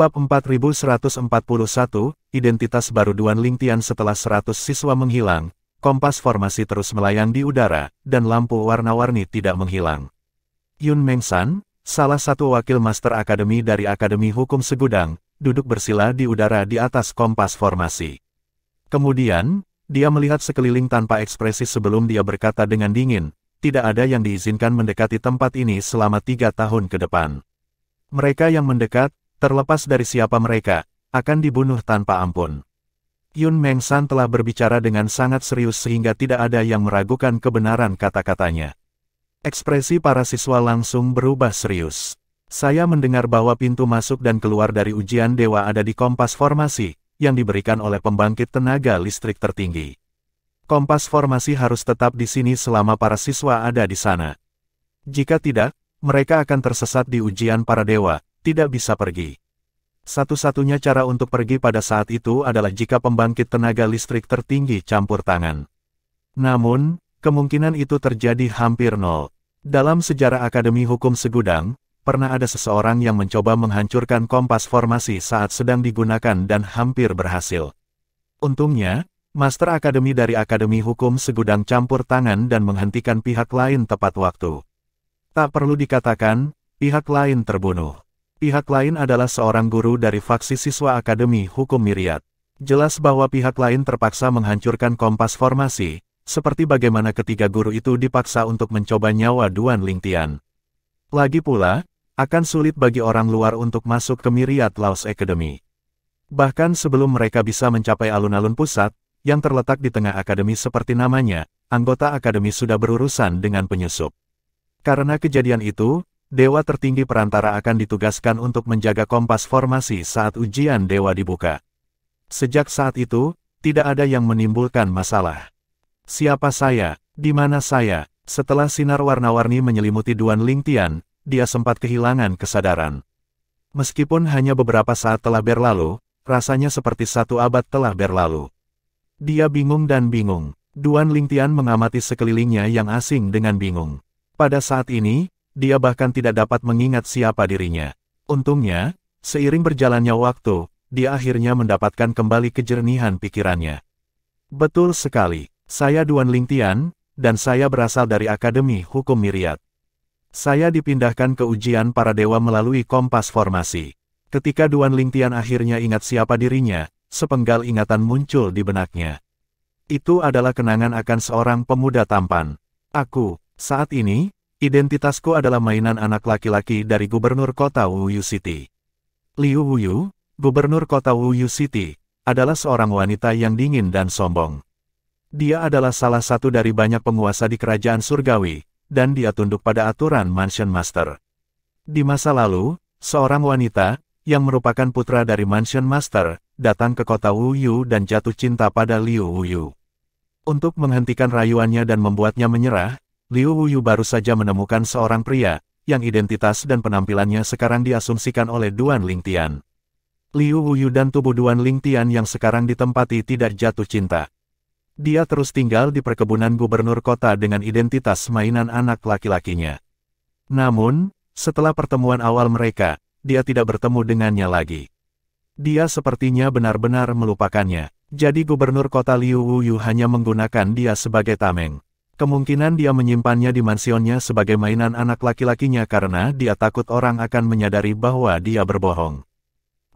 Bab 4141, Identitas baru Duan Lingtian. Setelah 100 siswa menghilang, kompas formasi terus melayang di udara, dan lampu warna-warni tidak menghilang. Yun Mengshan, salah satu wakil Master Akademi dari Akademi Hukum Segudang, duduk bersila di udara di atas kompas formasi. Kemudian, dia melihat sekeliling tanpa ekspresi sebelum dia berkata dengan dingin, tidak ada yang diizinkan mendekati tempat ini selama 3 tahun ke depan. Mereka yang mendekat, terlepas dari siapa mereka, akan dibunuh tanpa ampun. Yun Mengshan telah berbicara dengan sangat serius sehingga tidak ada yang meragukan kebenaran kata-katanya. Ekspresi para siswa langsung berubah serius. Saya mendengar bahwa pintu masuk dan keluar dari ujian dewa ada di kompas formasi, yang diberikan oleh pembangkit tenaga listrik tertinggi. Kompas formasi harus tetap di sini selama para siswa ada di sana. Jika tidak, mereka akan tersesat di ujian para dewa, tidak bisa pergi. Satu-satunya cara untuk pergi pada saat itu adalah jika pembangkit tenaga listrik tertinggi campur tangan. Namun, kemungkinan itu terjadi hampir nol. Dalam sejarah Akademi Hukum Segudang, pernah ada seseorang yang mencoba menghancurkan kompas formasi saat sedang digunakan dan hampir berhasil. Untungnya, Master Akademi dari Akademi Hukum Segudang campur tangan dan menghentikan pihak lain tepat waktu. Tak perlu dikatakan, pihak lain terbunuh. Pihak lain adalah seorang guru dari faksi siswa Akademi Hukum Myriad. Jelas bahwa pihak lain terpaksa menghancurkan kompas formasi, seperti bagaimana ketiga guru itu dipaksa untuk mencoba nyawa Duan Lingtian. Lagi pula, akan sulit bagi orang luar untuk masuk ke Myriad Laws Academy. Bahkan sebelum mereka bisa mencapai alun-alun pusat, yang terletak di tengah akademi seperti namanya, anggota akademi sudah berurusan dengan penyusup. Karena kejadian itu, Dewa tertinggi perantara akan ditugaskan untuk menjaga kompas formasi saat ujian dewa dibuka. Sejak saat itu, tidak ada yang menimbulkan masalah. Siapa saya? Di mana saya? Setelah sinar warna-warni menyelimuti Duan Lingtian, dia sempat kehilangan kesadaran. Meskipun hanya beberapa saat telah berlalu, rasanya seperti 1 abad telah berlalu. Dia bingung dan bingung. Duan Lingtian mengamati sekelilingnya yang asing dengan bingung. Pada saat ini, dia bahkan tidak dapat mengingat siapa dirinya. Untungnya, seiring berjalannya waktu, dia akhirnya mendapatkan kembali kejernihan pikirannya. Betul sekali, saya Duan Lingtian, dan saya berasal dari Akademi Hukum Myriad. Saya dipindahkan ke ujian para dewa melalui kompas formasi. Ketika Duan Lingtian akhirnya ingat siapa dirinya, sepenggal ingatan muncul di benaknya. Itu adalah kenangan akan seorang pemuda tampan. Aku, saat ini, identitasku adalah mainan anak laki-laki dari Gubernur Kota Wuyu City. Liu Wuyu, Gubernur Kota Wuyu City, adalah seorang wanita yang dingin dan sombong. Dia adalah salah satu dari banyak penguasa di kerajaan surgawi, dan dia tunduk pada aturan Mansion Master. Di masa lalu, seorang wanita, yang merupakan putra dari Mansion Master, datang ke kota Wuyu dan jatuh cinta pada Liu Wuyu. Untuk menghentikan rayuannya dan membuatnya menyerah, Liu Wuyu baru saja menemukan seorang pria, yang identitas dan penampilannya sekarang diasumsikan oleh Duan Lingtian. Liu Wuyu dan tubuh Duan Lingtian yang sekarang ditempati tidak jatuh cinta. Dia terus tinggal di perkebunan gubernur kota dengan identitas mainan anak laki-lakinya. Namun, setelah pertemuan awal mereka, dia tidak bertemu dengannya lagi. Dia sepertinya benar-benar melupakannya. Jadi gubernur kota Liu Wuyu hanya menggunakan dia sebagai tameng. Kemungkinan dia menyimpannya di mansionnya sebagai mainan anak laki-lakinya karena dia takut orang akan menyadari bahwa dia berbohong.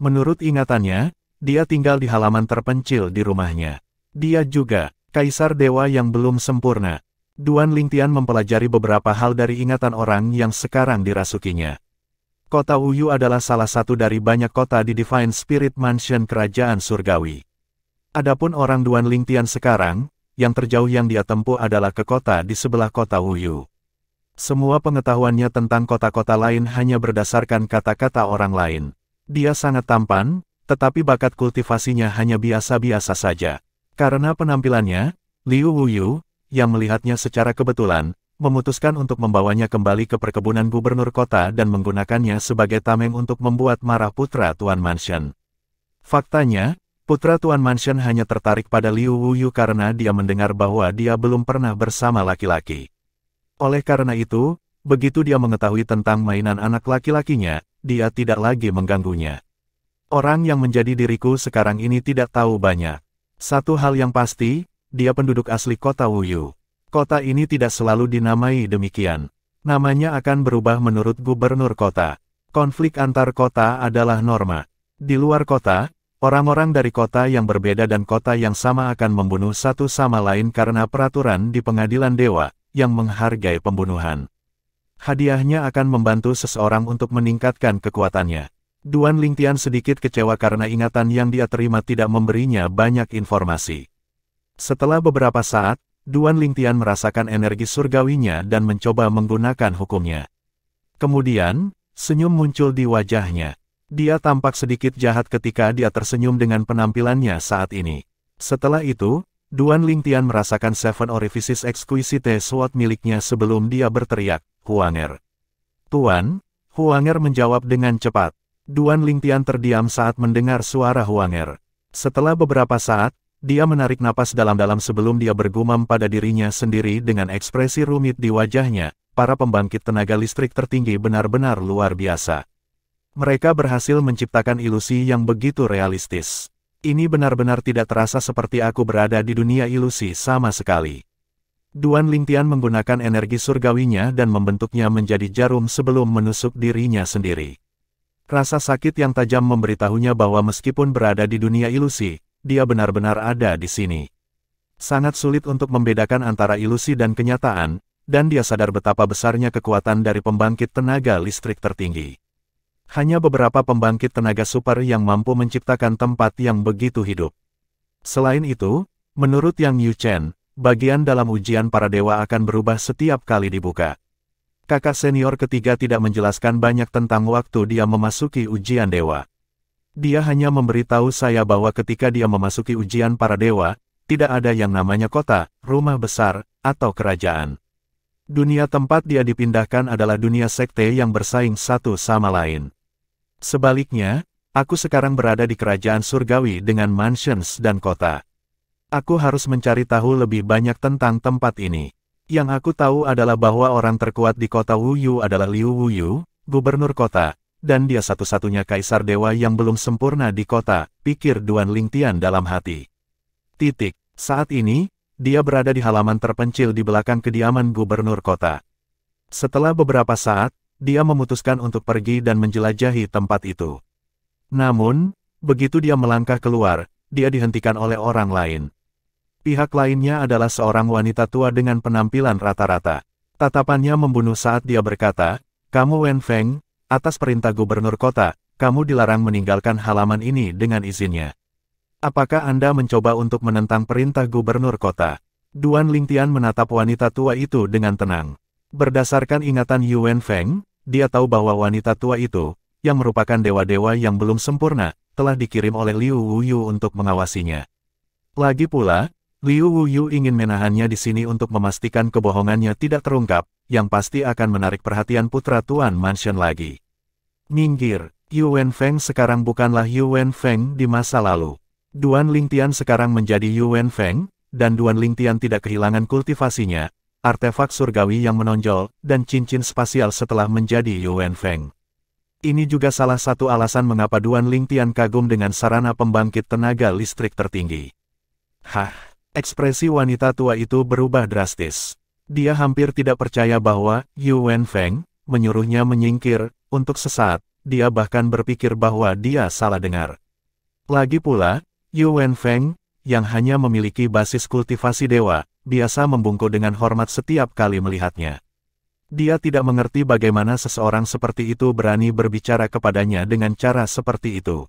Menurut ingatannya, dia tinggal di halaman terpencil di rumahnya. Dia juga, kaisar dewa yang belum sempurna. Duan Lingtian mempelajari beberapa hal dari ingatan orang yang sekarang dirasukinya. Kota Wuyu adalah salah satu dari banyak kota di Divine Spirit Mansion Kerajaan Surgawi. Adapun orang Duan Lingtian sekarang, yang terjauh yang dia tempuh adalah ke kota di sebelah kota Wuyu. Semua pengetahuannya tentang kota-kota lain hanya berdasarkan kata-kata orang lain. Dia sangat tampan, tetapi bakat kultivasinya hanya biasa-biasa saja. Karena penampilannya, Liu Wuyu, yang melihatnya secara kebetulan, memutuskan untuk membawanya kembali ke perkebunan gubernur kota dan menggunakannya sebagai tameng untuk membuat marah putra Tuan Mansion. Faktanya, putra Tuan Mansion hanya tertarik pada Liu Wuyu karena dia mendengar bahwa dia belum pernah bersama laki-laki. Oleh karena itu, begitu dia mengetahui tentang mainan anak laki-lakinya, dia tidak lagi mengganggunya. Orang yang menjadi diriku sekarang ini tidak tahu banyak. Satu hal yang pasti, dia penduduk asli kota Wuyu. Kota ini tidak selalu dinamai demikian. Namanya akan berubah menurut gubernur kota. Konflik antar kota adalah norma. Di luar kota, orang-orang dari kota yang berbeda dan kota yang sama akan membunuh satu sama lain karena peraturan di pengadilan dewa, yang menghargai pembunuhan. Hadiahnya akan membantu seseorang untuk meningkatkan kekuatannya. Duan Lingtian sedikit kecewa karena ingatan yang dia terima tidak memberinya banyak informasi. Setelah beberapa saat, Duan Lingtian merasakan energi surgawinya dan mencoba menggunakan hukumnya. Kemudian, senyum muncul di wajahnya. Dia tampak sedikit jahat ketika dia tersenyum dengan penampilannya saat ini. Setelah itu, Duan Lingtian merasakan Seven Orifices Exquisite Sword miliknya sebelum dia berteriak, "Huanger." "Tuan," Huanger menjawab dengan cepat. Duan Lingtian terdiam saat mendengar suara Huanger. Setelah beberapa saat, dia menarik napas dalam-dalam sebelum dia bergumam pada dirinya sendiri dengan ekspresi rumit di wajahnya. Para pembangkit tenaga listrik tertinggi benar-benar luar biasa. Mereka berhasil menciptakan ilusi yang begitu realistis. Ini benar-benar tidak terasa seperti aku berada di dunia ilusi sama sekali. Duan Lingtian menggunakan energi surgawinya dan membentuknya menjadi jarum sebelum menusuk dirinya sendiri. Rasa sakit yang tajam memberitahunya bahwa meskipun berada di dunia ilusi, dia benar-benar ada di sini. Sangat sulit untuk membedakan antara ilusi dan kenyataan, dan dia sadar betapa besarnya kekuatan dari pembangkit tenaga listrik tertinggi. Hanya beberapa pembangkit tenaga super yang mampu menciptakan tempat yang begitu hidup. Selain itu, menurut Yang Yuchen, bagian dalam ujian para dewa akan berubah setiap kali dibuka. Kakak senior ketiga tidak menjelaskan banyak tentang waktu dia memasuki ujian dewa. Dia hanya memberitahu saya bahwa ketika dia memasuki ujian para dewa, tidak ada yang namanya kota, rumah besar, atau kerajaan. Dunia tempat dia dipindahkan adalah dunia sekte yang bersaing satu sama lain. Sebaliknya, aku sekarang berada di kerajaan surgawi dengan mansions dan kota. Aku harus mencari tahu lebih banyak tentang tempat ini. Yang aku tahu adalah bahwa orang terkuat di kota Wuyu adalah Liu Wuyu, gubernur kota, dan dia satu-satunya kaisar dewa yang belum sempurna di kota, pikir Duan Lingtian dalam hati. Saat ini, dia berada di halaman terpencil di belakang kediaman gubernur kota. Setelah beberapa saat, dia memutuskan untuk pergi dan menjelajahi tempat itu. Namun, begitu dia melangkah keluar, dia dihentikan oleh orang lain. Pihak lainnya adalah seorang wanita tua dengan penampilan rata-rata. Tatapannya membunuh saat dia berkata, "Kamu Wen Feng, atas perintah gubernur kota, kamu dilarang meninggalkan halaman ini dengan izinnya. Apakah Anda mencoba untuk menentang perintah gubernur kota?" Duan Lingtian menatap wanita tua itu dengan tenang. Berdasarkan ingatan Yuan Feng, dia tahu bahwa wanita tua itu, yang merupakan dewa-dewa yang belum sempurna, telah dikirim oleh Liu Wuyu untuk mengawasinya. Lagi pula, Liu Wuyu ingin menahannya di sini untuk memastikan kebohongannya tidak terungkap, yang pasti akan menarik perhatian putra Tuan Mansion lagi. Minggir, Yuan Feng sekarang bukanlah Yuan Feng di masa lalu. Duan Lingtian sekarang menjadi Yuan Feng, dan Duan Lingtian tidak kehilangan kultivasinya, artefak surgawi yang menonjol, dan cincin spasial setelah menjadi Yuan Feng. Ini juga salah satu alasan mengapa Duan Lingtian kagum dengan sarana pembangkit tenaga listrik tertinggi. Ekspresi wanita tua itu berubah drastis. Dia hampir tidak percaya bahwa Yuan Feng menyuruhnya menyingkir. Untuk sesaat, dia bahkan berpikir bahwa dia salah dengar. Lagi pula, Yuan Feng, yang hanya memiliki basis kultivasi dewa, biasa membungkuk dengan hormat setiap kali melihatnya. Dia tidak mengerti bagaimana seseorang seperti itu berani berbicara kepadanya dengan cara seperti itu.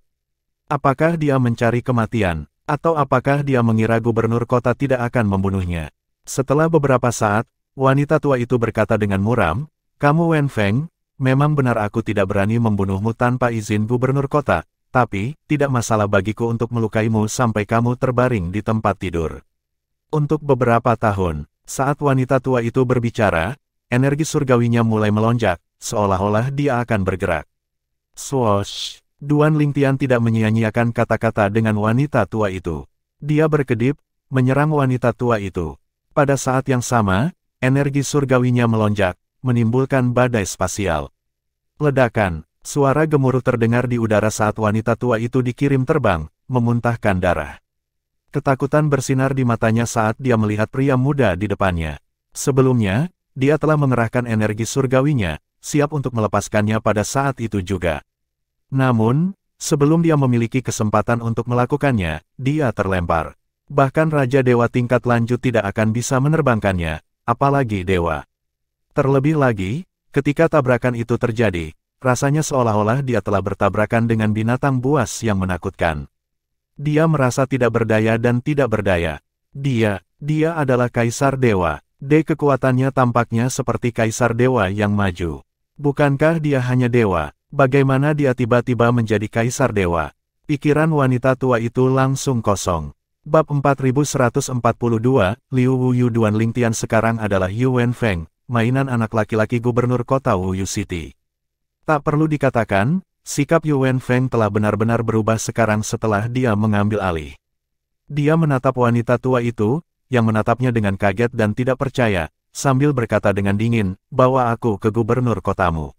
Apakah dia mencari kematian? Atau apakah dia mengira gubernur kota tidak akan membunuhnya? Setelah beberapa saat, wanita tua itu berkata dengan muram, "Kamu Wen Feng, memang benar aku tidak berani membunuhmu tanpa izin gubernur kota, tapi, tidak masalah bagiku untuk melukaimu sampai kamu terbaring di tempat tidur." Untuk beberapa tahun, saat wanita tua itu berbicara, energi surgawinya mulai melonjak, seolah-olah dia akan bergerak. Swoosh! Duan Lingtian tidak menyia-nyiakan kata-kata dengan wanita tua itu. Dia berkedip, menyerang wanita tua itu. Pada saat yang sama, energi surgawinya melonjak, menimbulkan badai spasial. Ledakan, Suara gemuruh terdengar di udara saat wanita tua itu dikirim terbang, memuntahkan darah. Ketakutan bersinar di matanya saat dia melihat pria muda di depannya. Sebelumnya, dia telah mengerahkan energi surgawinya, siap untuk melepaskannya pada saat itu juga. Namun, sebelum dia memiliki kesempatan untuk melakukannya, dia terlempar. Bahkan Raja Dewa tingkat lanjut tidak akan bisa menerbangkannya, apalagi Dewa. Terlebih lagi, ketika tabrakan itu terjadi, rasanya seolah-olah dia telah bertabrakan dengan binatang buas yang menakutkan. Dia merasa tidak berdaya dan tidak berdaya. Dia adalah Kaisar Dewa. Kekuatannya tampaknya seperti Kaisar Dewa yang maju. Bukankah dia hanya dewa? Bagaimana dia tiba-tiba menjadi Kaisar Dewa? Pikiran wanita tua itu langsung kosong. Bab 4142, Liu Wuyu Duan Lingtian sekarang adalah Yu Wenfeng, mainan anak laki-laki gubernur kota Wuyu City. Tak perlu dikatakan, sikap Yu Wenfeng telah benar-benar berubah sekarang setelah dia mengambil alih. Dia menatap wanita tua itu, yang menatapnya dengan kaget dan tidak percaya, sambil berkata dengan dingin, "Bawa aku ke gubernur kotamu."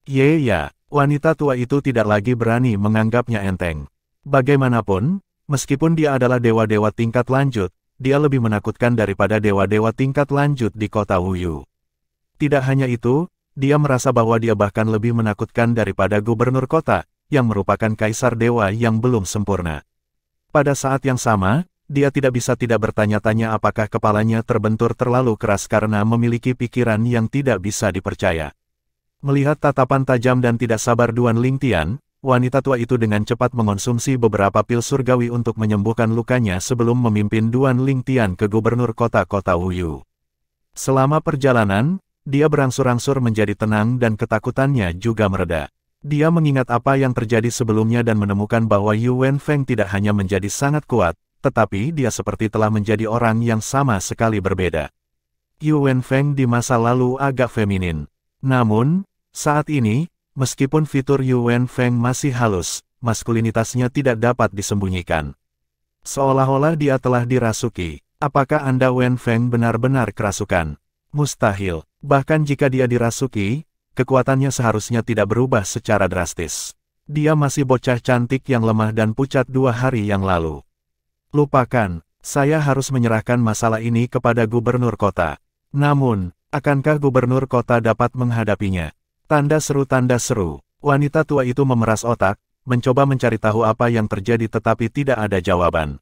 Ya, wanita tua itu tidak lagi berani menganggapnya enteng. Bagaimanapun, meskipun dia adalah dewa-dewa tingkat lanjut, dia lebih menakutkan daripada dewa-dewa tingkat lanjut di kota Wuyu. Tidak hanya itu, dia merasa bahwa dia bahkan lebih menakutkan daripada gubernur kota, yang merupakan kaisar dewa yang belum sempurna. Pada saat yang sama, dia tidak bisa tidak bertanya-tanya apakah kepalanya terbentur terlalu keras karena memiliki pikiran yang tidak bisa dipercaya. Melihat tatapan tajam dan tidak sabar Duan Lingtian, wanita tua itu dengan cepat mengonsumsi beberapa pil surgawi untuk menyembuhkan lukanya sebelum memimpin Duan Lingtian ke gubernur kota-kota Wuyu. Selama perjalanan, dia berangsur-angsur menjadi tenang dan ketakutannya juga mereda. Dia mengingat apa yang terjadi sebelumnya dan menemukan bahwa Yu Wenfeng tidak hanya menjadi sangat kuat, tetapi dia seperti telah menjadi orang yang sama sekali berbeda. Yu Wenfeng di masa lalu agak feminin. Namun, saat ini, meskipun fitur Yu Wenfeng masih halus, maskulinitasnya tidak dapat disembunyikan. Seolah-olah dia telah dirasuki. Apakah Anda Wenfeng benar-benar kerasukan? Mustahil. Bahkan jika dia dirasuki, kekuatannya seharusnya tidak berubah secara drastis. Dia masih bocah cantik yang lemah dan pucat 2 hari yang lalu. Lupakan, saya harus menyerahkan masalah ini kepada gubernur kota. Namun, akankah gubernur kota dapat menghadapinya? Tanda seru. Wanita tua itu memeras otak, mencoba mencari tahu apa yang terjadi tetapi tidak ada jawaban.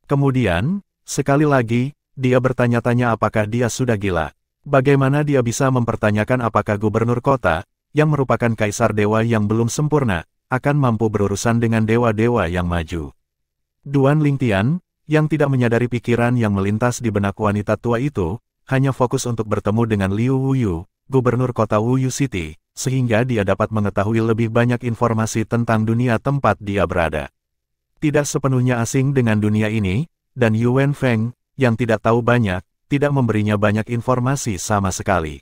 Kemudian, sekali lagi, dia bertanya-tanya apakah dia sudah gila. Bagaimana dia bisa mempertanyakan apakah gubernur kota, yang merupakan kaisar dewa yang belum sempurna, akan mampu berurusan dengan dewa-dewa yang maju. Duan Lingtian, yang tidak menyadari pikiran yang melintas di benak wanita tua itu, hanya fokus untuk bertemu dengan Liu Wuyu, gubernur kota Wuyu City, sehingga dia dapat mengetahui lebih banyak informasi tentang dunia tempat dia berada. Tidak sepenuhnya asing dengan dunia ini, dan Yu Wenfeng, yang tidak tahu banyak, tidak memberinya banyak informasi sama sekali.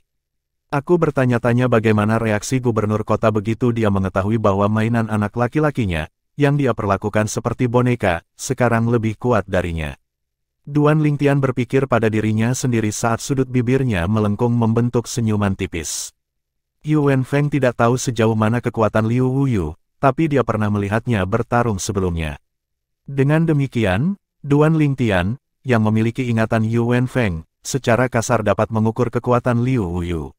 Aku bertanya-tanya bagaimana reaksi gubernur kota begitu dia mengetahui bahwa mainan anak laki-lakinya, yang dia perlakukan seperti boneka, sekarang lebih kuat darinya. Duan Lingtian berpikir pada dirinya sendiri saat sudut bibirnya melengkung membentuk senyuman tipis. Yu Wenfeng tidak tahu sejauh mana kekuatan Liu Wuyu, tapi dia pernah melihatnya bertarung sebelumnya. Dengan demikian, Duan Lingtian, yang memiliki ingatan Yu Wenfeng, secara kasar dapat mengukur kekuatan Liu Wuyu.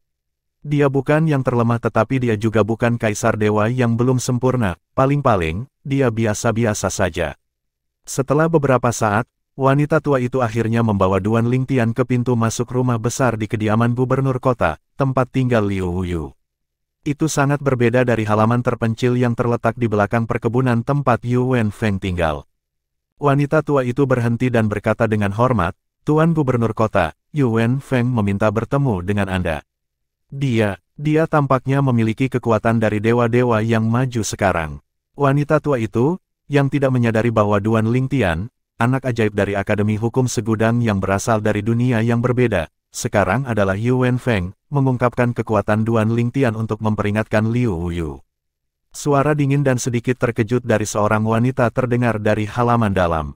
Dia bukan yang terlemah tetapi dia juga bukan kaisar dewa yang belum sempurna, paling-paling, dia biasa-biasa saja. Setelah beberapa saat, wanita tua itu akhirnya membawa Duan Lingtian ke pintu masuk rumah besar di kediaman gubernur kota, tempat tinggal Liu Wuyu. Itu sangat berbeda dari halaman terpencil yang terletak di belakang perkebunan tempat Yu Wenfeng tinggal. Wanita tua itu berhenti dan berkata dengan hormat, "Tuan gubernur kota, Yu Wenfeng meminta bertemu dengan Anda." Dia tampaknya memiliki kekuatan dari dewa-dewa yang maju sekarang. Wanita tua itu, yang tidak menyadari bahwa Duan Lingtian, anak ajaib dari Akademi Hukum Segudang yang berasal dari dunia yang berbeda, sekarang adalah Yu Wenfeng, mengungkapkan kekuatan Duan Lingtian untuk memperingatkan Liu Wuyu. Suara dingin dan sedikit terkejut dari seorang wanita terdengar dari halaman dalam.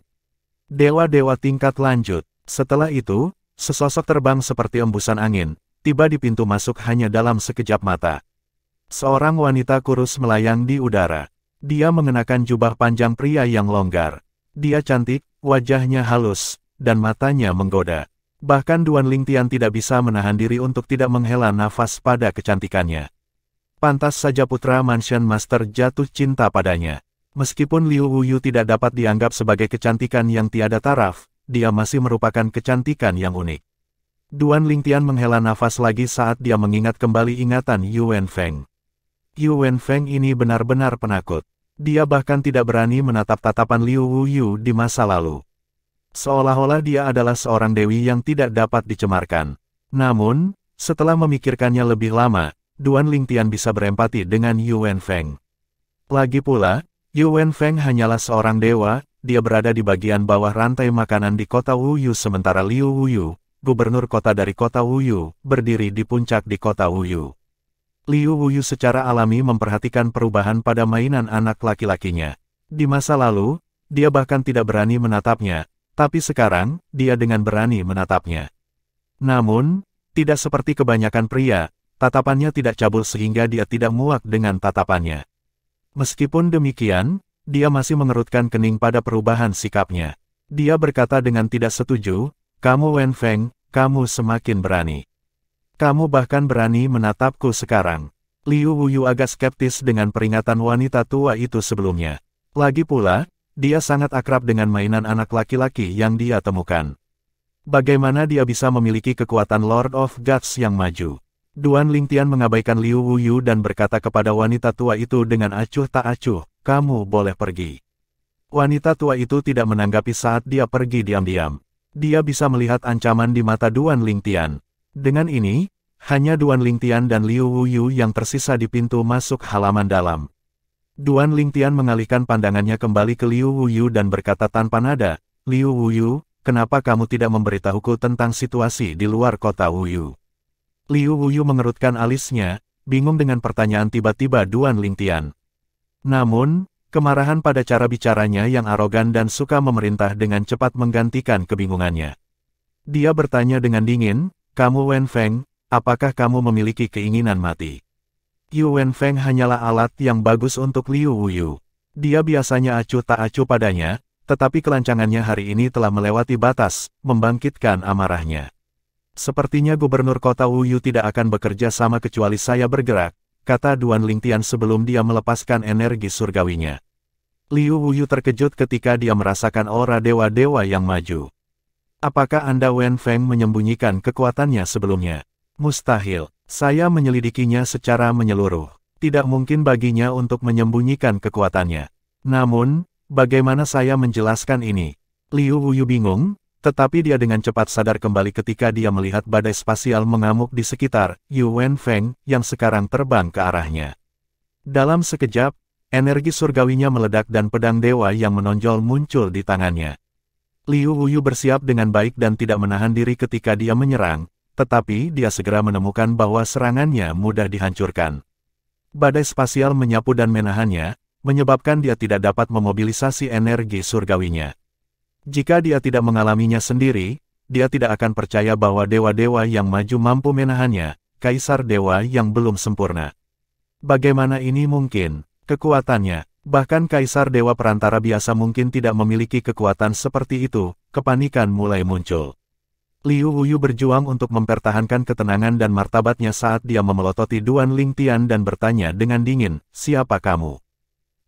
Dewa-dewa tingkat lanjut. Setelah itu, sesosok terbang seperti embusan angin, tiba di pintu masuk hanya dalam sekejap mata. Seorang wanita kurus melayang di udara. Dia mengenakan jubah panjang pria yang longgar. Dia cantik, wajahnya halus, dan matanya menggoda. Bahkan Duan Lingtian tidak bisa menahan diri untuk tidak menghela nafas pada kecantikannya. Pantas saja putra Mansion Master jatuh cinta padanya. Meskipun Liu Wuyu tidak dapat dianggap sebagai kecantikan yang tiada taraf, dia masih merupakan kecantikan yang unik. Duan Lingtian menghela nafas lagi saat dia mengingat kembali ingatan Yuan Feng. Yuan Feng ini benar-benar penakut. Dia bahkan tidak berani menatap tatapan Liu Wuyu di masa lalu. Seolah-olah dia adalah seorang dewi yang tidak dapat dicemarkan. Namun, setelah memikirkannya lebih lama, Duan Lingtian bisa berempati dengan Yuan Feng. Lagi pula, Yuan Feng hanyalah seorang dewa, dia berada di bagian bawah rantai makanan di kota Wuyu sementara Liu Wuyu, gubernur kota dari kota Wuyu, berdiri di puncak di kota Wuyu. Liu Wuyu secara alami memperhatikan perubahan pada mainan anak laki-lakinya. Di masa lalu, dia bahkan tidak berani menatapnya, tapi sekarang, dia dengan berani menatapnya. Namun, tidak seperti kebanyakan pria, tatapannya tidak cabul sehingga dia tidak muak dengan tatapannya. Meskipun demikian, dia masih mengerutkan kening pada perubahan sikapnya. Dia berkata dengan tidak setuju, "Kamu Wen Feng, kamu semakin berani. Kamu bahkan berani menatapku sekarang." Liu Wuyu agak skeptis dengan peringatan wanita tua itu sebelumnya. Lagi pula, dia sangat akrab dengan mainan anak laki-laki yang dia temukan. Bagaimana dia bisa memiliki kekuatan Lord of Gods yang maju? Duan Lingtian mengabaikan Liu Wuyu dan berkata kepada wanita tua itu dengan acuh tak acuh, "Kamu boleh pergi." Wanita tua itu tidak menanggapi saat dia pergi diam-diam. Dia bisa melihat ancaman di mata Duan Lingtian. Dengan ini, hanya Duan Lingtian dan Liu Wuyu yang tersisa di pintu masuk halaman dalam. Duan Lingtian mengalihkan pandangannya kembali ke Liu Wuyu dan berkata tanpa nada, "Liu Wuyu, kenapa kamu tidak memberitahuku tentang situasi di luar kota Wuyu?" Liu Wuyu mengerutkan alisnya, bingung dengan pertanyaan tiba-tiba Duan Lingtian. Namun, kemarahan pada cara bicaranya yang arogan dan suka memerintah dengan cepat menggantikan kebingungannya. Dia bertanya dengan dingin, "Kamu Wen Feng, apakah kamu memiliki keinginan mati?" Yuan Feng hanyalah alat yang bagus untuk Liu Wuyu. Dia biasanya acuh tak acuh padanya, tetapi kelancangannya hari ini telah melewati batas, membangkitkan amarahnya. "Sepertinya gubernur kota Wuyu tidak akan bekerja sama kecuali saya bergerak," kata Duan Lingtian sebelum dia melepaskan energi surgawinya. Liu Wuyu terkejut ketika dia merasakan aura dewa-dewa yang maju. "Apakah Anda Wen Feng menyembunyikan kekuatannya sebelumnya?" "Mustahil. Saya menyelidikinya secara menyeluruh. Tidak mungkin baginya untuk menyembunyikan kekuatannya. Namun, bagaimana saya menjelaskan ini?" Liu Wuyu bingung, tetapi dia dengan cepat sadar kembali ketika dia melihat badai spasial mengamuk di sekitar Yuan Feng yang sekarang terbang ke arahnya. Dalam sekejap, energi surgawinya meledak dan pedang dewa yang menonjol muncul di tangannya. Liu Wuyu bersiap dengan baik dan tidak menahan diri ketika dia menyerang, tetapi dia segera menemukan bahwa serangannya mudah dihancurkan. Badai spasial menyapu dan menahannya, menyebabkan dia tidak dapat memobilisasi energi surgawinya. Jika dia tidak mengalaminya sendiri, dia tidak akan percaya bahwa dewa-dewa yang maju mampu menahannya, kaisar dewa yang belum sempurna. Bagaimana ini mungkin? Kekuatannya, bahkan kaisar dewa perantara biasa mungkin tidak memiliki kekuatan seperti itu, kepanikan mulai muncul. Liu Wuyu berjuang untuk mempertahankan ketenangan dan martabatnya saat dia memelototi Duan Lingtian dan bertanya dengan dingin, "Siapa kamu?"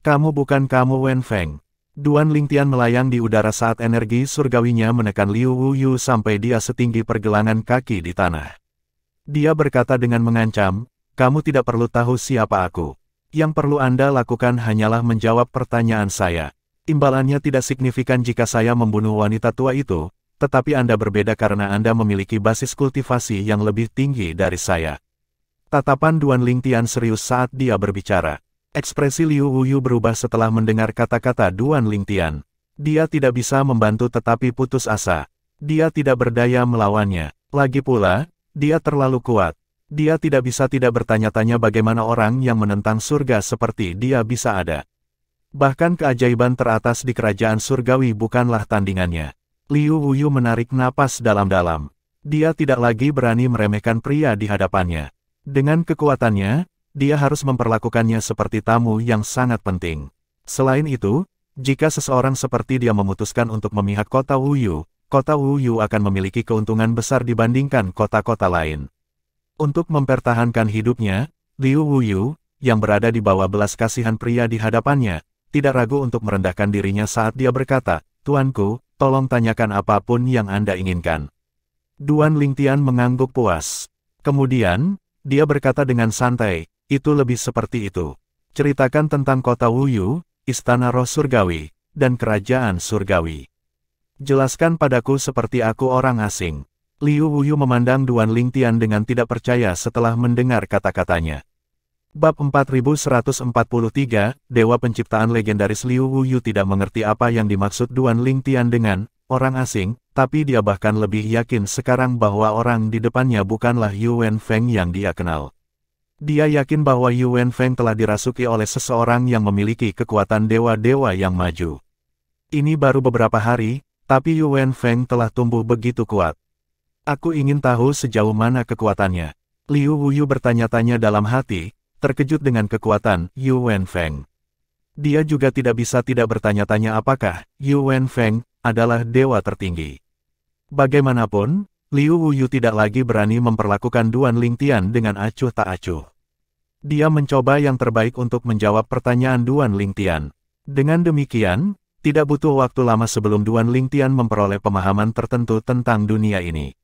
"Kamu bukan kamu Wen Feng." Duan Lingtian melayang di udara saat energi surgawinya menekan Liu Wuyu sampai dia setinggi pergelangan kaki di tanah. Dia berkata dengan mengancam, "Kamu tidak perlu tahu siapa aku. Yang perlu Anda lakukan hanyalah menjawab pertanyaan saya. Imbalannya tidak signifikan jika saya membunuh wanita tua itu, tetapi Anda berbeda karena Anda memiliki basis kultivasi yang lebih tinggi dari saya." Tatapan Duan Lingtian serius saat dia berbicara. Ekspresi Liu Wuyu berubah setelah mendengar kata-kata Duan Lingtian. Dia tidak bisa membantu tetapi putus asa. Dia tidak berdaya melawannya. Lagi pula, dia terlalu kuat. Dia tidak bisa tidak bertanya-tanya bagaimana orang yang menentang surga seperti dia bisa ada. Bahkan keajaiban teratas di kerajaan surgawi bukanlah tandingannya. Liu Wuyu menarik napas dalam-dalam. Dia tidak lagi berani meremehkan pria di hadapannya. Dengan kekuatannya, dia harus memperlakukannya seperti tamu yang sangat penting. Selain itu, jika seseorang seperti dia memutuskan untuk memihak kota Wuyu akan memiliki keuntungan besar dibandingkan kota-kota lain. Untuk mempertahankan hidupnya, Liu Wuyu, yang berada di bawah belas kasihan pria di hadapannya, tidak ragu untuk merendahkan dirinya saat dia berkata, "Tuanku, tolong tanyakan apapun yang Anda inginkan." Duan Lingtian mengangguk puas. Kemudian, dia berkata dengan santai, "Itu lebih seperti itu. Ceritakan tentang kota Wuyu, istana roh surgawi, dan kerajaan surgawi. Jelaskan padaku seperti aku orang asing." Liu Wuyu memandang Duan Lingtian dengan tidak percaya setelah mendengar kata-katanya. Bab 4143, Dewa Penciptaan Legendaris. Liu Wuyu tidak mengerti apa yang dimaksud Duan Lingtian dengan orang asing, tapi dia bahkan lebih yakin sekarang bahwa orang di depannya bukanlah Yuan Feng yang dia kenal. Dia yakin bahwa Yuan Feng telah dirasuki oleh seseorang yang memiliki kekuatan dewa-dewa yang maju. Ini baru beberapa hari, tapi Yuan Feng telah tumbuh begitu kuat. Aku ingin tahu sejauh mana kekuatannya. Liu Wuyu bertanya-tanya dalam hati, terkejut dengan kekuatan Yuan Feng. Dia juga tidak bisa tidak bertanya-tanya apakah Yuan Feng adalah dewa tertinggi. Bagaimanapun, Liu Wuyu tidak lagi berani memperlakukan Duan Lingtian dengan acuh tak acuh. Dia mencoba yang terbaik untuk menjawab pertanyaan Duan Lingtian. Dengan demikian, tidak butuh waktu lama sebelum Duan Lingtian memperoleh pemahaman tertentu tentang dunia ini.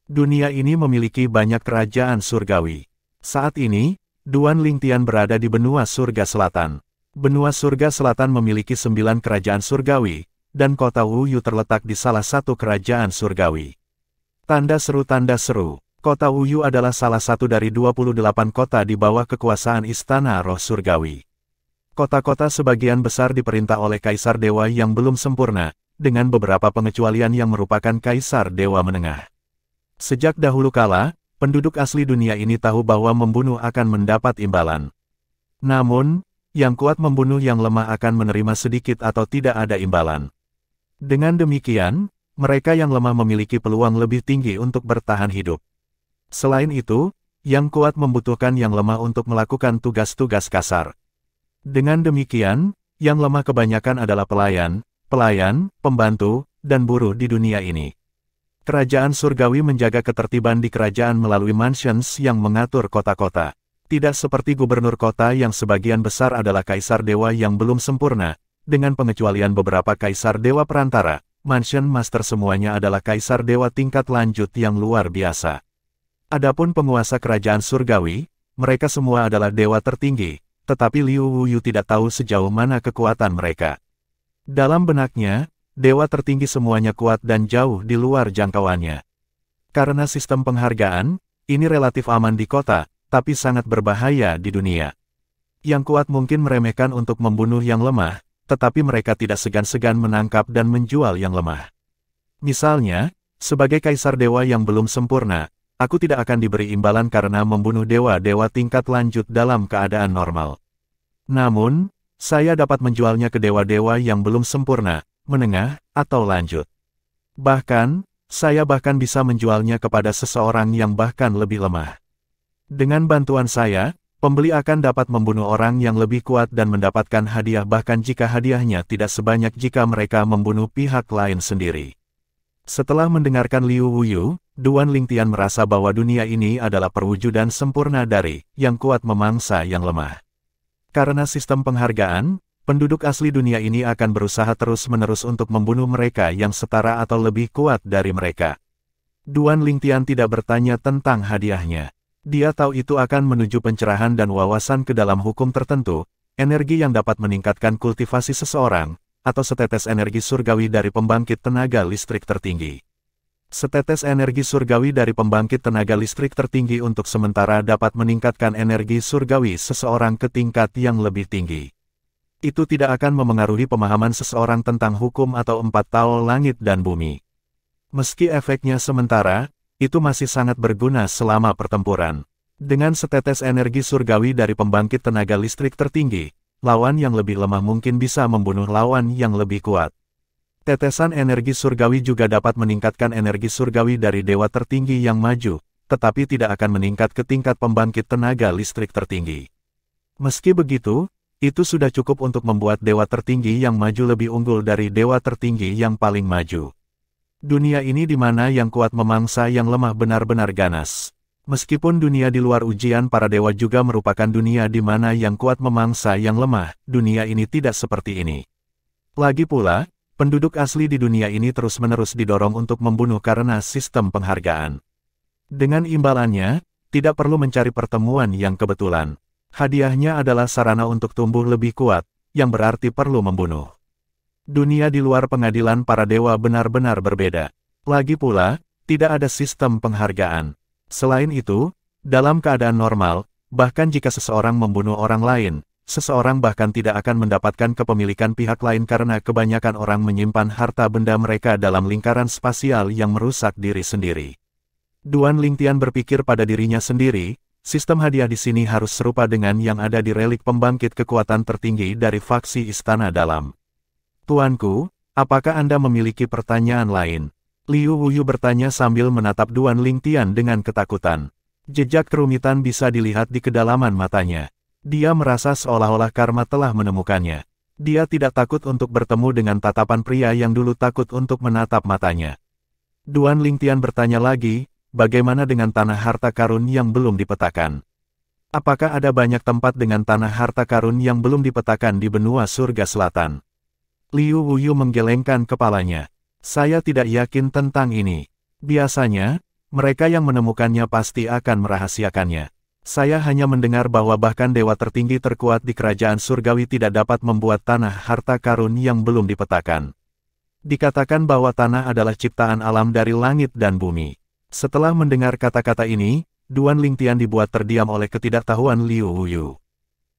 Dunia ini memiliki banyak kerajaan surgawi. Saat ini, Duan Lingtian berada di benua surga selatan. Benua surga selatan memiliki 9 kerajaan surgawi, dan kota Wuyu terletak di salah satu kerajaan surgawi. Tanda seru, kota Wuyu adalah salah satu dari 28 kota di bawah kekuasaan istana roh surgawi. Kota-kota sebagian besar diperintah oleh kaisar dewa yang belum sempurna, dengan beberapa pengecualian yang merupakan kaisar dewa menengah. Sejak dahulu kala, penduduk asli dunia ini tahu bahwa membunuh akan mendapat imbalan. Namun, yang kuat membunuh yang lemah akan menerima sedikit atau tidak ada imbalan. Dengan demikian, mereka yang lemah memiliki peluang lebih tinggi untuk bertahan hidup. Selain itu, yang kuat membutuhkan yang lemah untuk melakukan tugas-tugas kasar. Dengan demikian, yang lemah kebanyakan adalah pelayan, pembantu, dan buruh di dunia ini. Kerajaan surgawi menjaga ketertiban di kerajaan melalui mansions yang mengatur kota-kota. Tidak seperti gubernur kota yang sebagian besar adalah kaisar dewa yang belum sempurna, dengan pengecualian beberapa kaisar dewa perantara, mansion master semuanya adalah kaisar dewa tingkat lanjut yang luar biasa. Adapun penguasa kerajaan surgawi, mereka semua adalah dewa tertinggi, tetapi Liu Wuyu tidak tahu sejauh mana kekuatan mereka. Dalam benaknya, dewa tertinggi semuanya kuat dan jauh di luar jangkauannya. Karena sistem penghargaan, ini relatif aman di kota, tapi sangat berbahaya di dunia. Yang kuat mungkin meremehkan untuk membunuh yang lemah, tetapi mereka tidak segan-segan menangkap dan menjual yang lemah. Misalnya, sebagai kaisar dewa yang belum sempurna, aku tidak akan diberi imbalan karena membunuh dewa-dewa tingkat lanjut dalam keadaan normal. Namun, saya dapat menjualnya ke dewa-dewa yang belum sempurna, menengah, atau lanjut. Bahkan, saya bahkan bisa menjualnya kepada seseorang yang bahkan lebih lemah. Dengan bantuan saya, pembeli akan dapat membunuh orang yang lebih kuat dan mendapatkan hadiah bahkan jika hadiahnya tidak sebanyak jika mereka membunuh pihak lain sendiri. Setelah mendengarkan Liu Wuyu, Duan Lingtian merasa bahwa dunia ini adalah perwujudan sempurna dari yang kuat memangsa yang lemah. Karena sistem penghargaan, penduduk asli dunia ini akan berusaha terus-menerus untuk membunuh mereka yang setara atau lebih kuat dari mereka. Duan Lingtian tidak bertanya tentang hadiahnya. Dia tahu itu akan menuju pencerahan dan wawasan ke dalam hukum tertentu, energi yang dapat meningkatkan kultivasi seseorang, atau setetes energi surgawi dari pembangkit tenaga listrik tertinggi. Setetes energi surgawi dari pembangkit tenaga listrik tertinggi untuk sementara dapat meningkatkan energi surgawi seseorang ke tingkat yang lebih tinggi. Itu tidak akan memengaruhi pemahaman seseorang tentang hukum atau 4 taol langit dan bumi. Meski efeknya sementara, itu masih sangat berguna selama pertempuran. Dengan setetes energi surgawi dari pembangkit tenaga listrik tertinggi, lawan yang lebih lemah mungkin bisa membunuh lawan yang lebih kuat. Tetesan energi surgawi juga dapat meningkatkan energi surgawi dari dewa tertinggi yang maju, tetapi tidak akan meningkat ke tingkat pembangkit tenaga listrik tertinggi. Meski begitu, itu sudah cukup untuk membuat dewa tertinggi yang maju lebih unggul dari dewa tertinggi yang paling maju. Dunia ini di mana yang kuat memangsa yang lemah benar-benar ganas. Meskipun dunia di luar ujian para dewa juga merupakan dunia di mana yang kuat memangsa yang lemah, dunia ini tidak seperti ini. Lagi pula, penduduk asli di dunia ini terus-menerus didorong untuk membunuh karena sistem penghargaan. Dengan imbalannya, tidak perlu mencari pertemuan yang kebetulan. Hadiahnya adalah sarana untuk tumbuh lebih kuat, yang berarti perlu membunuh. Dunia di luar pengadilan para dewa benar-benar berbeda. Lagi pula, tidak ada sistem penghargaan. Selain itu, dalam keadaan normal, bahkan jika seseorang membunuh orang lain, seseorang bahkan tidak akan mendapatkan kepemilikan pihak lain karena kebanyakan orang menyimpan harta benda mereka dalam lingkaran spasial yang merusak diri sendiri. Duan Lingtian berpikir pada dirinya sendiri, sistem hadiah di sini harus serupa dengan yang ada di relik pembangkit kekuatan tertinggi dari faksi Istana Dalam. Tuanku, apakah Anda memiliki pertanyaan lain? Liu Wuyu bertanya sambil menatap Duan Lingtian dengan ketakutan. Jejak kerumitan bisa dilihat di kedalaman matanya. Dia merasa seolah-olah karma telah menemukannya. Dia tidak takut untuk bertemu dengan tatapan pria yang dulu takut untuk menatap matanya. Duan Lingtian bertanya lagi, bagaimana dengan tanah harta karun yang belum dipetakan? Apakah ada banyak tempat dengan tanah harta karun yang belum dipetakan di benua surga selatan? Liu Wuyu menggelengkan kepalanya. Saya tidak yakin tentang ini. Biasanya, mereka yang menemukannya pasti akan merahasiakannya. Saya hanya mendengar bahwa bahkan dewa tertinggi terkuat di kerajaan surgawi tidak dapat membuat tanah harta karun yang belum dipetakan. Dikatakan bahwa tanah adalah ciptaan alam dari langit dan bumi. Setelah mendengar kata-kata ini, Duan Lingtian dibuat terdiam oleh ketidaktahuan Liu Wuyu.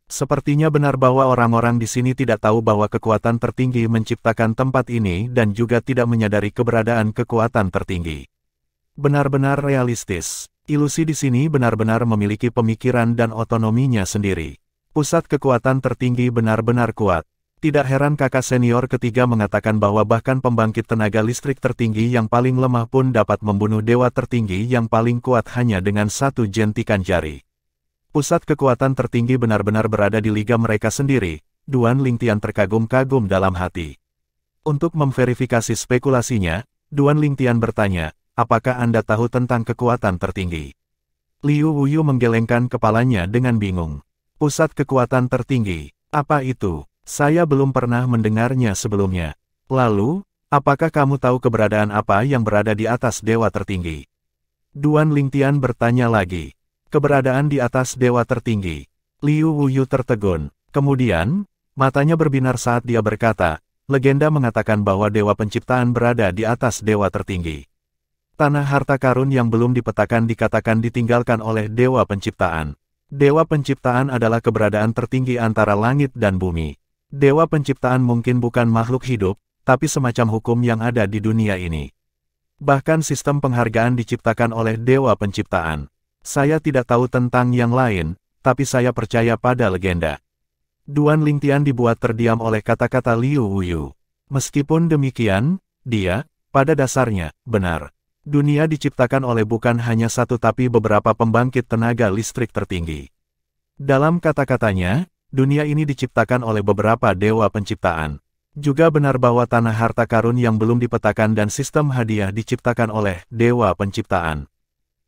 Sepertinya benar bahwa orang-orang di sini tidak tahu bahwa kekuatan tertinggi menciptakan tempat ini dan juga tidak menyadari keberadaan kekuatan tertinggi. Benar-benar realistis. Ilusi di sini benar-benar memiliki pemikiran dan otonominya sendiri. Pusat kekuatan tertinggi benar-benar kuat. Tidak heran kakak senior ketiga mengatakan bahwa bahkan pembangkit tenaga listrik tertinggi yang paling lemah pun dapat membunuh dewa tertinggi yang paling kuat hanya dengan satu jentikan jari. Pusat kekuatan tertinggi benar-benar berada di liga mereka sendiri. Duan Lingtian terkagum-kagum dalam hati. Untuk memverifikasi spekulasinya, Duan Lingtian bertanya, apakah Anda tahu tentang kekuatan tertinggi? Liu Wuyu menggelengkan kepalanya dengan bingung. Pusat kekuatan tertinggi, apa itu? Saya belum pernah mendengarnya sebelumnya. Lalu, apakah kamu tahu keberadaan apa yang berada di atas dewa tertinggi? Duan Lingtian bertanya lagi. Keberadaan di atas dewa tertinggi. Liu Wuyu tertegun. Kemudian, matanya berbinar saat dia berkata, legenda mengatakan bahwa dewa penciptaan berada di atas dewa tertinggi. Tanah harta karun yang belum dipetakan dikatakan ditinggalkan oleh dewa penciptaan. Dewa penciptaan adalah keberadaan tertinggi antara langit dan bumi. Dewa penciptaan mungkin bukan makhluk hidup, tapi semacam hukum yang ada di dunia ini. Bahkan sistem penghargaan diciptakan oleh dewa penciptaan. Saya tidak tahu tentang yang lain, tapi saya percaya pada legenda. Duan Lingtian dibuat terdiam oleh kata-kata Liu Wuyu. Meskipun demikian, dia, pada dasarnya, benar. Dunia diciptakan oleh bukan hanya satu tapi beberapa pembangkit tenaga listrik tertinggi. Dalam kata-katanya, dunia ini diciptakan oleh beberapa dewa penciptaan. Juga benar bahwa tanah harta karun yang belum dipetakan dan sistem hadiah diciptakan oleh dewa penciptaan.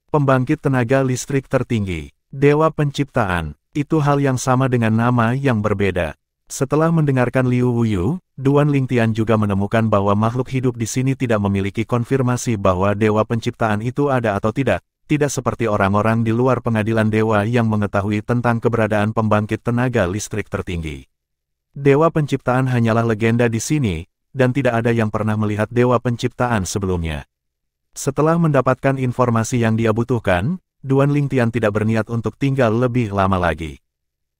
Pembangkit tenaga listrik tertinggi, dewa penciptaan, itu hal yang sama dengan nama yang berbeda. Setelah mendengarkan Liu Wuyu, Duan Lingtian juga menemukan bahwa makhluk hidup di sini tidak memiliki konfirmasi bahwa dewa penciptaan itu ada atau tidak seperti orang-orang di luar pengadilan dewa yang mengetahui tentang keberadaan pembangkit tenaga listrik tertinggi. Dewa penciptaan hanyalah legenda di sini, dan tidak ada yang pernah melihat dewa penciptaan sebelumnya. Setelah mendapatkan informasi yang dia butuhkan, Duan Lingtian tidak berniat untuk tinggal lebih lama lagi.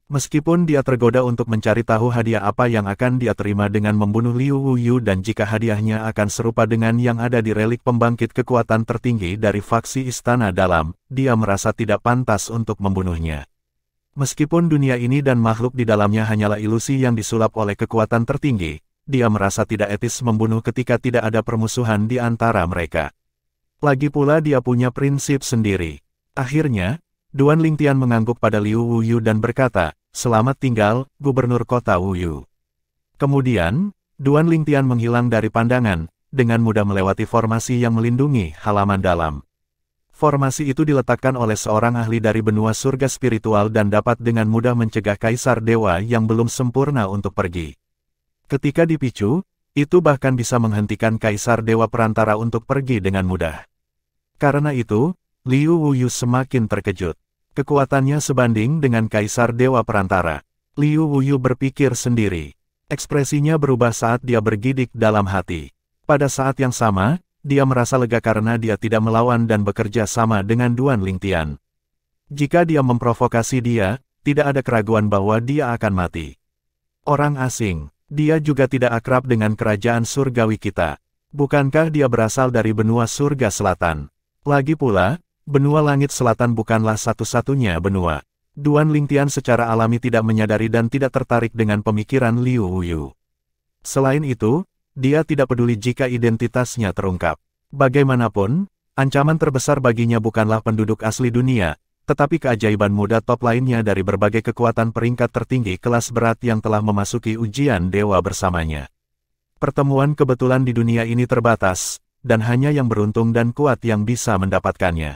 Meskipun dia tergoda untuk mencari tahu hadiah apa yang akan dia terima dengan membunuh Liu Wuyu dan jika hadiahnya akan serupa dengan yang ada di relik pembangkit kekuatan tertinggi dari faksi Istana Dalam, dia merasa tidak pantas untuk membunuhnya. Meskipun dunia ini dan makhluk di dalamnya hanyalah ilusi yang disulap oleh kekuatan tertinggi, dia merasa tidak etis membunuh ketika tidak ada permusuhan di antara mereka. Lagi pula dia punya prinsip sendiri. Akhirnya, Duan Lingtian mengangguk pada Liu Wuyu dan berkata, "Selamat tinggal, Gubernur Kota Wuyu." Kemudian, Duan Lingtian menghilang dari pandangan, dengan mudah melewati formasi yang melindungi halaman dalam. Formasi itu diletakkan oleh seorang ahli dari benua surga spiritual dan dapat dengan mudah mencegah Kaisar Dewa yang belum sempurna untuk pergi. Ketika dipicu, itu bahkan bisa menghentikan Kaisar Dewa Perantara untuk pergi dengan mudah. Karena itu, Liu Wuyu semakin terkejut. Kekuatannya sebanding dengan Kaisar Dewa Perantara. Liu Wuyu berpikir sendiri. Ekspresinya berubah saat dia bergidik dalam hati. Pada saat yang sama, dia merasa lega karena dia tidak melawan dan bekerja sama dengan Duan Lingtian. Jika dia memprovokasi dia, tidak ada keraguan bahwa dia akan mati. Orang asing, dia juga tidak akrab dengan kerajaan surgawi kita. Bukankah dia berasal dari benua surga selatan? Lagi pula, benua langit selatan bukanlah satu-satunya benua. Duan Lingtian secara alami tidak menyadari dan tidak tertarik dengan pemikiran Liu Wuyu. Selain itu, dia tidak peduli jika identitasnya terungkap. Bagaimanapun, ancaman terbesar baginya bukanlah penduduk asli dunia, tetapi keajaiban muda top lainnya dari berbagai kekuatan peringkat tertinggi kelas berat yang telah memasuki ujian dewa bersamanya. Pertemuan kebetulan di dunia ini terbatas, dan hanya yang beruntung dan kuat yang bisa mendapatkannya.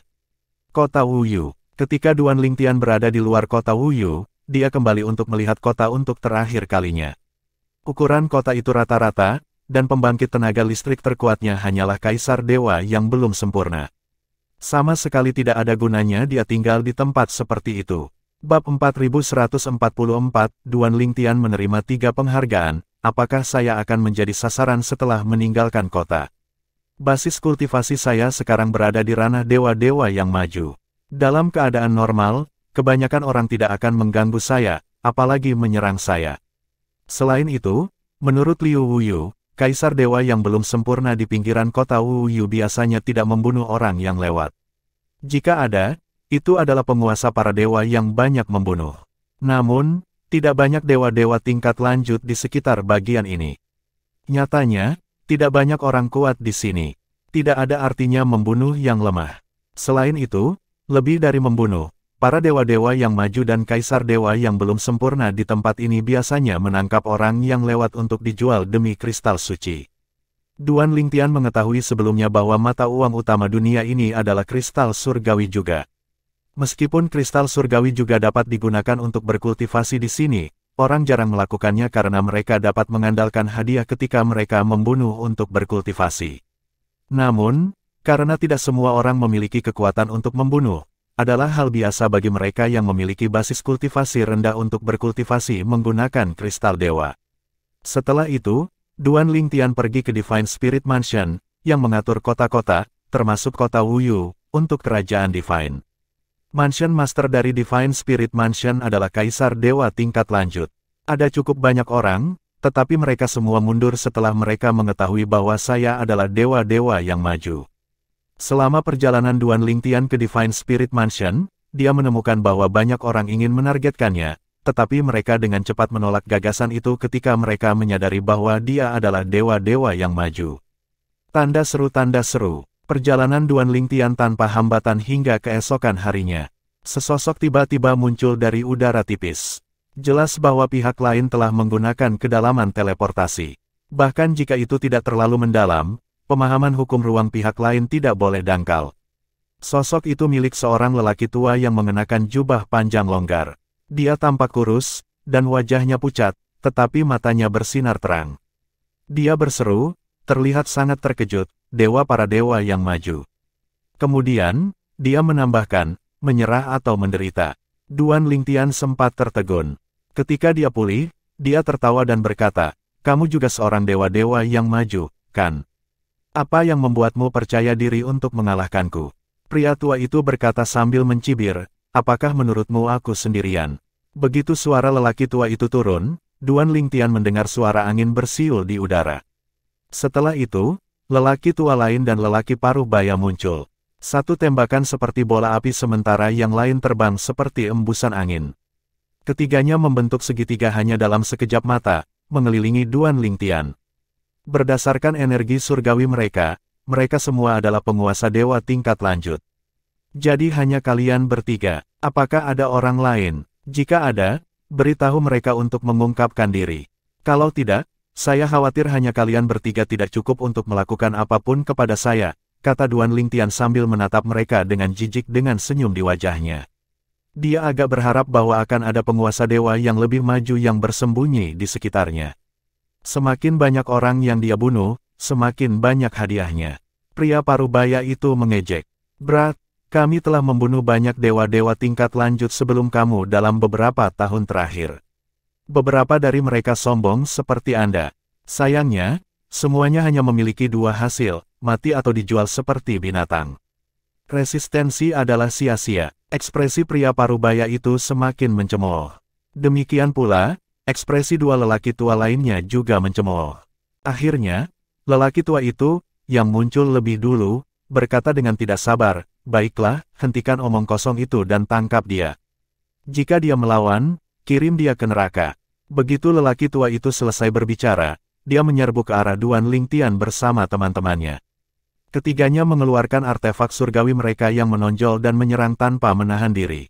Kota Wuyu. Ketika Duan Lingtian berada di luar kota Wuyu, dia kembali untuk melihat kota untuk terakhir kalinya. Ukuran kota itu rata-rata, dan pembangkit tenaga listrik terkuatnya hanyalah Kaisar Dewa yang belum sempurna. Sama sekali tidak ada gunanya dia tinggal di tempat seperti itu. Bab 4144, Duan Lingtian menerima 3 penghargaan, apakah saya akan menjadi sasaran setelah meninggalkan kota? Basis kultivasi saya sekarang berada di ranah dewa-dewa yang maju. Dalam keadaan normal, kebanyakan orang tidak akan mengganggu saya, apalagi menyerang saya. Selain itu, menurut Liu Wuyu, Kaisar Dewa yang belum sempurna di pinggiran kota Wuyu biasanya tidak membunuh orang yang lewat. Jika ada, itu adalah penguasa para dewa yang banyak membunuh. Namun, tidak banyak dewa-dewa tingkat lanjut di sekitar bagian ini. Nyatanya, tidak banyak orang kuat di sini. Tidak ada artinya membunuh yang lemah. Selain itu, lebih dari membunuh, para dewa-dewa yang maju dan Kaisar Dewa yang belum sempurna di tempat ini biasanya menangkap orang yang lewat untuk dijual demi kristal suci. Duan Lingtian mengetahui sebelumnya bahwa mata uang utama dunia ini adalah kristal surgawi juga. Meskipun kristal surgawi juga dapat digunakan untuk berkultivasi di sini, orang jarang melakukannya karena mereka dapat mengandalkan hadiah ketika mereka membunuh untuk berkultivasi. Namun, karena tidak semua orang memiliki kekuatan untuk membunuh, adalah hal biasa bagi mereka yang memiliki basis kultivasi rendah untuk berkultivasi menggunakan kristal dewa. Setelah itu, Duan Lingtian pergi ke Divine Spirit Mansion, yang mengatur kota-kota, termasuk kota Wuyu, untuk kerajaan Divine. Mansion Master dari Divine Spirit Mansion adalah Kaisar Dewa tingkat lanjut. Ada cukup banyak orang, tetapi mereka semua mundur setelah mereka mengetahui bahwa saya adalah dewa-dewa yang maju. Selama perjalanan Duan Lingtian ke Divine Spirit Mansion, dia menemukan bahwa banyak orang ingin menargetkannya, tetapi mereka dengan cepat menolak gagasan itu ketika mereka menyadari bahwa dia adalah dewa-dewa yang maju. Tanda seru, perjalanan Duan Lingtian tanpa hambatan hingga keesokan harinya. Sesosok tiba-tiba muncul dari udara tipis. Jelas bahwa pihak lain telah menggunakan kedalaman teleportasi. Bahkan jika itu tidak terlalu mendalam, pemahaman hukum ruang pihak lain tidak boleh dangkal. Sosok itu milik seorang lelaki tua yang mengenakan jubah panjang longgar. Dia tampak kurus, dan wajahnya pucat, tetapi matanya bersinar terang. Dia berseru, terlihat sangat terkejut, dewa para dewa yang maju. Kemudian, dia menambahkan, menyerah atau menderita. Duan Lingtian sempat tertegun. Ketika dia pulih, dia tertawa dan berkata, kamu juga seorang dewa-dewa yang maju, kan? Apa yang membuatmu percaya diri untuk mengalahkanku? Pria tua itu berkata sambil mencibir, apakah menurutmu aku sendirian? Begitu suara lelaki tua itu turun, Duan Lingtian mendengar suara angin bersiul di udara. Setelah itu, lelaki tua lain dan lelaki paruh baya muncul. Satu tembakan seperti bola api sementara yang lain terbang seperti embusan angin. Ketiganya membentuk segitiga hanya dalam sekejap mata, mengelilingi Duan Lingtian. Berdasarkan energi surgawi mereka, mereka semua adalah penguasa dewa tingkat lanjut. Jadi hanya kalian bertiga. Apakah ada orang lain? Jika ada, beritahu mereka untuk mengungkapkan diri. Kalau tidak, saya khawatir hanya kalian bertiga tidak cukup untuk melakukan apapun kepada saya, kata Duan Lingtian sambil menatap mereka dengan jijik dengan senyum di wajahnya. Dia agak berharap bahwa akan ada penguasa dewa yang lebih maju yang bersembunyi di sekitarnya. Semakin banyak orang yang dia bunuh, semakin banyak hadiahnya. Pria parubaya itu mengejek. Berat, kami telah membunuh banyak dewa-dewa tingkat lanjut sebelum kamu dalam beberapa tahun terakhir. Beberapa dari mereka sombong seperti Anda. Sayangnya, semuanya hanya memiliki dua hasil, mati atau dijual seperti binatang. Resistensi adalah sia-sia. Ekspresi pria parubaya itu semakin mencemooh. Demikian pula, ekspresi dua lelaki tua lainnya juga mencemooh. Akhirnya, lelaki tua itu, yang muncul lebih dulu, berkata dengan tidak sabar, "Baiklah, hentikan omong kosong itu dan tangkap dia. Jika dia melawan, kirim dia ke neraka." Begitu lelaki tua itu selesai berbicara, dia menyerbu ke arah Duan Lingtian bersama teman-temannya. Ketiganya mengeluarkan artefak surgawi mereka yang menonjol dan menyerang tanpa menahan diri.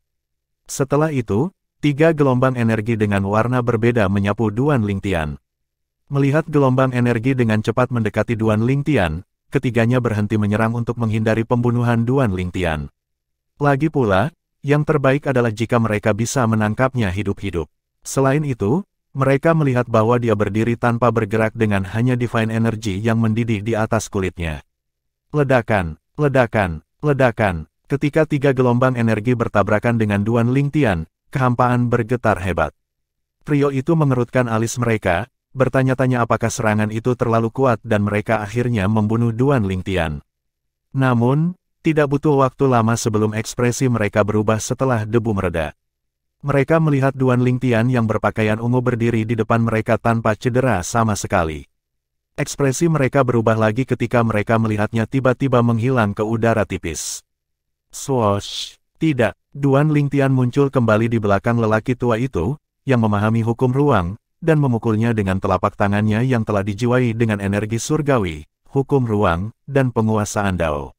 Setelah itu, 3 gelombang energi dengan warna berbeda menyapu Duan Lingtian. Melihat gelombang energi dengan cepat mendekati Duan Lingtian, ketiganya berhenti menyerang untuk menghindari pembunuhan Duan Lingtian. Lagi pula, yang terbaik adalah jika mereka bisa menangkapnya hidup-hidup. Selain itu, mereka melihat bahwa dia berdiri tanpa bergerak dengan hanya divine energy yang mendidih di atas kulitnya. Ledakan, ledakan, ledakan. Ketika 3 gelombang energi bertabrakan dengan Duan Lingtian, kehampaan bergetar hebat. Trio itu mengerutkan alis mereka, bertanya-tanya apakah serangan itu terlalu kuat dan mereka akhirnya membunuh Duan Lingtian. Namun, tidak butuh waktu lama sebelum ekspresi mereka berubah setelah debu mereda. Mereka melihat Duan Lingtian yang berpakaian ungu berdiri di depan mereka tanpa cedera sama sekali. Ekspresi mereka berubah lagi ketika mereka melihatnya tiba-tiba menghilang ke udara tipis. Swoosh! Tidak, Duan Lingtian muncul kembali di belakang lelaki tua itu, yang memahami hukum ruang, dan memukulnya dengan telapak tangannya yang telah dijiwai dengan energi surgawi, hukum ruang, dan penguasaan Dao.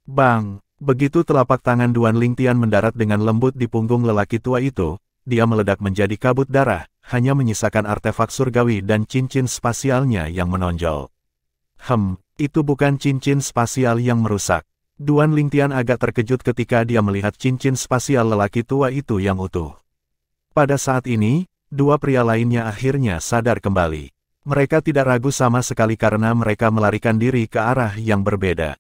Bang! Begitu telapak tangan Duan Lingtian mendarat dengan lembut di punggung lelaki tua itu, dia meledak menjadi kabut darah, hanya menyisakan artefak surgawi dan cincin spasialnya yang menonjol. Itu bukan cincin spasial yang merusak. Duan Lingtian agak terkejut ketika dia melihat cincin spasial lelaki tua itu yang utuh. Pada saat ini, dua pria lainnya akhirnya sadar kembali. Mereka tidak ragu sama sekali karena mereka melarikan diri ke arah yang berbeda.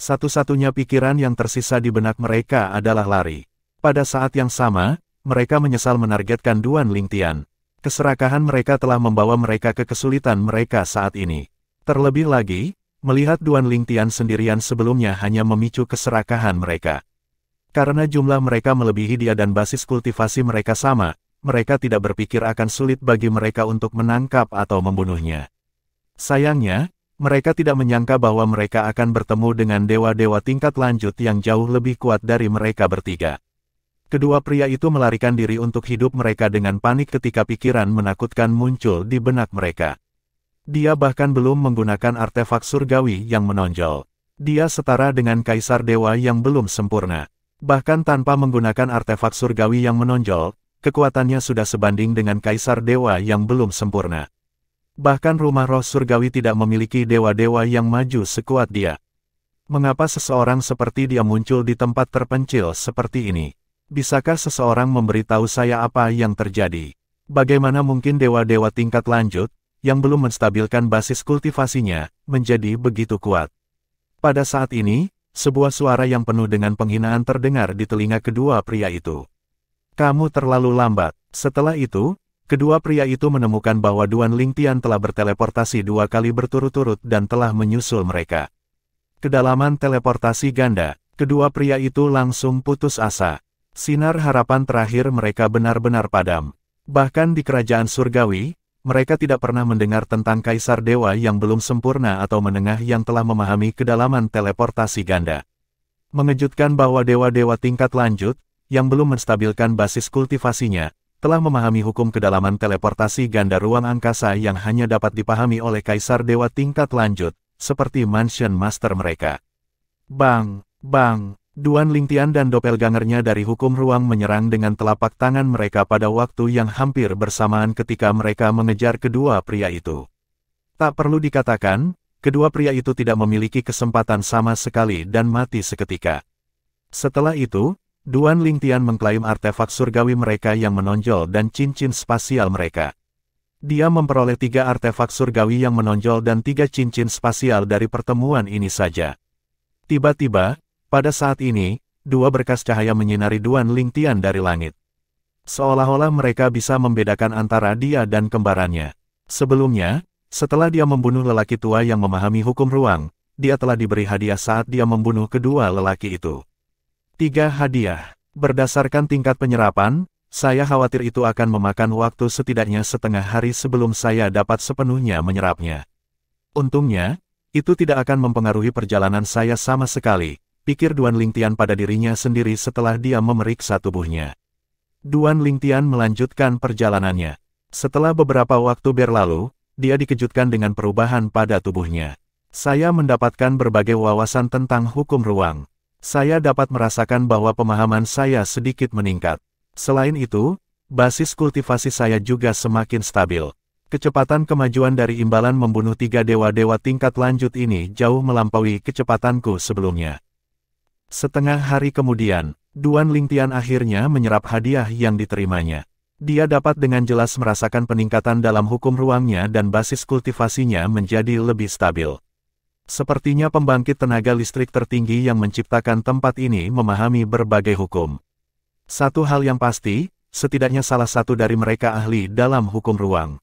Satu-satunya pikiran yang tersisa di benak mereka adalah lari. Pada saat yang sama, mereka menyesal menargetkan Duan Lingtian. Keserakahan mereka telah membawa mereka ke kesulitan mereka saat ini. Terlebih lagi, melihat Duan Lingtian sendirian sebelumnya hanya memicu keserakahan mereka. Karena jumlah mereka melebihi dia dan basis kultivasi mereka sama, mereka tidak berpikir akan sulit bagi mereka untuk menangkap atau membunuhnya. Sayangnya, mereka tidak menyangka bahwa mereka akan bertemu dengan dewa-dewa tingkat lanjut yang jauh lebih kuat dari mereka bertiga. Kedua pria itu melarikan diri untuk hidup mereka dengan panik ketika pikiran menakutkan muncul di benak mereka. Dia bahkan belum menggunakan artefak surgawi yang menonjol. Dia setara dengan kaisar dewa yang belum sempurna. Bahkan tanpa menggunakan artefak surgawi yang menonjol, kekuatannya sudah sebanding dengan kaisar dewa yang belum sempurna. Bahkan rumah roh surgawi tidak memiliki dewa-dewa yang maju sekuat dia. Mengapa seseorang seperti dia muncul di tempat terpencil seperti ini? Bisakah seseorang memberitahu saya apa yang terjadi? Bagaimana mungkin dewa-dewa tingkat lanjut, yang belum menstabilkan basis kultivasinya, menjadi begitu kuat? Pada saat ini, sebuah suara yang penuh dengan penghinaan terdengar di telinga kedua pria itu. Kamu terlalu lambat. Setelah itu, kedua pria itu menemukan bahwa Duan Lingtian telah berteleportasi 2 kali berturut-turut dan telah menyusul mereka. Kedalaman teleportasi ganda, kedua pria itu langsung putus asa. Sinar harapan terakhir mereka benar-benar padam. Bahkan di kerajaan surgawi, mereka tidak pernah mendengar tentang kaisar dewa yang belum sempurna atau menengah yang telah memahami kedalaman teleportasi ganda. Mengejutkan bahwa dewa-dewa tingkat lanjut, yang belum menstabilkan basis kultivasinya, telah memahami hukum kedalaman teleportasi ganda ruang angkasa yang hanya dapat dipahami oleh kaisar dewa tingkat lanjut, seperti Mansion Master mereka. Bang! Bang! Duan Lingtian dan doppelgangernya dari hukum ruang menyerang dengan telapak tangan mereka pada waktu yang hampir bersamaan ketika mereka mengejar kedua pria itu. Tak perlu dikatakan, kedua pria itu tidak memiliki kesempatan sama sekali dan mati seketika. Setelah itu, Duan Lingtian mengklaim artefak surgawi mereka yang menonjol dan cincin spasial mereka. Dia memperoleh 3 artefak surgawi yang menonjol dan 3 cincin spasial dari pertemuan ini saja. Tiba-tiba, pada saat ini, 2 berkas cahaya menyinari Duan Lingtian dari langit. Seolah-olah mereka bisa membedakan antara dia dan kembarannya. Sebelumnya, setelah dia membunuh lelaki tua yang memahami hukum ruang, dia telah diberi hadiah saat dia membunuh kedua lelaki itu. 3 hadiah. Berdasarkan tingkat penyerapan, saya khawatir itu akan memakan waktu setidaknya setengah hari sebelum saya dapat sepenuhnya menyerapnya. Untungnya, itu tidak akan mempengaruhi perjalanan saya sama sekali, pikir Duan Lingtian pada dirinya sendiri setelah dia memeriksa tubuhnya. Duan Lingtian melanjutkan perjalanannya. Setelah beberapa waktu berlalu, dia dikejutkan dengan perubahan pada tubuhnya. Saya mendapatkan berbagai wawasan tentang hukum ruang. Saya dapat merasakan bahwa pemahaman saya sedikit meningkat. Selain itu, basis kultivasi saya juga semakin stabil. Kecepatan kemajuan dari imbalan membunuh 3 dewa-dewa tingkat lanjut ini jauh melampaui kecepatanku sebelumnya. Setengah hari kemudian, Duan Lingtian akhirnya menyerap hadiah yang diterimanya. Dia dapat dengan jelas merasakan peningkatan dalam hukum ruangnya dan basis kultivasinya menjadi lebih stabil. Sepertinya pembangkit tenaga listrik tertinggi yang menciptakan tempat ini memahami berbagai hukum. Satu hal yang pasti, setidaknya salah satu dari mereka ahli dalam hukum ruang.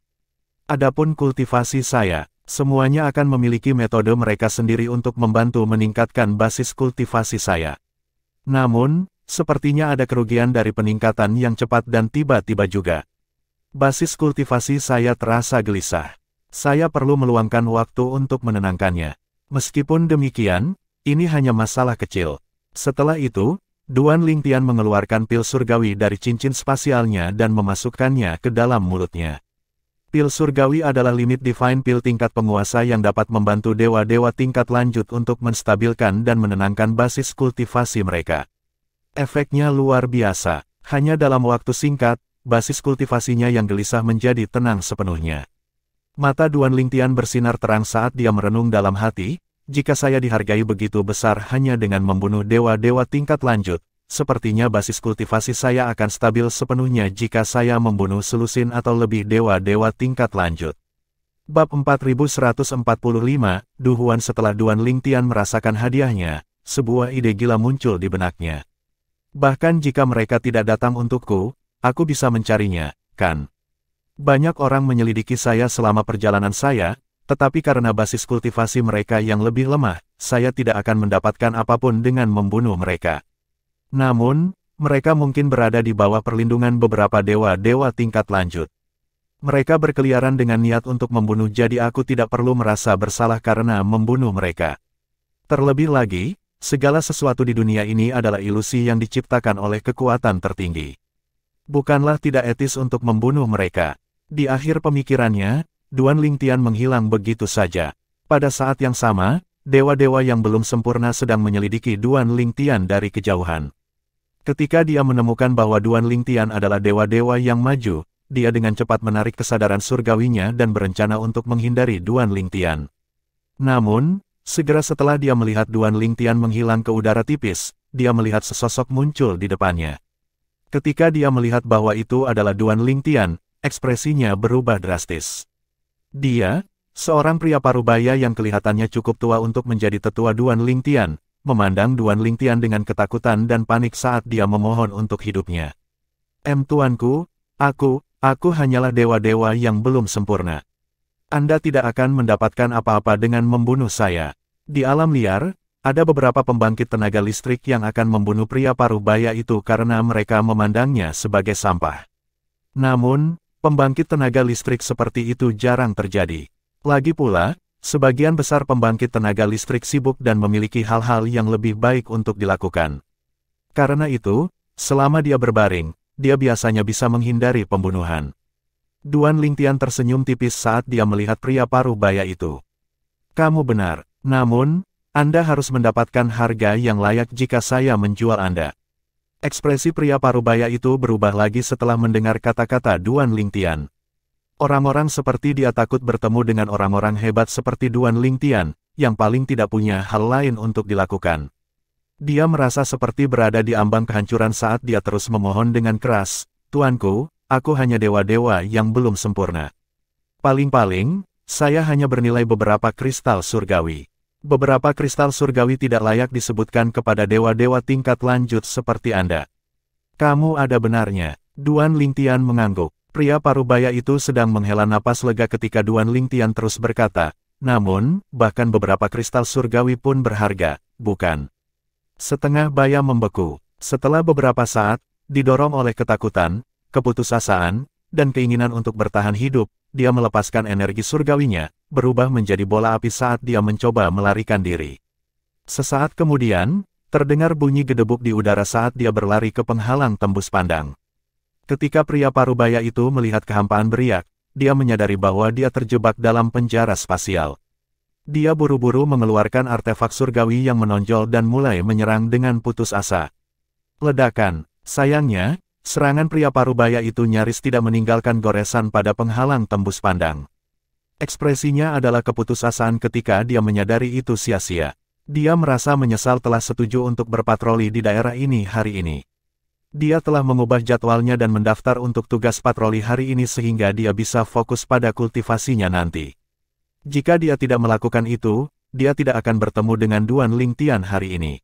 Adapun kultivasi saya, semuanya akan memiliki metode mereka sendiri untuk membantu meningkatkan basis kultivasi saya. Namun, sepertinya ada kerugian dari peningkatan yang cepat dan tiba-tiba juga. Basis kultivasi saya terasa gelisah. Saya perlu meluangkan waktu untuk menenangkannya. Meskipun demikian, ini hanya masalah kecil. Setelah itu, Duan Lingtian mengeluarkan pil surgawi dari cincin spasialnya dan memasukkannya ke dalam mulutnya. Pil surgawi adalah limit divine pil tingkat penguasa yang dapat membantu dewa-dewa tingkat lanjut untuk menstabilkan dan menenangkan basis kultivasi mereka. Efeknya luar biasa. Hanya dalam waktu singkat, basis kultivasinya yang gelisah menjadi tenang sepenuhnya. Mata Duan Lingtian bersinar terang saat dia merenung dalam hati, jika saya dihargai begitu besar hanya dengan membunuh dewa-dewa tingkat lanjut, sepertinya basis kultivasi saya akan stabil sepenuhnya jika saya membunuh selusin atau lebih dewa-dewa tingkat lanjut. Bab 4145, Duhuan. Setelah Duan Lingtian merasakan hadiahnya, sebuah ide gila muncul di benaknya. Bahkan jika mereka tidak datang untukku, aku bisa mencarinya, kan? Banyak orang menyelidiki saya selama perjalanan saya, tetapi karena basis kultivasi mereka yang lebih lemah, saya tidak akan mendapatkan apapun dengan membunuh mereka. Namun, mereka mungkin berada di bawah perlindungan beberapa dewa-dewa tingkat lanjut. Mereka berkeliaran dengan niat untuk membunuh, jadi aku tidak perlu merasa bersalah karena membunuh mereka. Terlebih lagi, segala sesuatu di dunia ini adalah ilusi yang diciptakan oleh kekuatan tertinggi. Bukanlah tidak etis untuk membunuh mereka. Di akhir pemikirannya, Duan Lingtian menghilang begitu saja. Pada saat yang sama, dewa-dewa yang belum sempurna sedang menyelidiki Duan Lingtian dari kejauhan. Ketika dia menemukan bahwa Duan Lingtian adalah dewa-dewa yang maju, dia dengan cepat menarik kesadaran surgawinya dan berencana untuk menghindari Duan Lingtian. Namun, segera setelah dia melihat Duan Lingtian menghilang ke udara tipis, dia melihat sesosok muncul di depannya. Ketika dia melihat bahwa itu adalah Duan Lingtian, ekspresinya berubah drastis. Dia, seorang pria parubaya yang kelihatannya cukup tua untuk menjadi tetua Duan Lingtian, memandang Duan Lingtian dengan ketakutan dan panik saat dia memohon untuk hidupnya. Tuanku, aku hanyalah dewa-dewa yang belum sempurna. Anda tidak akan mendapatkan apa-apa dengan membunuh saya. Di alam liar, ada beberapa pembangkit tenaga listrik yang akan membunuh pria parubaya itu karena mereka memandangnya sebagai sampah. Namun, pembangkit tenaga listrik seperti itu jarang terjadi. Lagi pula, sebagian besar pembangkit tenaga listrik sibuk dan memiliki hal-hal yang lebih baik untuk dilakukan. Karena itu, selama dia berbaring, dia biasanya bisa menghindari pembunuhan. Duan Lingtian tersenyum tipis saat dia melihat pria parubaya itu. Kamu benar, namun, Anda harus mendapatkan harga yang layak jika saya menjual Anda. Ekspresi pria parubaya itu berubah lagi setelah mendengar kata-kata Duan Lingtian. Orang-orang seperti dia takut bertemu dengan orang-orang hebat seperti Duan Lingtian, yang paling tidak punya hal lain untuk dilakukan. Dia merasa seperti berada di ambang kehancuran saat dia terus memohon dengan keras, "Tuanku, aku hanya dewa-dewa yang belum sempurna. Paling-paling, saya hanya bernilai beberapa kristal surgawi. Beberapa kristal surgawi tidak layak disebutkan kepada dewa-dewa tingkat lanjut seperti Anda." "Kamu ada benarnya." Duan Lingtian mengangguk. Pria parubaya itu sedang menghela napas lega ketika Duan Lingtian terus berkata, "Namun, bahkan beberapa kristal surgawi pun berharga, bukan?" Setengah baya membeku. Setelah beberapa saat, didorong oleh ketakutan, keputusasaan, dan keinginan untuk bertahan hidup, dia melepaskan energi surgawinya, berubah menjadi bola api saat dia mencoba melarikan diri. Sesaat kemudian, terdengar bunyi gedebuk di udara saat dia berlari ke penghalang tembus pandang. Ketika pria parubaya itu melihat kehampaan beriak, dia menyadari bahwa dia terjebak dalam penjara spasial. Dia buru-buru mengeluarkan artefak surgawi yang menonjol dan mulai menyerang dengan putus asa. Ledakan. Sayangnya, serangan pria parubaya itu nyaris tidak meninggalkan goresan pada penghalang tembus pandang. Ekspresinya adalah keputusasaan ketika dia menyadari itu sia-sia. Dia merasa menyesal telah setuju untuk berpatroli di daerah ini hari ini. Dia telah mengubah jadwalnya dan mendaftar untuk tugas patroli hari ini sehingga dia bisa fokus pada kultivasinya nanti. Jika dia tidak melakukan itu, dia tidak akan bertemu dengan Duan Lingtian hari ini.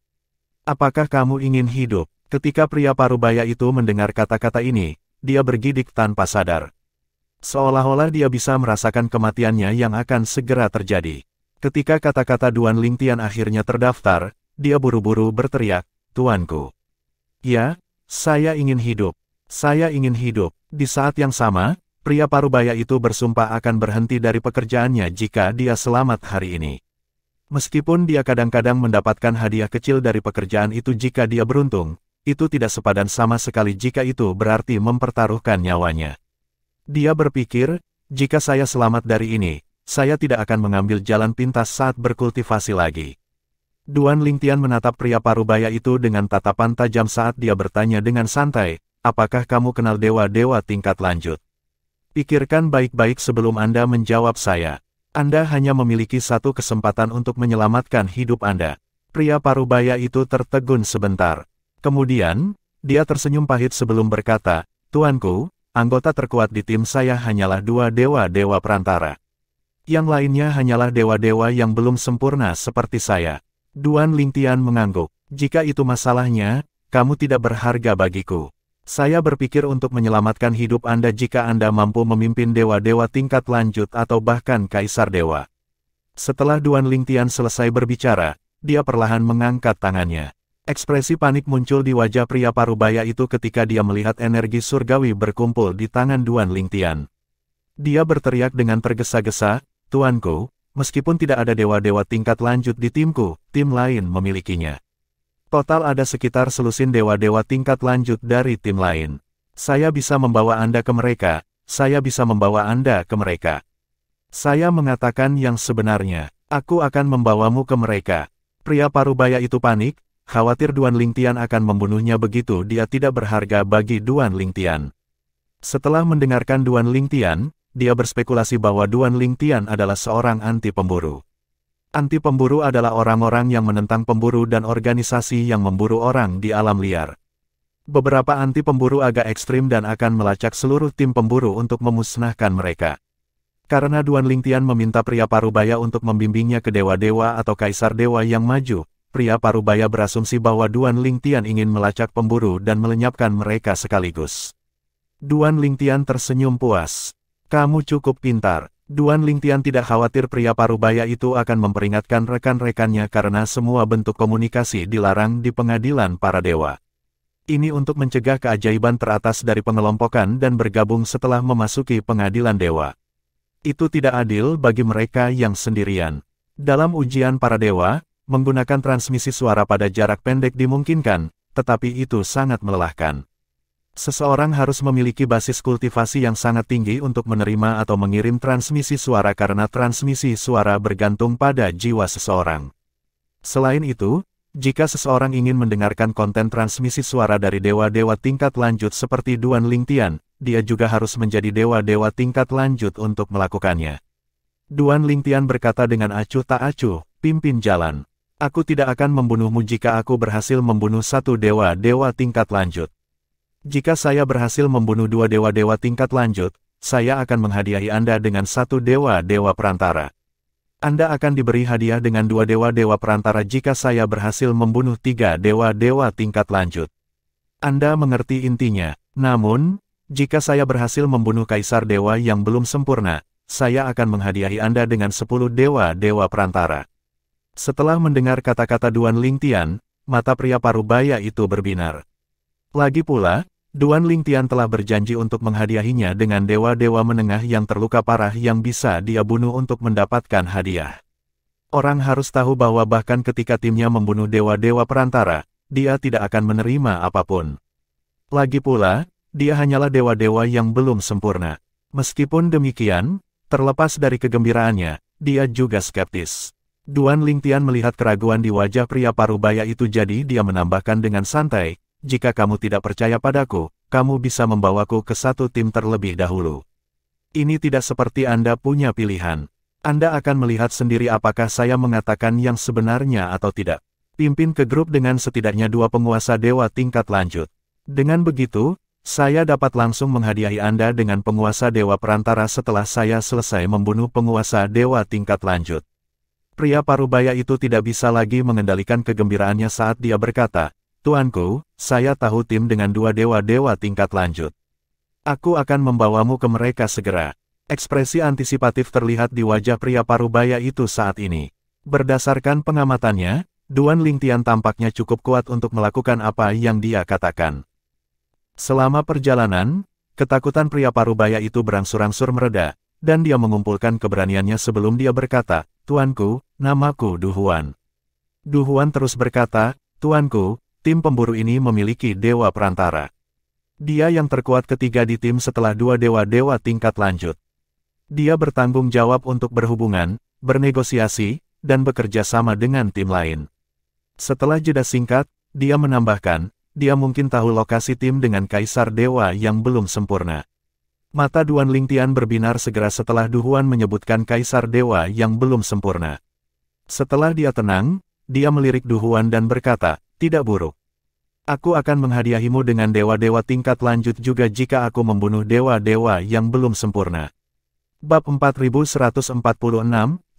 "Apakah kamu ingin hidup?" Ketika pria parubaya itu mendengar kata-kata ini, dia bergidik tanpa sadar. Seolah-olah dia bisa merasakan kematiannya yang akan segera terjadi. Ketika kata-kata Duan Lingtian akhirnya terdaftar, dia buru-buru berteriak, "Tuanku. Ya, saya ingin hidup. Saya ingin hidup." Di saat yang sama, pria parubaya itu bersumpah akan berhenti dari pekerjaannya jika dia selamat hari ini. Meskipun dia kadang-kadang mendapatkan hadiah kecil dari pekerjaan itu jika dia beruntung, itu tidak sepadan sama sekali jika itu berarti mempertaruhkan nyawanya. Dia berpikir, jika saya selamat dari ini, saya tidak akan mengambil jalan pintas saat berkultivasi lagi. Duan Lingtian menatap pria parubaya itu dengan tatapan tajam saat dia bertanya dengan santai, "Apakah kamu kenal dewa-dewa tingkat lanjut? Pikirkan baik-baik sebelum Anda menjawab saya. Anda hanya memiliki satu kesempatan untuk menyelamatkan hidup Anda." Pria parubaya itu tertegun sebentar. Kemudian, dia tersenyum pahit sebelum berkata, "Tuanku, anggota terkuat di tim saya hanyalah dua dewa-dewa perantara. Yang lainnya hanyalah dewa-dewa yang belum sempurna seperti saya." Duan Lingtian mengangguk. "Jika itu masalahnya, kamu tidak berharga bagiku. Saya berpikir untuk menyelamatkan hidup Anda jika Anda mampu memimpin dewa-dewa tingkat lanjut atau bahkan kaisar dewa." Setelah Duan Lingtian selesai berbicara, dia perlahan mengangkat tangannya. Ekspresi panik muncul di wajah pria parubaya itu ketika dia melihat energi surgawi berkumpul di tangan Duan Lingtian. Dia berteriak dengan tergesa-gesa, "Tuanku, meskipun tidak ada dewa-dewa tingkat lanjut di timku, tim lain memilikinya. Total ada sekitar selusin dewa-dewa tingkat lanjut dari tim lain. Saya bisa membawa Anda ke mereka, saya bisa membawa Anda ke mereka. Saya mengatakan yang sebenarnya, aku akan membawamu ke mereka." Pria parubaya itu panik, khawatir Duan Lingtian akan membunuhnya begitu dia tidak berharga bagi Duan Lingtian. Setelah mendengarkan Duan Lingtian, dia berspekulasi bahwa Duan Lingtian adalah seorang anti-pemburu. Anti-pemburu adalah orang-orang yang menentang pemburu dan organisasi yang memburu orang di alam liar. Beberapa anti-pemburu agak ekstrim dan akan melacak seluruh tim pemburu untuk memusnahkan mereka. Karena Duan Lingtian meminta pria parubaya untuk membimbingnya ke dewa-dewa atau kaisar dewa yang maju, pria parubaya berasumsi bahwa Duan Lingtian ingin melacak pemburu dan melenyapkan mereka sekaligus. Duan Lingtian tersenyum puas. "Kamu cukup pintar." Duan Lingtian tidak khawatir pria parubaya itu akan memperingatkan rekan-rekannya karena semua bentuk komunikasi dilarang di pengadilan para dewa. Ini untuk mencegah keajaiban teratas dari pengelompokan dan bergabung setelah memasuki pengadilan dewa. Itu tidak adil bagi mereka yang sendirian. Dalam ujian para dewa, menggunakan transmisi suara pada jarak pendek dimungkinkan, tetapi itu sangat melelahkan. Seseorang harus memiliki basis kultivasi yang sangat tinggi untuk menerima atau mengirim transmisi suara karena transmisi suara bergantung pada jiwa seseorang. Selain itu, jika seseorang ingin mendengarkan konten transmisi suara dari dewa-dewa tingkat lanjut seperti Duan Lingtian, dia juga harus menjadi dewa-dewa tingkat lanjut untuk melakukannya. Duan Lingtian berkata dengan acuh tak acuh, pimpin jalan. Aku tidak akan membunuhmu jika aku berhasil membunuh satu dewa-dewa tingkat lanjut. Jika saya berhasil membunuh dua dewa-dewa tingkat lanjut, saya akan menghadiahi Anda dengan satu dewa-dewa perantara. Anda akan diberi hadiah dengan dua dewa-dewa perantara jika saya berhasil membunuh tiga dewa-dewa tingkat lanjut. Anda mengerti intinya. Namun, jika saya berhasil membunuh Kaisar Dewa yang belum sempurna, saya akan menghadiahi Anda dengan 10 dewa-dewa perantara. Setelah mendengar kata-kata Duan Lingtian, mata pria parubaya itu berbinar. Lagi pula, Duan Lingtian telah berjanji untuk menghadiahinya dengan dewa-dewa menengah yang terluka parah yang bisa dia bunuh untuk mendapatkan hadiah. Orang harus tahu bahwa bahkan ketika timnya membunuh dewa-dewa perantara, dia tidak akan menerima apapun. Lagi pula, dia hanyalah dewa-dewa yang belum sempurna. Meskipun demikian, terlepas dari kegembiraannya, dia juga skeptis. Duan Lingtian melihat keraguan di wajah pria parubaya itu, jadi dia menambahkan dengan santai, jika kamu tidak percaya padaku, kamu bisa membawaku ke satu tim terlebih dahulu. Ini tidak seperti Anda punya pilihan. Anda akan melihat sendiri apakah saya mengatakan yang sebenarnya atau tidak. Pimpin ke grup dengan setidaknya 2 penguasa dewa tingkat lanjut. Dengan begitu, saya dapat langsung menghadiahi Anda dengan penguasa dewa perantara setelah saya selesai membunuh penguasa dewa tingkat lanjut. Pria parubaya itu tidak bisa lagi mengendalikan kegembiraannya saat dia berkata, Tuanku, saya tahu tim dengan 2 dewa-dewa tingkat lanjut. Aku akan membawamu ke mereka segera. Ekspresi antisipatif terlihat di wajah pria parubaya itu saat ini. Berdasarkan pengamatannya, Duan Lingtian tampaknya cukup kuat untuk melakukan apa yang dia katakan. Selama perjalanan, ketakutan pria parubaya itu berangsur-angsur mereda, dan dia mengumpulkan keberaniannya sebelum dia berkata, Tuanku, namaku Du Huan. Du Huan terus berkata, Tuanku, tim pemburu ini memiliki dewa perantara. Dia yang terkuat ketiga di tim setelah 2 dewa-dewa tingkat lanjut. Dia bertanggung jawab untuk berhubungan, bernegosiasi, dan bekerja sama dengan tim lain. Setelah jeda singkat, dia menambahkan, dia mungkin tahu lokasi tim dengan Kaisar Dewa yang belum sempurna. Mata Duan Lingtian berbinar segera setelah Du Huan menyebutkan Kaisar Dewa yang belum sempurna. Setelah dia tenang, dia melirik Du Huan dan berkata, tidak buruk. Aku akan menghadiahimu dengan dewa-dewa tingkat lanjut juga jika aku membunuh dewa-dewa yang belum sempurna. Bab 4146,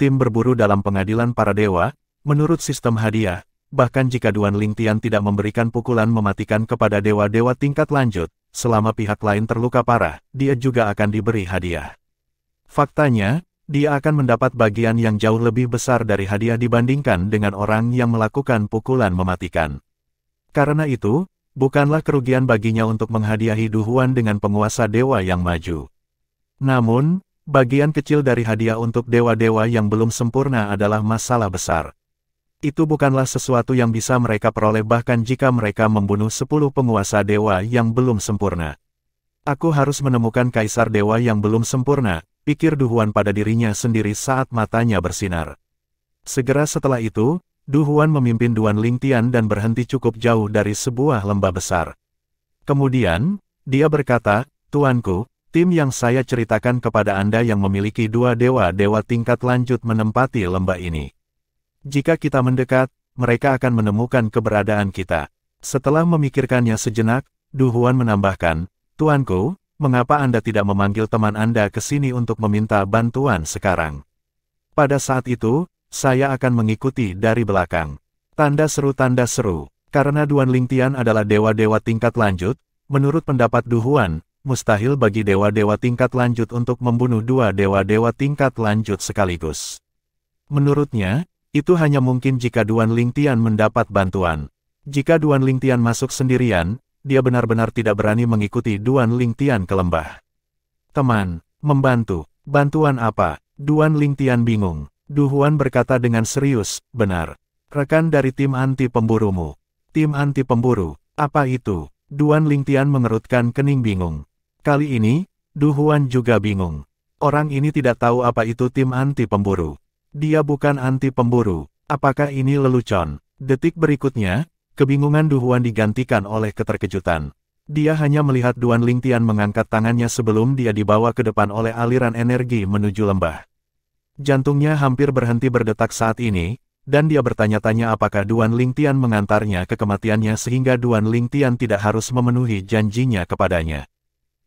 Tim Berburu dalam Pengadilan Para Dewa. Menurut sistem hadiah, bahkan jika Duan Lingtian tidak memberikan pukulan mematikan kepada dewa-dewa tingkat lanjut, selama pihak lain terluka parah, dia juga akan diberi hadiah. Faktanya, dia akan mendapat bagian yang jauh lebih besar dari hadiah dibandingkan dengan orang yang melakukan pukulan mematikan. Karena itu, bukanlah kerugian baginya untuk menghadiahi Du Huan dengan penguasa dewa yang maju. Namun, bagian kecil dari hadiah untuk dewa-dewa yang belum sempurna adalah masalah besar. Itu bukanlah sesuatu yang bisa mereka peroleh bahkan jika mereka membunuh 10 penguasa dewa yang belum sempurna. Aku harus menemukan Kaisar Dewa yang belum sempurna, pikir Du Huan pada dirinya sendiri saat matanya bersinar. Segera setelah itu, Du Huan memimpin Duan Lingtian dan berhenti cukup jauh dari sebuah lembah besar. Kemudian, dia berkata, Tuanku, tim yang saya ceritakan kepada Anda yang memiliki 2 dewa-dewa tingkat lanjut menempati lembah ini. Jika kita mendekat, mereka akan menemukan keberadaan kita. Setelah memikirkannya sejenak, Du Huan menambahkan, Tuanku, mengapa Anda tidak memanggil teman Anda ke sini untuk meminta bantuan sekarang? Pada saat itu, saya akan mengikuti dari belakang. Tanda seru, karena Duan Lingtian adalah dewa-dewa tingkat lanjut, menurut pendapat Du Huan, mustahil bagi dewa-dewa tingkat lanjut untuk membunuh 2 dewa-dewa tingkat lanjut sekaligus. Menurutnya, itu hanya mungkin jika Duan Lingtian mendapat bantuan. Jika Duan Lingtian masuk sendirian, dia benar-benar tidak berani mengikuti Duan Lingtian ke lembah. Teman, membantu, bantuan apa? Duan Lingtian bingung. Du Huan berkata dengan serius, benar. Rekan dari tim anti pemburumu. Tim anti pemburu, apa itu? Duan Lingtian mengerutkan kening bingung. Kali ini, Du Huan juga bingung. Orang ini tidak tahu apa itu tim anti pemburu. Dia bukan anti pemburu, Apakah ini lelucon? Detik berikutnya, kebingungan Du Huan digantikan oleh keterkejutan. Dia hanya melihat Duan Lingtian mengangkat tangannya sebelum dia dibawa ke depan oleh aliran energi menuju lembah. Jantungnya hampir berhenti berdetak saat ini, dan dia bertanya-tanya apakah Duan Lingtian mengantarnya ke kematiannya sehingga Duan Lingtian tidak harus memenuhi janjinya kepadanya.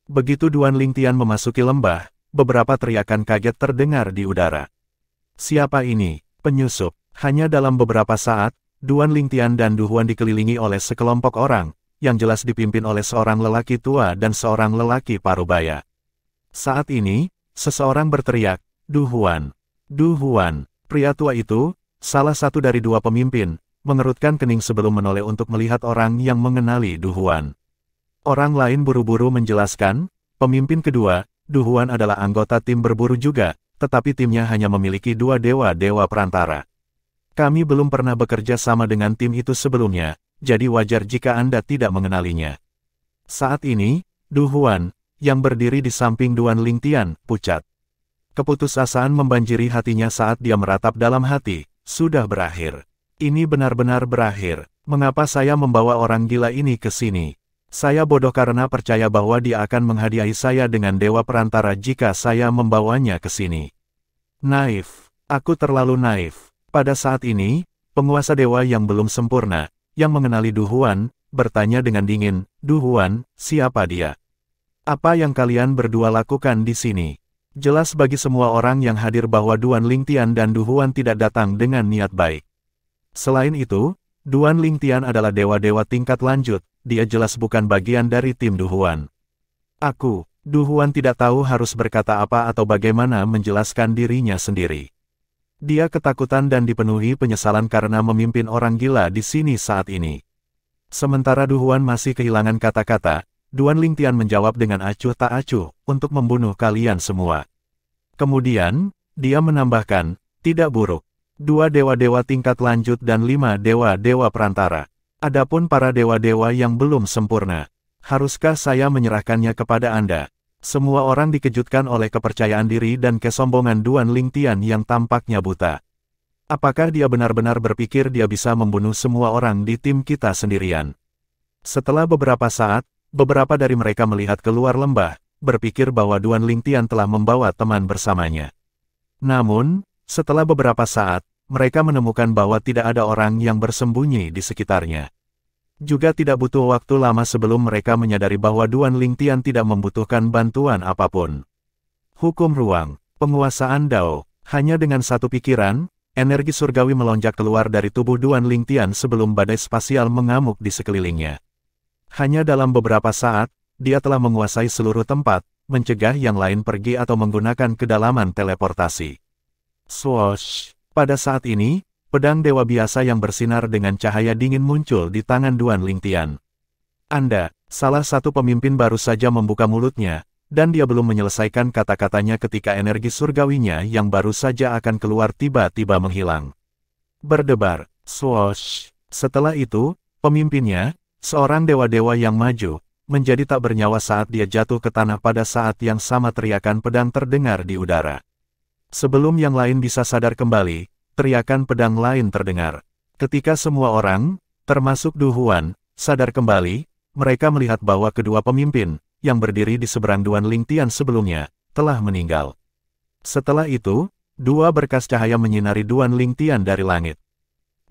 Begitu Duan Lingtian memasuki lembah, beberapa teriakan kaget terdengar di udara. Siapa ini? Penyusup. Hanya dalam beberapa saat, Duan Lingtian dan Du Huan dikelilingi oleh sekelompok orang, yang jelas dipimpin oleh seorang lelaki tua dan seorang lelaki parubaya. Saat ini, seseorang berteriak, Du Huan. Du Huan. Pria tua itu, salah satu dari dua pemimpin, mengerutkan kening sebelum menoleh untuk melihat orang yang mengenali Du Huan. Orang lain buru-buru menjelaskan, pemimpin kedua, Du Huan adalah anggota tim berburu juga, tetapi timnya hanya memiliki dua dewa-dewa perantara. Kami belum pernah bekerja sama dengan tim itu sebelumnya, jadi wajar jika Anda tidak mengenalinya. Saat ini, Du Huan, yang berdiri di samping Duan Lingtian, pucat. Keputusasaan membanjiri hatinya saat dia meratap dalam hati, sudah berakhir. Ini benar-benar berakhir. Mengapa saya membawa orang gila ini ke sini? Saya bodoh karena percaya bahwa dia akan menghadiahi saya dengan dewa perantara jika saya membawanya ke sini. Naif. Aku terlalu naif. Pada saat ini, penguasa dewa yang belum sempurna, yang mengenali Du Huan, bertanya dengan dingin, Du Huan, siapa dia? Apa yang kalian berdua lakukan di sini? Jelas bagi semua orang yang hadir bahwa Duan Lingtian dan Du Huan tidak datang dengan niat baik. Selain itu, Duan Lingtian adalah dewa-dewa tingkat lanjut, dia jelas bukan bagian dari tim Du Huan. Du Huan tidak tahu harus berkata apa atau bagaimana menjelaskan dirinya sendiri. Dia ketakutan dan dipenuhi penyesalan karena memimpin orang gila di sini saat ini. Sementara Du Huan masih kehilangan kata-kata, Duan Lingtian menjawab dengan acuh tak acuh, untuk membunuh kalian semua. Kemudian, dia menambahkan, tidak buruk. 2 dewa-dewa tingkat lanjut dan 5 dewa-dewa perantara. Adapun para dewa-dewa yang belum sempurna, haruskah saya menyerahkannya kepada Anda? Semua orang dikejutkan oleh kepercayaan diri dan kesombongan Duan Lingtian yang tampaknya buta. Apakah dia benar-benar berpikir dia bisa membunuh semua orang di tim kita sendirian? Setelah beberapa saat, beberapa dari mereka melihat keluar lembah, berpikir bahwa Duan Lingtian telah membawa teman bersamanya. Namun, setelah beberapa saat, mereka menemukan bahwa tidak ada orang yang bersembunyi di sekitarnya. Juga tidak butuh waktu lama sebelum mereka menyadari bahwa Duan Lingtian tidak membutuhkan bantuan apapun. Hukum ruang, penguasaan Dao, hanya dengan satu pikiran, energi surgawi melonjak keluar dari tubuh Duan Lingtian sebelum badai spasial mengamuk di sekelilingnya. Hanya dalam beberapa saat, dia telah menguasai seluruh tempat, mencegah yang lain pergi atau menggunakan kedalaman teleportasi. Swoosh! Pada saat ini, pedang dewa biasa yang bersinar dengan cahaya dingin muncul di tangan Duan Lingtian. Anda, salah satu pemimpin baru saja membuka mulutnya, dan dia belum menyelesaikan kata-katanya ketika energi surgawinya yang baru saja akan keluar tiba-tiba menghilang. Berdebar, swoosh. Setelah itu, pemimpinnya, seorang dewa-dewa yang maju, menjadi tak bernyawa saat dia jatuh ke tanah pada saat yang sama teriakan pedang terdengar di udara. Sebelum yang lain bisa sadar kembali, teriakan pedang lain terdengar. Ketika semua orang, termasuk Du Huan, sadar kembali, mereka melihat bahwa kedua pemimpin, yang berdiri di seberang Duan Lingtian sebelumnya, telah meninggal. Setelah itu, 2 berkas cahaya menyinari Duan Lingtian dari langit.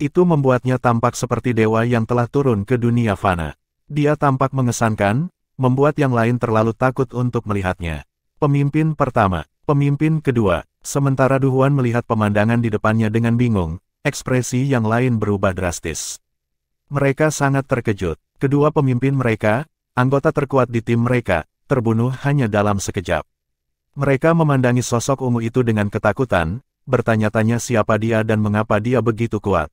Itu membuatnya tampak seperti dewa yang telah turun ke dunia fana. Dia tampak mengesankan, membuat yang lain terlalu takut untuk melihatnya. Pemimpin pertama, pemimpin kedua. Sementara Du Huan melihat pemandangan di depannya dengan bingung, ekspresi yang lain berubah drastis. Mereka sangat terkejut. Kedua pemimpin mereka, anggota terkuat di tim mereka, terbunuh hanya dalam sekejap. Mereka memandangi sosok ungu itu dengan ketakutan, bertanya-tanya siapa dia dan mengapa dia begitu kuat.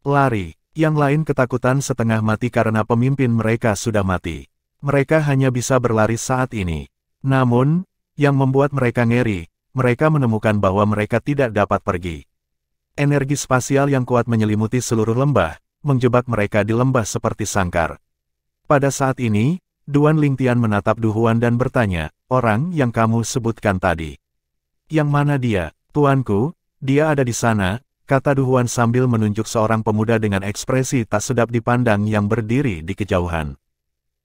Lari. Yang lain ketakutan setengah mati karena pemimpin mereka sudah mati. Mereka hanya bisa berlari saat ini. Namun, yang membuat mereka ngeri, mereka menemukan bahwa mereka tidak dapat pergi. Energi spasial yang kuat menyelimuti seluruh lembah, menjebak mereka di lembah seperti sangkar. Pada saat ini, Duan Lingtian menatap Du Huan dan bertanya, orang yang kamu sebutkan tadi. Yang mana dia, tuanku? Dia ada di sana, kata Du Huan sambil menunjuk seorang pemuda dengan ekspresi tak sedap dipandang yang berdiri di kejauhan.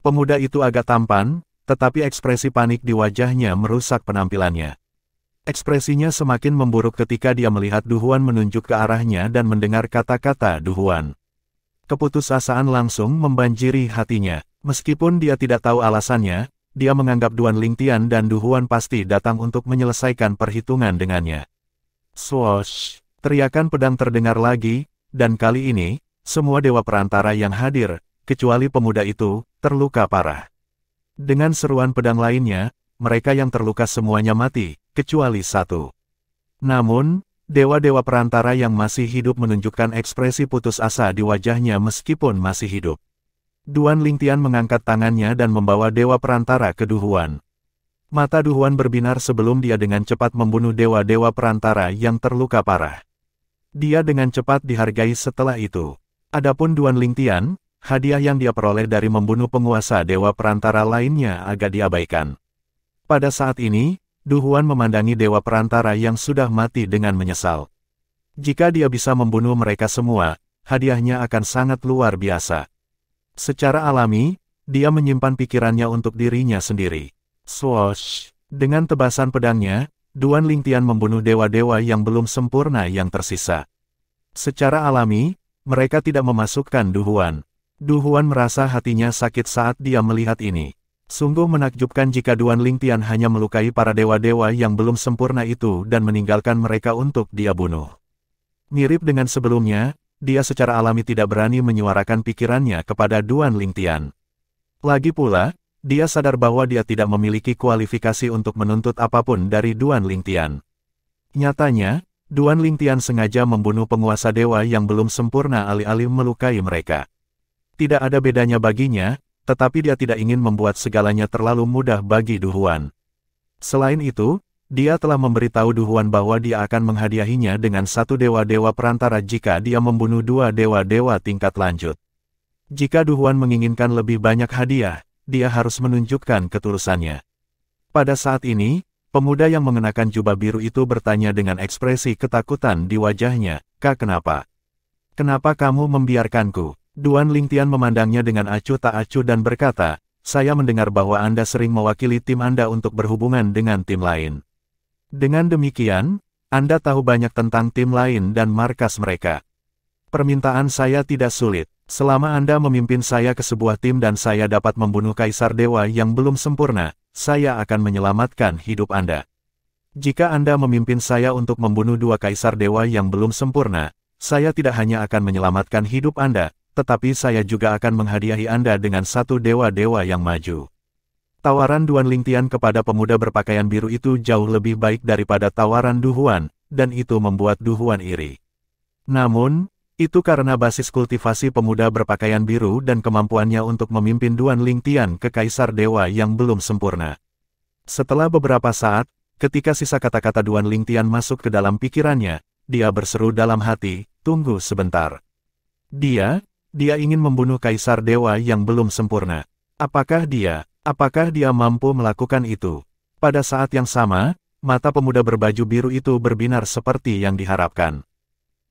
Pemuda itu agak tampan, tetapi ekspresi panik di wajahnya merusak penampilannya. Ekspresinya semakin memburuk ketika dia melihat Du Huan menunjuk ke arahnya dan mendengar kata-kata Du Huan. Keputusasaan langsung membanjiri hatinya. Meskipun dia tidak tahu alasannya, dia menganggap Duan Lingtian dan Du Huan pasti datang untuk menyelesaikan perhitungan dengannya. Swoosh! Teriakan pedang terdengar lagi, dan kali ini, semua dewa perantara yang hadir, kecuali pemuda itu, terluka parah. Dengan seruan pedang lainnya, mereka yang terluka semuanya mati, kecuali satu. Namun, dewa-dewa perantara yang masih hidup menunjukkan ekspresi putus asa di wajahnya meskipun masih hidup. Duan Lingtian mengangkat tangannya dan membawa dewa perantara ke Du Huan. Mata Du Huan berbinar sebelum dia dengan cepat membunuh dewa-dewa perantara yang terluka parah. Dia dengan cepat dihargai setelah itu. Adapun Duan Lingtian, hadiah yang dia peroleh dari membunuh penguasa dewa perantara lainnya agak diabaikan. Pada saat ini, Du Huan memandangi dewa perantara yang sudah mati dengan menyesal. Jika dia bisa membunuh mereka semua, hadiahnya akan sangat luar biasa. Secara alami, dia menyimpan pikirannya untuk dirinya sendiri. Swoosh! Dengan tebasan pedangnya, Duan Lingtian membunuh dewa-dewa yang belum sempurna yang tersisa. Secara alami, mereka tidak memasukkan Du Huan. Du Huan merasa hatinya sakit saat dia melihat ini. Sungguh menakjubkan jika Duan Lingtian hanya melukai para dewa-dewa yang belum sempurna itu dan meninggalkan mereka untuk dia bunuh. Mirip dengan sebelumnya, dia secara alami tidak berani menyuarakan pikirannya kepada Duan Lingtian. Lagi pula, dia sadar bahwa dia tidak memiliki kualifikasi untuk menuntut apapun dari Duan Lingtian. Nyatanya, Duan Lingtian sengaja membunuh penguasa dewa yang belum sempurna alih-alih melukai mereka. Tidak ada bedanya baginya, tetapi dia tidak ingin membuat segalanya terlalu mudah bagi Du Huan. Selain itu, dia telah memberitahu Du Huan bahwa dia akan menghadiahinya dengan satu dewa-dewa perantara jika dia membunuh dua dewa-dewa tingkat lanjut. Jika Du Huan menginginkan lebih banyak hadiah, dia harus menunjukkan ketulusannya. Pada saat ini, pemuda yang mengenakan jubah biru itu bertanya dengan ekspresi ketakutan di wajahnya, "Kak, kenapa? Kenapa kamu membiarkanku?" Duan Lingtian memandangnya dengan acuh tak acuh dan berkata, "Saya mendengar bahwa Anda sering mewakili tim Anda untuk berhubungan dengan tim lain. Dengan demikian, Anda tahu banyak tentang tim lain dan markas mereka. Permintaan saya tidak sulit. Selama Anda memimpin saya ke sebuah tim dan saya dapat membunuh Kaisar Dewa yang belum sempurna, saya akan menyelamatkan hidup Anda. Jika Anda memimpin saya untuk membunuh dua Kaisar Dewa yang belum sempurna, saya tidak hanya akan menyelamatkan hidup Anda, tetapi saya juga akan menghadiahi Anda dengan satu dewa-dewa yang maju." Tawaran Duan Lingtian kepada pemuda berpakaian biru itu jauh lebih baik daripada tawaran Du Huan, dan itu membuat Du Huan iri. Namun, itu karena basis kultivasi pemuda berpakaian biru dan kemampuannya untuk memimpin Duan Lingtian ke Kaisar Dewa yang belum sempurna. Setelah beberapa saat, ketika sisa kata-kata Duan Lingtian masuk ke dalam pikirannya, dia berseru dalam hati, "Tunggu sebentar. Dia ingin membunuh Kaisar Dewa yang belum sempurna. Apakah dia mampu melakukan itu?" Pada saat yang sama, mata pemuda berbaju biru itu berbinar seperti yang diharapkan.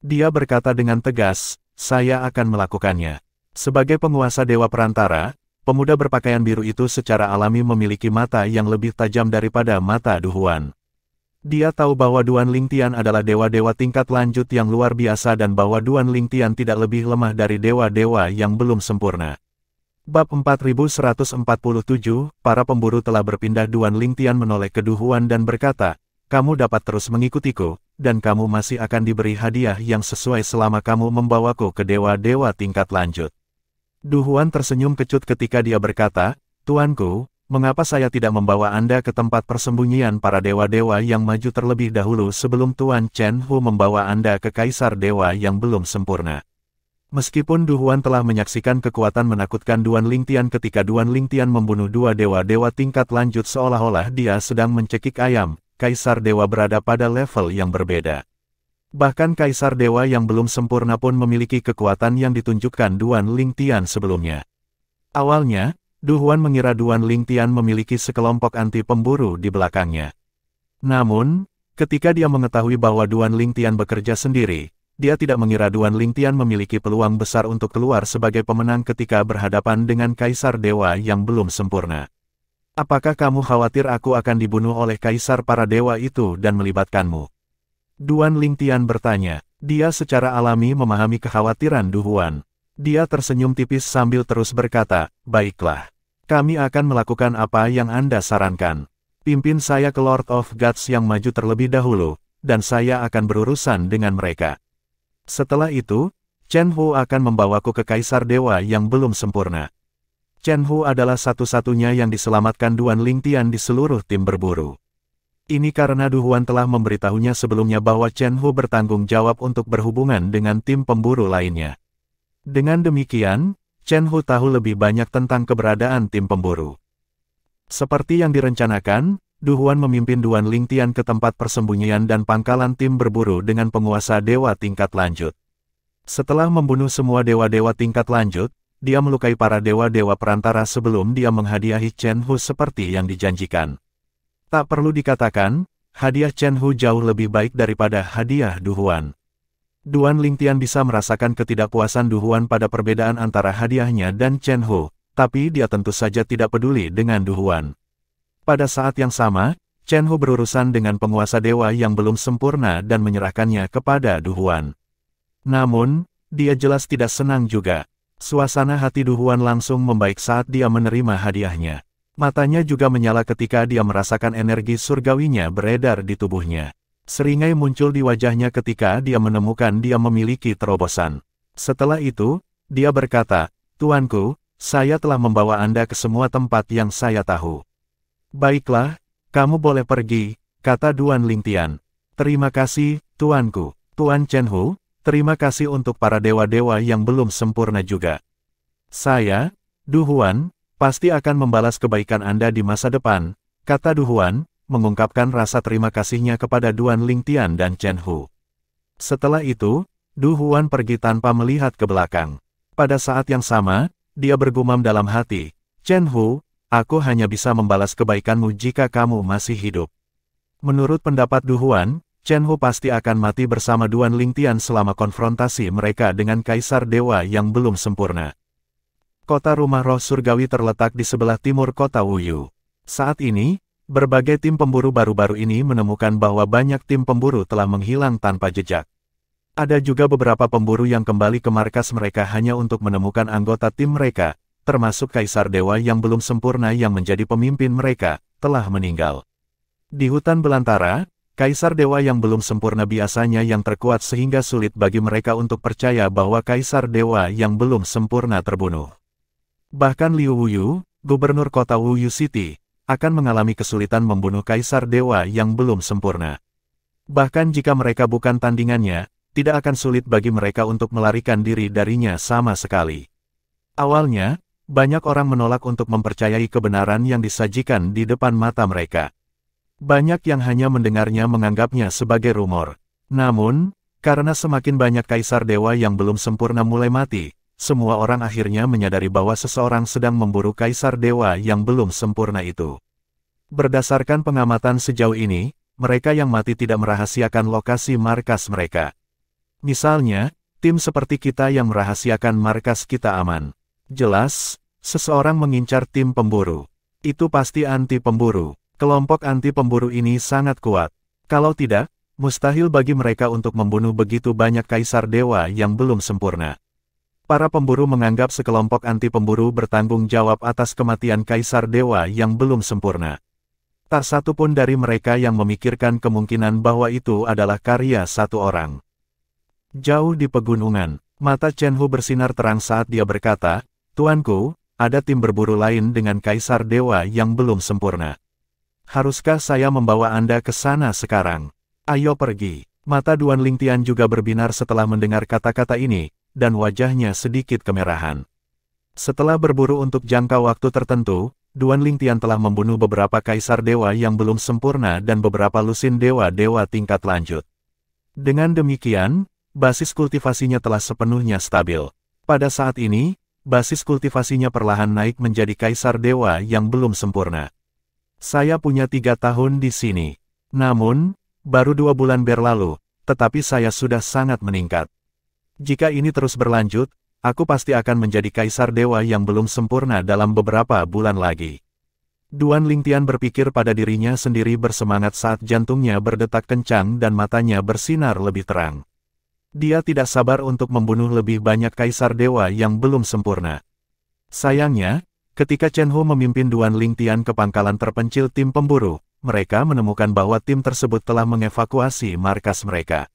Dia berkata dengan tegas, "Saya akan melakukannya." Sebagai penguasa dewa perantara, pemuda berpakaian biru itu secara alami memiliki mata yang lebih tajam daripada mata Du Huan. Dia tahu bahwa Duan Lingtian adalah dewa-dewa tingkat lanjut yang luar biasa dan bahwa Duan Lingtian tidak lebih lemah dari dewa-dewa yang belum sempurna. Bab 4147, para pemburu telah berpindah. Duan Lingtian menoleh ke Du Huan dan berkata, "Kamu dapat terus mengikutiku, dan kamu masih akan diberi hadiah yang sesuai selama kamu membawaku ke dewa-dewa tingkat lanjut." Du Huan tersenyum kecut ketika dia berkata, "Tuanku, mengapa saya tidak membawa Anda ke tempat persembunyian para dewa-dewa yang maju terlebih dahulu sebelum Tuan Chen Hu membawa Anda ke Kaisar Dewa yang belum sempurna?" Meskipun Du Huan telah menyaksikan kekuatan menakutkan Duan Lingtian ketika Duan Lingtian membunuh dua dewa-dewa tingkat lanjut seolah-olah dia sedang mencekik ayam, Kaisar Dewa berada pada level yang berbeda. Bahkan Kaisar Dewa yang belum sempurna pun memiliki kekuatan yang ditunjukkan Duan Lingtian sebelumnya. Awalnya, Du Huan mengira Duan Lingtian memiliki sekelompok anti pemburu di belakangnya. Namun, ketika dia mengetahui bahwa Duan Lingtian bekerja sendiri, dia tidak mengira Duan Lingtian memiliki peluang besar untuk keluar sebagai pemenang ketika berhadapan dengan Kaisar Dewa yang belum sempurna. Apakah kamu khawatir aku akan dibunuh oleh Kaisar para Dewa itu dan melibatkanmu? Duan Lingtian bertanya. Dia secara alami memahami kekhawatiran Du Huan. Dia tersenyum tipis sambil terus berkata, baiklah. Kami akan melakukan apa yang Anda sarankan. Pimpin saya ke Lord of Gods yang maju terlebih dahulu, dan saya akan berurusan dengan mereka. Setelah itu, Chen Hu akan membawaku ke Kaisar Dewa yang belum sempurna. Chen Hu adalah satu-satunya yang diselamatkan Duan Lingtian di seluruh tim berburu. Ini karena Du Huan telah memberitahunya sebelumnya bahwa Chen Hu bertanggung jawab untuk berhubungan dengan tim pemburu lainnya. Dengan demikian, Chen Hu tahu lebih banyak tentang keberadaan tim pemburu. Seperti yang direncanakan, Du Huan memimpin Duan Lingtian ke tempat persembunyian dan pangkalan tim berburu dengan penguasa dewa tingkat lanjut. Setelah membunuh semua dewa-dewa tingkat lanjut, dia melukai para dewa-dewa perantara sebelum dia menghadiahi Chen Hu seperti yang dijanjikan. Tak perlu dikatakan, hadiah Chen Hu jauh lebih baik daripada hadiah Du Huan. Duan Lingtian bisa merasakan ketidakpuasan Du Huan pada perbedaan antara hadiahnya dan Chen Hu, tapi dia tentu saja tidak peduli dengan Du Huan. Pada saat yang sama, Chen Hu berurusan dengan penguasa dewa yang belum sempurna dan menyerahkannya kepada Du Huan. Namun, dia jelas tidak senang juga. Suasana hati Du Huan langsung membaik saat dia menerima hadiahnya. Matanya juga menyala ketika dia merasakan energi surgawinya beredar di tubuhnya. Seringai muncul di wajahnya ketika dia menemukan dia memiliki terobosan. Setelah itu, dia berkata, Tuanku, saya telah membawa Anda ke semua tempat yang saya tahu. Baiklah, kamu boleh pergi, kata Duan Lingtian. Terima kasih, Tuanku. Tuan Chen Hu, terima kasih untuk para dewa-dewa yang belum sempurna juga. Saya, Du Huan, pasti akan membalas kebaikan Anda di masa depan, kata Du Huan, mengungkapkan rasa terima kasihnya kepada Duan Lingtian dan Chen Hu. Setelah itu, Du Huan pergi tanpa melihat ke belakang. Pada saat yang sama, dia bergumam dalam hati, Chen Hu, aku hanya bisa membalas kebaikanmu jika kamu masih hidup. Menurut pendapat Du Huan, Chen Hu pasti akan mati bersama Duan Lingtian selama konfrontasi mereka dengan Kaisar Dewa yang belum sempurna. Kota rumah roh surgawi terletak di sebelah timur kota Wuyu. Saat ini, berbagai tim pemburu baru-baru ini menemukan bahwa banyak tim pemburu telah menghilang tanpa jejak. Ada juga beberapa pemburu yang kembali ke markas mereka hanya untuk menemukan anggota tim mereka, termasuk Kaisar Dewa yang belum sempurna yang menjadi pemimpin mereka, telah meninggal. Di hutan belantara, Kaisar Dewa yang belum sempurna biasanya yang terkuat sehingga sulit bagi mereka untuk percaya bahwa Kaisar Dewa yang belum sempurna terbunuh. Bahkan Liu Wuyu, gubernur kota Wuyu City, akan mengalami kesulitan membunuh Kaisar Dewa yang belum sempurna. Bahkan jika mereka bukan tandingannya, tidak akan sulit bagi mereka untuk melarikan diri darinya sama sekali. Awalnya, banyak orang menolak untuk mempercayai kebenaran yang disajikan di depan mata mereka. Banyak yang hanya mendengarnya menganggapnya sebagai rumor. Namun, karena semakin banyak Kaisar Dewa yang belum sempurna mulai mati, semua orang akhirnya menyadari bahwa seseorang sedang memburu Kaisar Dewa yang belum sempurna itu. Berdasarkan pengamatan sejauh ini, mereka yang mati tidak merahasiakan lokasi markas mereka. Misalnya, tim seperti kita yang merahasiakan markas kita aman. Jelas, seseorang mengincar tim pemburu. Itu pasti anti pemburu. Kelompok anti pemburu ini sangat kuat. Kalau tidak, mustahil bagi mereka untuk membunuh begitu banyak Kaisar Dewa yang belum sempurna. Para pemburu menganggap sekelompok anti pemburu bertanggung jawab atas kematian Kaisar Dewa yang belum sempurna. Tak satu pun dari mereka yang memikirkan kemungkinan bahwa itu adalah karya satu orang. Jauh di pegunungan, mata Chen Hu bersinar terang saat dia berkata, Tuanku, ada tim berburu lain dengan Kaisar Dewa yang belum sempurna. Haruskah saya membawa Anda ke sana sekarang? Ayo pergi. Mata Duan Lingtian juga berbinar setelah mendengar kata-kata ini, dan wajahnya sedikit kemerahan. Setelah berburu untuk jangka waktu tertentu, Duan Lingtian telah membunuh beberapa Kaisar Dewa yang belum sempurna dan beberapa lusin dewa-dewa tingkat lanjut. Dengan demikian, basis kultivasinya telah sepenuhnya stabil. Pada saat ini, basis kultivasinya perlahan naik menjadi Kaisar Dewa yang belum sempurna. Saya punya 3 tahun di sini. Namun, baru 2 bulan berlalu, tetapi saya sudah sangat meningkat. Jika ini terus berlanjut, aku pasti akan menjadi kaisar dewa yang belum sempurna dalam beberapa bulan lagi. Duan Lingtian berpikir pada dirinya sendiri bersemangat saat jantungnya berdetak kencang dan matanya bersinar lebih terang. Dia tidak sabar untuk membunuh lebih banyak kaisar dewa yang belum sempurna. Sayangnya, ketika Chen Hu memimpin Duan Lingtian ke pangkalan terpencil tim pemburu, mereka menemukan bahwa tim tersebut telah mengevakuasi markas mereka.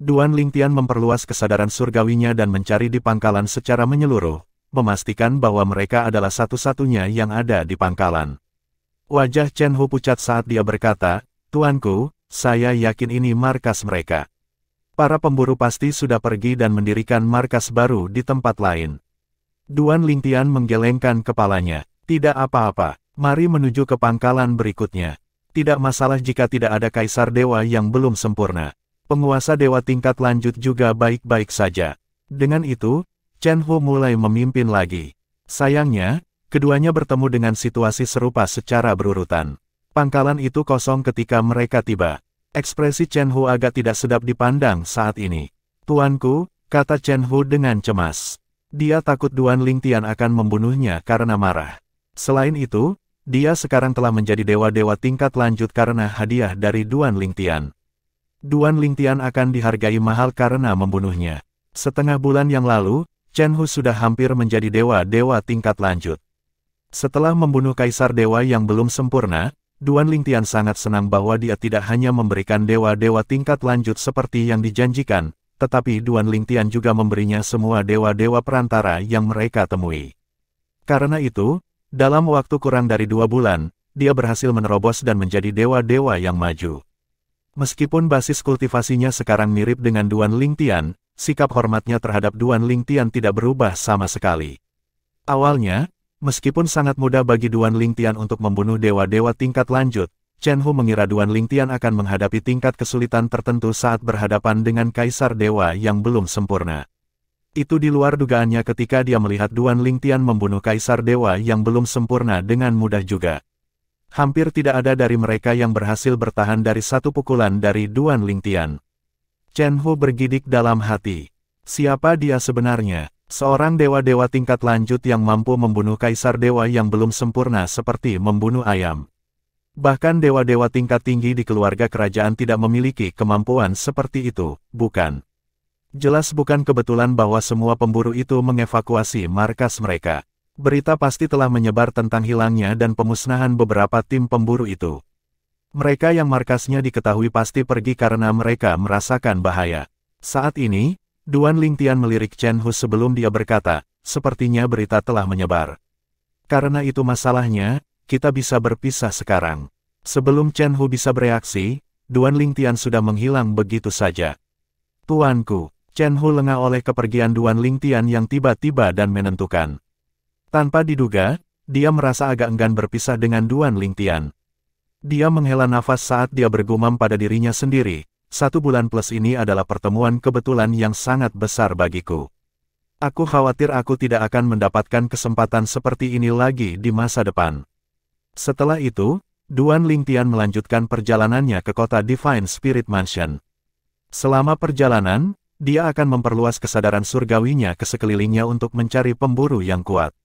Duan Lingtian memperluas kesadaran surgawinya dan mencari di pangkalan secara menyeluruh, memastikan bahwa mereka adalah satu-satunya yang ada di pangkalan. Wajah Chen Hu pucat saat dia berkata, "Tuanku, saya yakin ini markas mereka. Para pemburu pasti sudah pergi dan mendirikan markas baru di tempat lain." Duan Lingtian menggelengkan kepalanya. "Tidak apa-apa, mari menuju ke pangkalan berikutnya. Tidak masalah jika tidak ada kaisar dewa yang belum sempurna. Penguasa dewa tingkat lanjut juga baik-baik saja." Dengan itu, Chen Hu mulai memimpin lagi. Sayangnya, keduanya bertemu dengan situasi serupa secara berurutan. Pangkalan itu kosong ketika mereka tiba. Ekspresi Chen Hu agak tidak sedap dipandang saat ini. "Tuanku," kata Chen Hu dengan cemas. Dia takut Duan Lingtian akan membunuhnya karena marah. Selain itu, dia sekarang telah menjadi dewa-dewa tingkat lanjut karena hadiah dari Duan Lingtian. Duan Lingtian akan dihargai mahal karena membunuhnya. Setengah bulan yang lalu, Chen Hu sudah hampir menjadi dewa-dewa tingkat lanjut. Setelah membunuh kaisar dewa yang belum sempurna, Duan Lingtian sangat senang bahwa dia tidak hanya memberikan dewa-dewa tingkat lanjut seperti yang dijanjikan, tetapi Duan Lingtian juga memberinya semua dewa-dewa perantara yang mereka temui. Karena itu, dalam waktu kurang dari 2 bulan, dia berhasil menerobos dan menjadi dewa-dewa yang maju. Meskipun basis kultivasinya sekarang mirip dengan Duan Lingtian, sikap hormatnya terhadap Duan Lingtian tidak berubah sama sekali. Awalnya, meskipun sangat mudah bagi Duan Lingtian untuk membunuh dewa-dewa tingkat lanjut, Chen Hu mengira Duan Lingtian akan menghadapi tingkat kesulitan tertentu saat berhadapan dengan kaisar dewa yang belum sempurna. Itu di luar dugaannya ketika dia melihat Duan Lingtian membunuh kaisar dewa yang belum sempurna dengan mudah juga. Hampir tidak ada dari mereka yang berhasil bertahan dari satu pukulan dari Duan Lingtian. Chen Hu bergidik dalam hati. Siapa dia sebenarnya? Seorang dewa-dewa tingkat lanjut yang mampu membunuh kaisar dewa yang belum sempurna seperti membunuh ayam. Bahkan dewa-dewa tingkat tinggi di keluarga kerajaan tidak memiliki kemampuan seperti itu, bukan? Jelas bukan kebetulan bahwa semua pemburu itu mengevakuasi markas mereka. Berita pasti telah menyebar tentang hilangnya dan pemusnahan beberapa tim pemburu itu. Mereka yang markasnya diketahui pasti pergi karena mereka merasakan bahaya. Saat ini, Duan Lingtian melirik Chen Hu sebelum dia berkata, "Sepertinya berita telah menyebar. Karena itu masalahnya, kita bisa berpisah sekarang." Sebelum Chen Hu bisa bereaksi, Duan Lingtian sudah menghilang begitu saja. "Tuanku," Chen Hu lengah oleh kepergian Duan Lingtian yang tiba-tiba dan menentukan. Tanpa diduga, dia merasa agak enggan berpisah dengan Duan Lingtian. Dia menghela nafas saat dia bergumam pada dirinya sendiri, 1 bulan plus ini adalah pertemuan kebetulan yang sangat besar bagiku. Aku khawatir aku tidak akan mendapatkan kesempatan seperti ini lagi di masa depan. Setelah itu, Duan Lingtian melanjutkan perjalanannya ke kota Divine Spirit Mansion. Selama perjalanan, dia akan memperluas kesadaran surgawinya ke sekelilingnya untuk mencari pemburu yang kuat.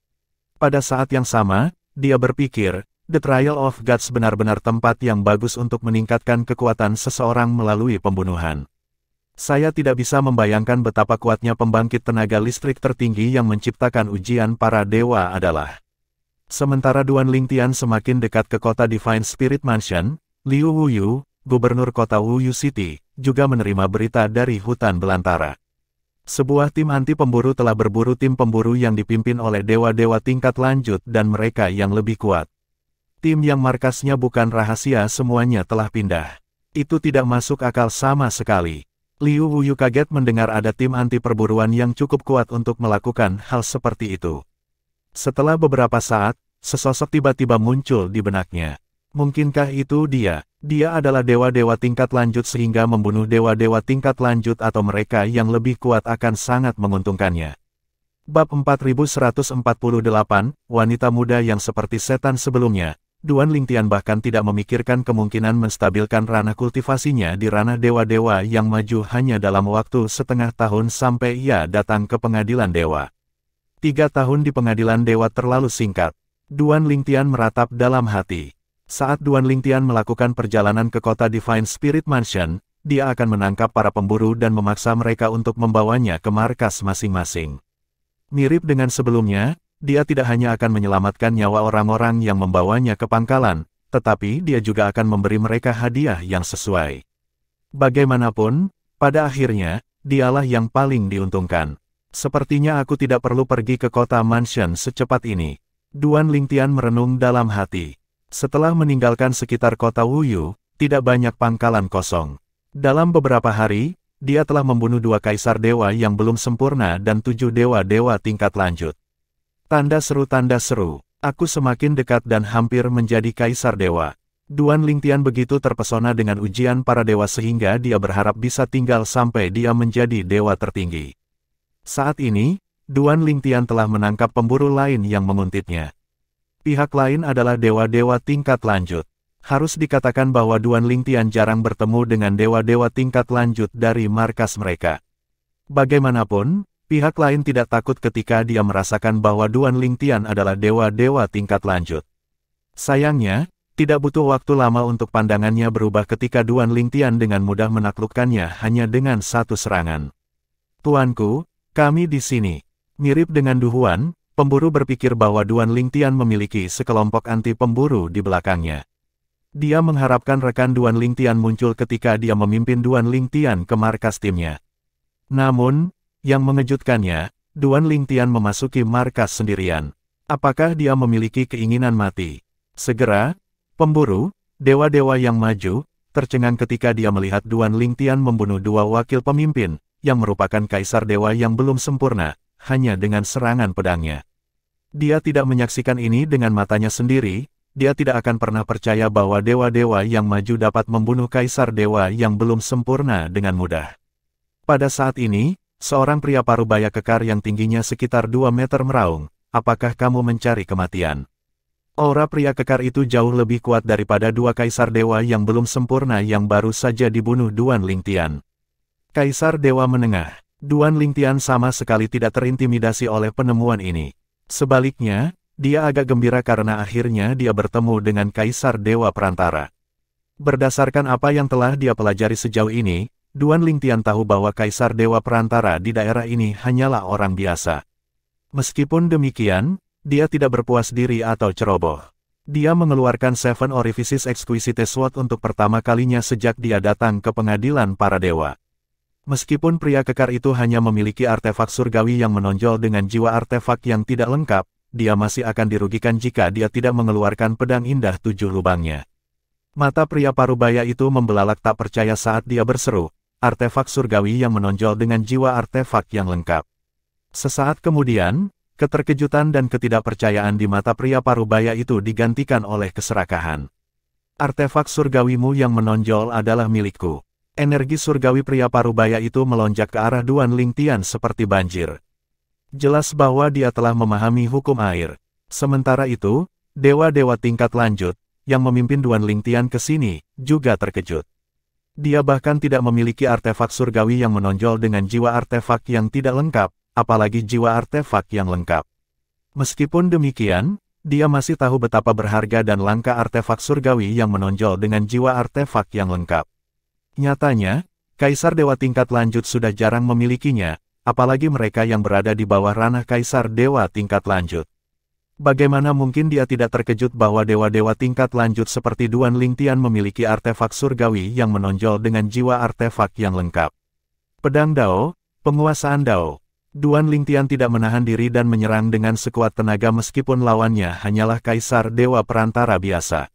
Pada saat yang sama, dia berpikir, The Trial of Gods benar-benar tempat yang bagus untuk meningkatkan kekuatan seseorang melalui pembunuhan. Saya tidak bisa membayangkan betapa kuatnya pembangkit tenaga listrik tertinggi yang menciptakan ujian para dewa adalah. Sementara Duan Lingtian semakin dekat ke kota Divine Spirit Mansion, Liu Wuyu, gubernur kota Wuyu City, juga menerima berita dari hutan belantara. Sebuah tim anti pemburu telah berburu tim pemburu yang dipimpin oleh dewa-dewa tingkat lanjut dan mereka yang lebih kuat. Tim yang markasnya bukan rahasia semuanya telah pindah. Itu tidak masuk akal sama sekali. Liu Wuyu kaget mendengar ada tim anti perburuan yang cukup kuat untuk melakukan hal seperti itu. Setelah beberapa saat, sesosok tiba-tiba muncul di benaknya. Mungkinkah itu dia? Dia adalah dewa-dewa tingkat lanjut sehingga membunuh dewa-dewa tingkat lanjut atau mereka yang lebih kuat akan sangat menguntungkannya. Bab 4148, wanita muda yang seperti setan sebelumnya, Duan Lingtian bahkan tidak memikirkan kemungkinan menstabilkan ranah kultivasinya di ranah dewa-dewa yang maju hanya dalam waktu setengah tahun sampai ia datang ke pengadilan dewa. 3 tahun di pengadilan dewa terlalu singkat. Duan Lingtian meratap dalam hati. Saat Duan Lingtian melakukan perjalanan ke kota Divine Spirit Mansion, dia akan menangkap para pemburu dan memaksa mereka untuk membawanya ke markas masing-masing. Mirip dengan sebelumnya, dia tidak hanya akan menyelamatkan nyawa orang-orang yang membawanya ke pangkalan, tetapi dia juga akan memberi mereka hadiah yang sesuai. Bagaimanapun, pada akhirnya, dialah yang paling diuntungkan. Sepertinya aku tidak perlu pergi ke kota mansion secepat ini. Duan Lingtian merenung dalam hati. Setelah meninggalkan sekitar kota Wuyu, tidak banyak pangkalan kosong. Dalam beberapa hari, dia telah membunuh 2 kaisar dewa yang belum sempurna dan 7 dewa-dewa tingkat lanjut. Tanda seru, aku semakin dekat dan hampir menjadi kaisar dewa. Duan Lingtian begitu terpesona dengan ujian para dewa sehingga dia berharap bisa tinggal sampai dia menjadi dewa tertinggi. Saat ini, Duan Lingtian telah menangkap pemburu lain yang menguntitnya. Pihak lain adalah dewa-dewa tingkat lanjut. Harus dikatakan bahwa Duan Lingtian jarang bertemu dengan dewa-dewa tingkat lanjut dari markas mereka. Bagaimanapun, pihak lain tidak takut ketika dia merasakan bahwa Duan Lingtian adalah dewa-dewa tingkat lanjut. Sayangnya, tidak butuh waktu lama untuk pandangannya berubah ketika Duan Lingtian dengan mudah menaklukkannya hanya dengan 1 serangan. Tuanku, kami di sini. Mirip dengan Du Huan, pemburu berpikir bahwa Duan Lingtian memiliki sekelompok anti pemburu di belakangnya. Dia mengharapkan rekan Duan Lingtian muncul ketika dia memimpin Duan Lingtian ke markas timnya. Namun, yang mengejutkannya, Duan Lingtian memasuki markas sendirian. Apakah dia memiliki keinginan mati? Segera, pemburu, dewa-dewa yang maju, tercengang ketika dia melihat Duan Lingtian membunuh 2 wakil pemimpin, yang merupakan kaisar dewa yang belum sempurna, hanya dengan serangan pedangnya. Dia tidak menyaksikan ini dengan matanya sendiri. Dia tidak akan pernah percaya bahwa dewa-dewa yang maju dapat membunuh kaisar dewa yang belum sempurna dengan mudah. Pada saat ini, seorang pria parubaya kekar yang tingginya sekitar 2 meter meraung, apakah kamu mencari kematian? Aura pria kekar itu jauh lebih kuat daripada 2 kaisar dewa yang belum sempurna yang baru saja dibunuh Duan Lingtian. Kaisar dewa menengah, Duan Lingtian sama sekali tidak terintimidasi oleh penemuan ini. Sebaliknya, dia agak gembira karena akhirnya dia bertemu dengan Kaisar Dewa Perantara. Berdasarkan apa yang telah dia pelajari sejauh ini, Duan Lingtian tahu bahwa Kaisar Dewa Perantara di daerah ini hanyalah orang biasa. Meskipun demikian, dia tidak berpuas diri atau ceroboh. Dia mengeluarkan Seven Orifices Exquisite Sword untuk pertama kalinya sejak dia datang ke pengadilan para dewa. Meskipun pria kekar itu hanya memiliki artefak surgawi yang menonjol dengan jiwa artefak yang tidak lengkap, dia masih akan dirugikan jika dia tidak mengeluarkan pedang indah 7 lubangnya. Mata pria parubaya itu membelalak tak percaya saat dia berseru, artefak surgawi yang menonjol dengan jiwa artefak yang lengkap. Sesaat kemudian, keterkejutan dan ketidakpercayaan di mata pria parubaya itu digantikan oleh keserakahan. Artefak surgawimu yang menonjol adalah milikku. Energi surgawi pria parubaya itu melonjak ke arah Duan Lingtian seperti banjir. Jelas bahwa dia telah memahami hukum air. Sementara itu, dewa-dewa tingkat lanjut, yang memimpin Duan Lingtian ke sini, juga terkejut. Dia bahkan tidak memiliki artefak surgawi yang menonjol dengan jiwa artefak yang tidak lengkap, apalagi jiwa artefak yang lengkap. Meskipun demikian, dia masih tahu betapa berharga dan langka artefak surgawi yang menonjol dengan jiwa artefak yang lengkap. Nyatanya, Kaisar Dewa tingkat lanjut sudah jarang memilikinya, apalagi mereka yang berada di bawah ranah Kaisar Dewa tingkat lanjut. Bagaimana mungkin dia tidak terkejut bahwa dewa-dewa tingkat lanjut seperti Duan Lingtian memiliki artefak surgawi yang menonjol dengan jiwa artefak yang lengkap. Pedang Dao, penguasaan Dao. Duan Lingtian tidak menahan diri dan menyerang dengan sekuat tenaga meskipun lawannya hanyalah Kaisar Dewa Perantara biasa.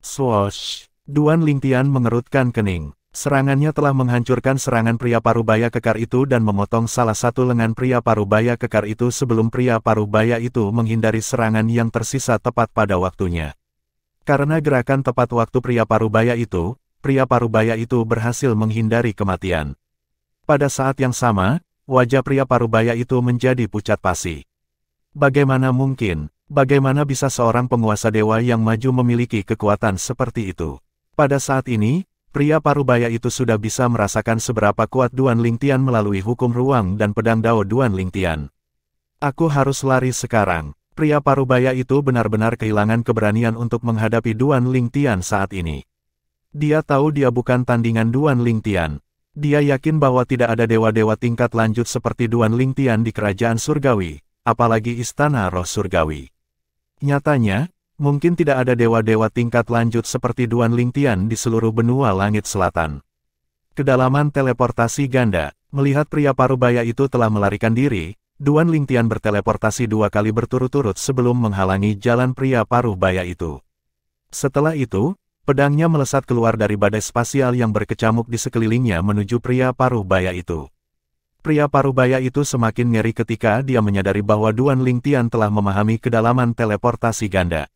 Swoosh! Duan Lingtian mengerutkan kening. Serangannya telah menghancurkan serangan pria parubaya kekar itu dan memotong salah satu lengan pria parubaya kekar itu sebelum pria parubaya itu menghindari serangan yang tersisa tepat pada waktunya. Karena gerakan tepat waktu pria parubaya itu berhasil menghindari kematian. Pada saat yang sama, wajah pria parubaya itu menjadi pucat pasi. Bagaimana mungkin? Bagaimana bisa seorang penguasa dewa yang maju memiliki kekuatan seperti itu? Pada saat ini, pria parubaya itu sudah bisa merasakan seberapa kuat Duan Lingtian melalui hukum ruang dan pedang Dao Duan Lingtian. Aku harus lari sekarang. Pria parubaya itu benar-benar kehilangan keberanian untuk menghadapi Duan Lingtian saat ini. Dia tahu dia bukan tandingan Duan Lingtian. Dia yakin bahwa tidak ada dewa-dewa tingkat lanjut seperti Duan Lingtian di kerajaan surgawi, apalagi istana roh surgawi. Nyatanya, mungkin tidak ada dewa-dewa tingkat lanjut seperti Duan Lingtian di seluruh benua langit selatan. Kedalaman teleportasi ganda, melihat pria parubaya itu telah melarikan diri, Duan Lingtian berteleportasi 2 kali berturut-turut sebelum menghalangi jalan pria parubaya itu. Setelah itu, pedangnya melesat keluar dari badai spasial yang berkecamuk di sekelilingnya menuju pria parubaya itu. Pria parubaya itu semakin ngeri ketika dia menyadari bahwa Duan Lingtian telah memahami kedalaman teleportasi ganda.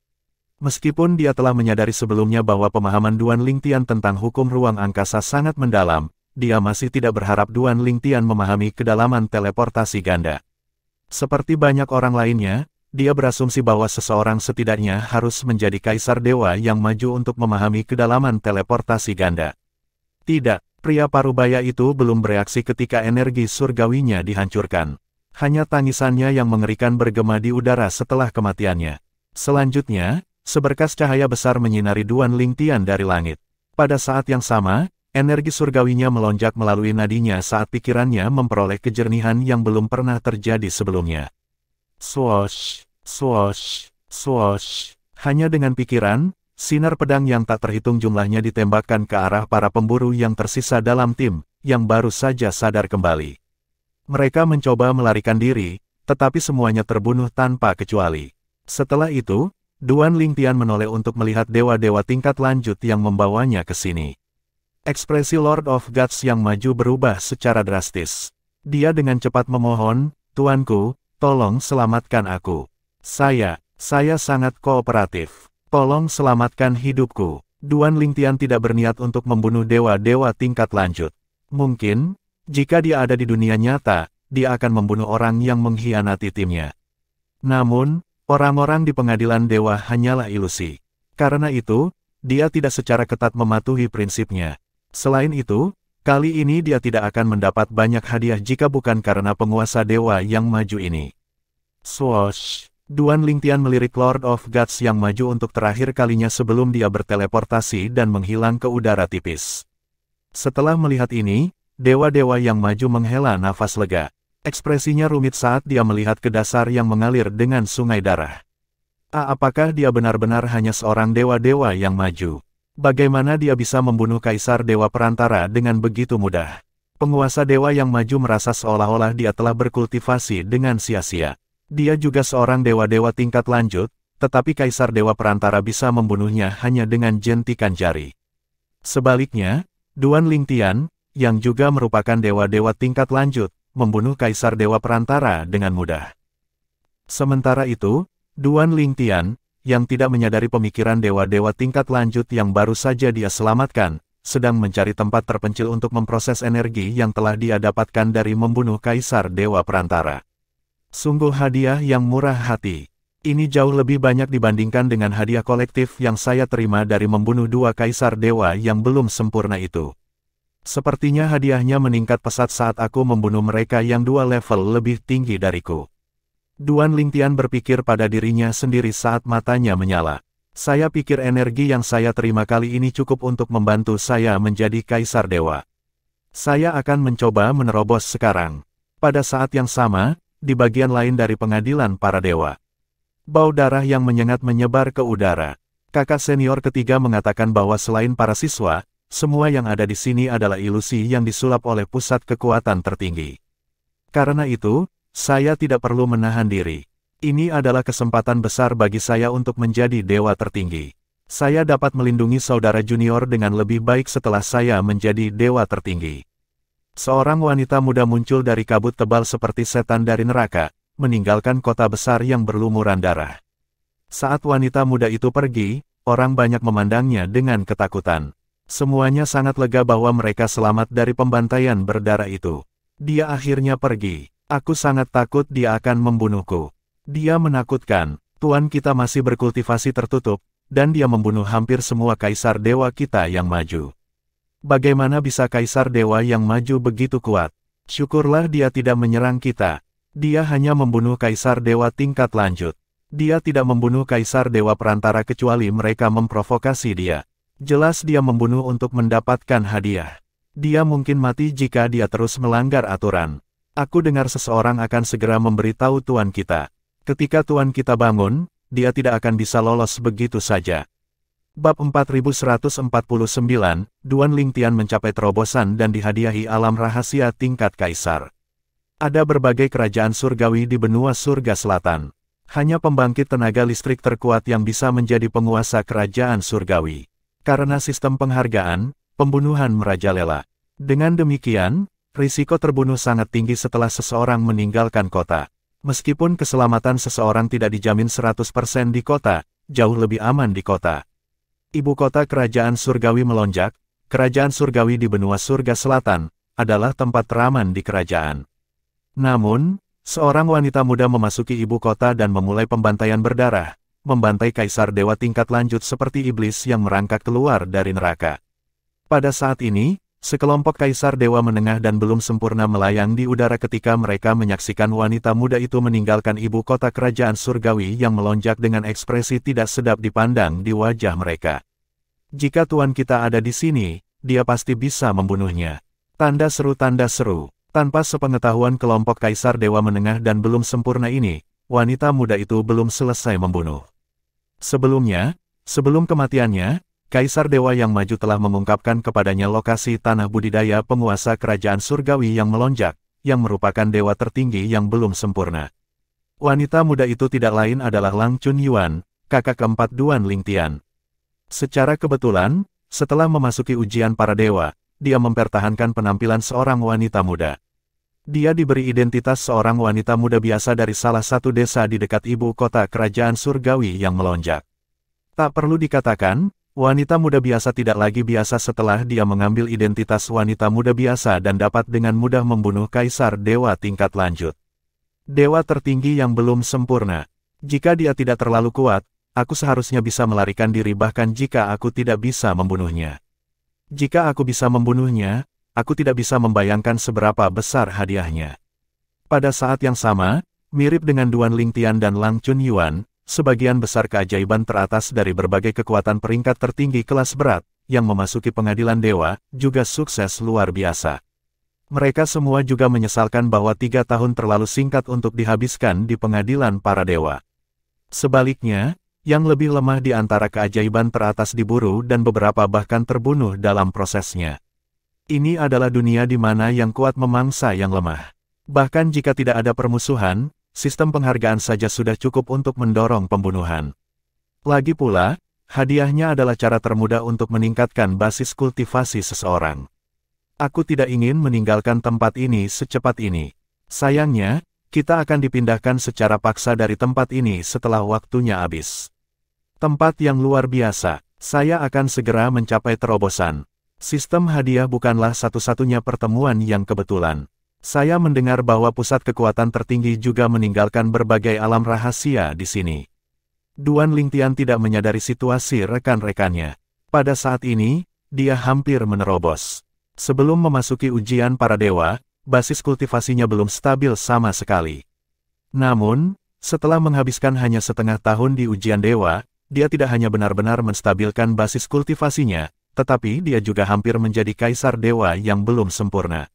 Meskipun dia telah menyadari sebelumnya bahwa pemahaman Duan Lingtian tentang hukum ruang angkasa sangat mendalam, dia masih tidak berharap Duan Lingtian memahami kedalaman teleportasi ganda. Seperti banyak orang lainnya, dia berasumsi bahwa seseorang setidaknya harus menjadi kaisar dewa yang maju untuk memahami kedalaman teleportasi ganda. Tidak. Pria parubaya itu belum bereaksi ketika energi surgawinya dihancurkan. Hanya tangisannya yang mengerikan bergema di udara setelah kematiannya. Selanjutnya, seberkas cahaya besar menyinari Duan Lingtian dari langit. Pada saat yang sama, energi surgawinya melonjak melalui nadinya saat pikirannya memperoleh kejernihan yang belum pernah terjadi sebelumnya. Swoosh, swoosh, swoosh. Hanya dengan pikiran, sinar pedang yang tak terhitung jumlahnya ditembakkan ke arah para pemburu yang tersisa dalam tim, yang baru saja sadar kembali. Mereka mencoba melarikan diri, tetapi semuanya terbunuh tanpa kecuali. Setelah itu, Duan Lingtian menoleh untuk melihat dewa-dewa tingkat lanjut yang membawanya ke sini. Ekspresi Lord of Gods yang maju berubah secara drastis. Dia dengan cepat memohon, "Tuanku, tolong selamatkan aku. Saya sangat kooperatif. Tolong selamatkan hidupku." Duan Lingtian tidak berniat untuk membunuh dewa-dewa tingkat lanjut. Mungkin, jika dia ada di dunia nyata, dia akan membunuh orang yang mengkhianati timnya. Namun, orang-orang di pengadilan dewa hanyalah ilusi. Karena itu, dia tidak secara ketat mematuhi prinsipnya. Selain itu, kali ini dia tidak akan mendapat banyak hadiah jika bukan karena penguasa dewa yang maju ini. Swoosh! Duan Lingtian melirik Lord of Gods yang maju untuk terakhir kalinya sebelum dia berteleportasi dan menghilang ke udara tipis. Setelah melihat ini, dewa-dewa yang maju menghela nafas lega. Ekspresinya rumit saat dia melihat ke dasar yang mengalir dengan sungai darah. Apakah dia benar-benar hanya seorang dewa-dewa yang maju? Bagaimana dia bisa membunuh kaisar dewa perantara dengan begitu mudah? Penguasa dewa yang maju merasa seolah-olah dia telah berkultivasi dengan sia-sia. Dia juga seorang dewa-dewa tingkat lanjut, tetapi kaisar dewa perantara bisa membunuhnya hanya dengan jentikan jari. Sebaliknya, Duan Lingtian, yang juga merupakan dewa-dewa tingkat lanjut, membunuh kaisar dewa perantara dengan mudah. Sementara itu, Duan Lingtian, yang tidak menyadari pemikiran dewa-dewa tingkat lanjut yang baru saja dia selamatkan, sedang mencari tempat terpencil untuk memproses energi yang telah dia dapatkan dari membunuh kaisar dewa perantara. Sungguh hadiah yang murah hati. Ini jauh lebih banyak dibandingkan dengan hadiah kolektif yang saya terima dari membunuh 2 kaisar dewa yang belum sempurna itu. Sepertinya hadiahnya meningkat pesat saat aku membunuh mereka yang 2 level lebih tinggi dariku. Duan Lingtian berpikir pada dirinya sendiri saat matanya menyala. Saya pikir energi yang saya terima kali ini cukup untuk membantu saya menjadi kaisar dewa. Saya akan mencoba menerobos sekarang. Pada saat yang sama, di bagian lain dari pengadilan para dewa, bau darah yang menyengat menyebar ke udara. Kakak senior ketiga mengatakan bahwa selain para siswa, semua yang ada di sini adalah ilusi yang disulap oleh pusat kekuatan tertinggi. Karena itu, saya tidak perlu menahan diri. Ini adalah kesempatan besar bagi saya untuk menjadi dewa tertinggi. Saya dapat melindungi saudara junior dengan lebih baik setelah saya menjadi dewa tertinggi. Seorang wanita muda muncul dari kabut tebal seperti setan dari neraka, meninggalkan kota besar yang berlumuran darah. Saat wanita muda itu pergi, orang banyak memandangnya dengan ketakutan. Semuanya sangat lega bahwa mereka selamat dari pembantaian berdarah itu. Dia akhirnya pergi. Aku sangat takut dia akan membunuhku. Dia menakutkan. Tuan kita masih berkultivasi tertutup, dan dia membunuh hampir semua kaisar dewa kita yang maju. Bagaimana bisa kaisar dewa yang maju begitu kuat? Syukurlah dia tidak menyerang kita. Dia hanya membunuh kaisar dewa tingkat lanjut. Dia tidak membunuh kaisar dewa perantara kecuali mereka memprovokasi dia. Jelas dia membunuh untuk mendapatkan hadiah. Dia mungkin mati jika dia terus melanggar aturan. Aku dengar seseorang akan segera memberitahu tuan kita. Ketika tuan kita bangun, dia tidak akan bisa lolos begitu saja. Bab 4149, Duan Lingtian mencapai terobosan dan dihadiahi alam rahasia tingkat kaisar. Ada berbagai kerajaan surgawi di benua surga selatan. Hanya pembangkit tenaga listrik terkuat yang bisa menjadi penguasa kerajaan surgawi. Karena sistem penghargaan, pembunuhan merajalela. Dengan demikian, risiko terbunuh sangat tinggi setelah seseorang meninggalkan kota. Meskipun keselamatan seseorang tidak dijamin 100% di kota, jauh lebih aman di kota. Ibu kota kerajaan surgawi melonjak, kerajaan surgawi di benua surga selatan, adalah tempat teraman di kerajaan. Namun, seorang wanita muda memasuki ibu kota dan memulai pembantaian berdarah, membantai kaisar dewa tingkat lanjut seperti iblis yang merangkak keluar dari neraka. Pada saat ini, sekelompok kaisar dewa menengah dan belum sempurna melayang di udara ketika mereka menyaksikan wanita muda itu meninggalkan ibu kota kerajaan surgawi yang melonjak dengan ekspresi tidak sedap dipandang di wajah mereka. Jika tuan kita ada di sini, dia pasti bisa membunuhnya. Tanda seru, tanda seru. Tanpa sepengetahuan kelompok kaisar dewa menengah dan belum sempurna ini, wanita muda itu belum selesai membunuh. Sebelumnya, sebelum kematiannya, kaisar dewa yang maju telah mengungkapkan kepadanya lokasi tanah budidaya penguasa kerajaan surgawi yang melonjak, yang merupakan dewa tertinggi yang belum sempurna. Wanita muda itu tidak lain adalah Lang Chunyuan, kakak keempat Duan Lingtian. Secara kebetulan, setelah memasuki ujian para dewa, dia mempertahankan penampilan seorang wanita muda. Dia diberi identitas seorang wanita muda biasa dari salah satu desa di dekat ibu kota kerajaan surgawi yang melonjak. Tak perlu dikatakan, wanita muda biasa tidak lagi biasa setelah dia mengambil identitas wanita muda biasa dan dapat dengan mudah membunuh kaisar dewa tingkat lanjut. Dewa tertinggi yang belum sempurna. Jika dia tidak terlalu kuat, aku seharusnya bisa melarikan diri bahkan jika aku tidak bisa membunuhnya. Jika aku bisa membunuhnya, aku tidak bisa membayangkan seberapa besar hadiahnya. Pada saat yang sama, mirip dengan Duan Lingtian dan Lang Chunyuan, sebagian besar keajaiban teratas dari berbagai kekuatan peringkat tertinggi kelas berat, yang memasuki pengadilan dewa, juga sukses luar biasa. Mereka semua juga menyesalkan bahwa 3 tahun terlalu singkat untuk dihabiskan di pengadilan para dewa. Sebaliknya, yang lebih lemah di antara keajaiban teratas diburu dan beberapa bahkan terbunuh dalam prosesnya. Ini adalah dunia di mana yang kuat memangsa yang lemah. Bahkan jika tidak ada permusuhan, sistem penghargaan saja sudah cukup untuk mendorong pembunuhan. Lagi pula, hadiahnya adalah cara termudah untuk meningkatkan basis kultivasi seseorang. Aku tidak ingin meninggalkan tempat ini secepat ini. Sayangnya, kita akan dipindahkan secara paksa dari tempat ini setelah waktunya habis. Tempat yang luar biasa, saya akan segera mencapai terobosan. Sistem hadiah bukanlah satu-satunya pertemuan yang kebetulan. Saya mendengar bahwa pusat kekuatan tertinggi juga meninggalkan berbagai alam rahasia di sini. Duan Lingtian tidak menyadari situasi rekan-rekannya. Pada saat ini, dia hampir menerobos. Sebelum memasuki ujian para dewa, basis kultivasinya belum stabil sama sekali. Namun, setelah menghabiskan hanya setengah tahun di ujian dewa, dia tidak hanya benar-benar menstabilkan basis kultivasinya, tetapi dia juga hampir menjadi kaisar dewa yang belum sempurna.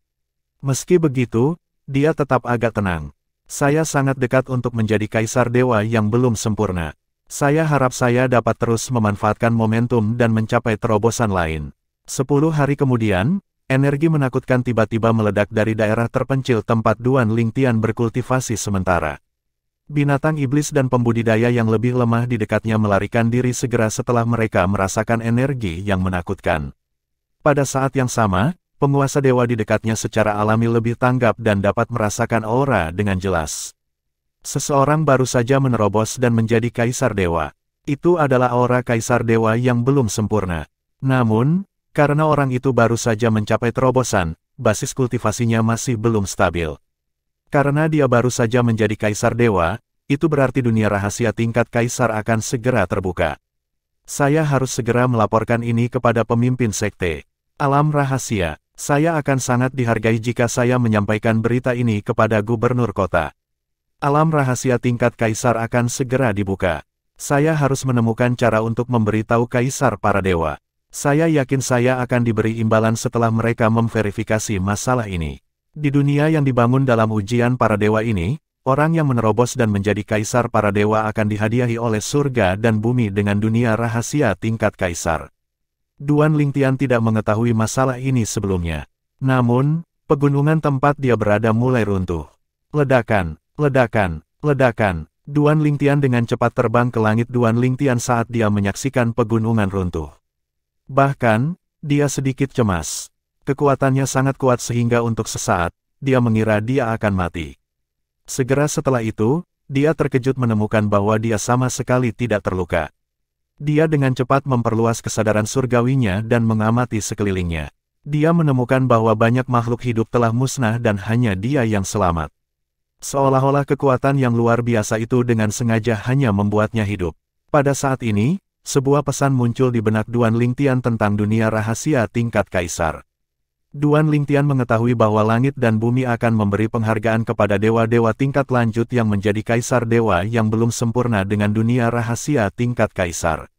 Meski begitu, dia tetap agak tenang. Saya sangat dekat untuk menjadi kaisar dewa yang belum sempurna. Saya harap saya dapat terus memanfaatkan momentum dan mencapai terobosan lain. 10 hari kemudian, energi menakutkan tiba-tiba meledak dari daerah terpencil tempat Duan Lingtian berkultivasi sementara. Binatang iblis dan pembudidaya yang lebih lemah di dekatnya melarikan diri segera setelah mereka merasakan energi yang menakutkan. Pada saat yang sama, penguasa dewa di dekatnya secara alami lebih tanggap dan dapat merasakan aura dengan jelas. Seseorang baru saja menerobos dan menjadi kaisar dewa. Itu adalah aura kaisar dewa yang belum sempurna. Namun, karena orang itu baru saja mencapai terobosan, basis kultivasinya masih belum stabil. Karena dia baru saja menjadi kaisar dewa, itu berarti dunia rahasia tingkat kaisar akan segera terbuka. Saya harus segera melaporkan ini kepada pemimpin sekte alam rahasia. Saya akan sangat dihargai jika saya menyampaikan berita ini kepada gubernur kota. Alam rahasia tingkat kaisar akan segera dibuka. Saya harus menemukan cara untuk memberitahu kaisar para dewa. Saya yakin saya akan diberi imbalan setelah mereka memverifikasi masalah ini. Di dunia yang dibangun dalam ujian para dewa ini, orang yang menerobos dan menjadi kaisar para dewa akan dihadiahi oleh surga dan bumi dengan dunia rahasia tingkat kaisar. Duan Lingtian tidak mengetahui masalah ini sebelumnya. Namun, pegunungan tempat dia berada mulai runtuh. Ledakan, ledakan, ledakan. Duan Lingtian dengan cepat terbang ke langit Duan Lingtian saat dia menyaksikan pegunungan runtuh. Bahkan, dia sedikit cemas. Kekuatannya sangat kuat sehingga untuk sesaat, dia mengira dia akan mati. Segera setelah itu, dia terkejut menemukan bahwa dia sama sekali tidak terluka. Dia dengan cepat memperluas kesadaran surgawinya dan mengamati sekelilingnya. Dia menemukan bahwa banyak makhluk hidup telah musnah dan hanya dia yang selamat. Seolah-olah kekuatan yang luar biasa itu dengan sengaja hanya membuatnya hidup. Pada saat ini, sebuah pesan muncul di benak Duan Lingtian tentang dunia rahasia tingkat kaisar. Duan Lingtian mengetahui bahwa langit dan bumi akan memberi penghargaan kepada dewa-dewa tingkat lanjut yang menjadi kaisar dewa yang belum sempurna dengan dunia rahasia tingkat kaisar.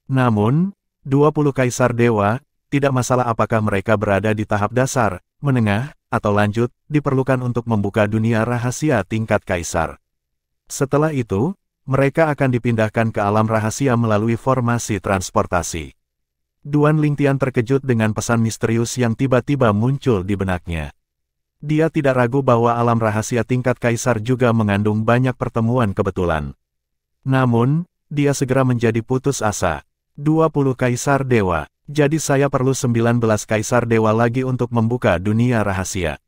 Namun, 20 kaisar dewa, tidak masalah apakah mereka berada di tahap dasar, menengah, atau lanjut, diperlukan untuk membuka dunia rahasia tingkat kaisar. Setelah itu, mereka akan dipindahkan ke alam rahasia melalui formasi transportasi. Duan Lingtian terkejut dengan pesan misterius yang tiba-tiba muncul di benaknya. Dia tidak ragu bahwa alam rahasia tingkat kaisar juga mengandung banyak pertemuan kebetulan. Namun, dia segera menjadi putus asa. 20 kaisar dewa, jadi saya perlu 19 kaisar dewa lagi untuk membuka dunia rahasia.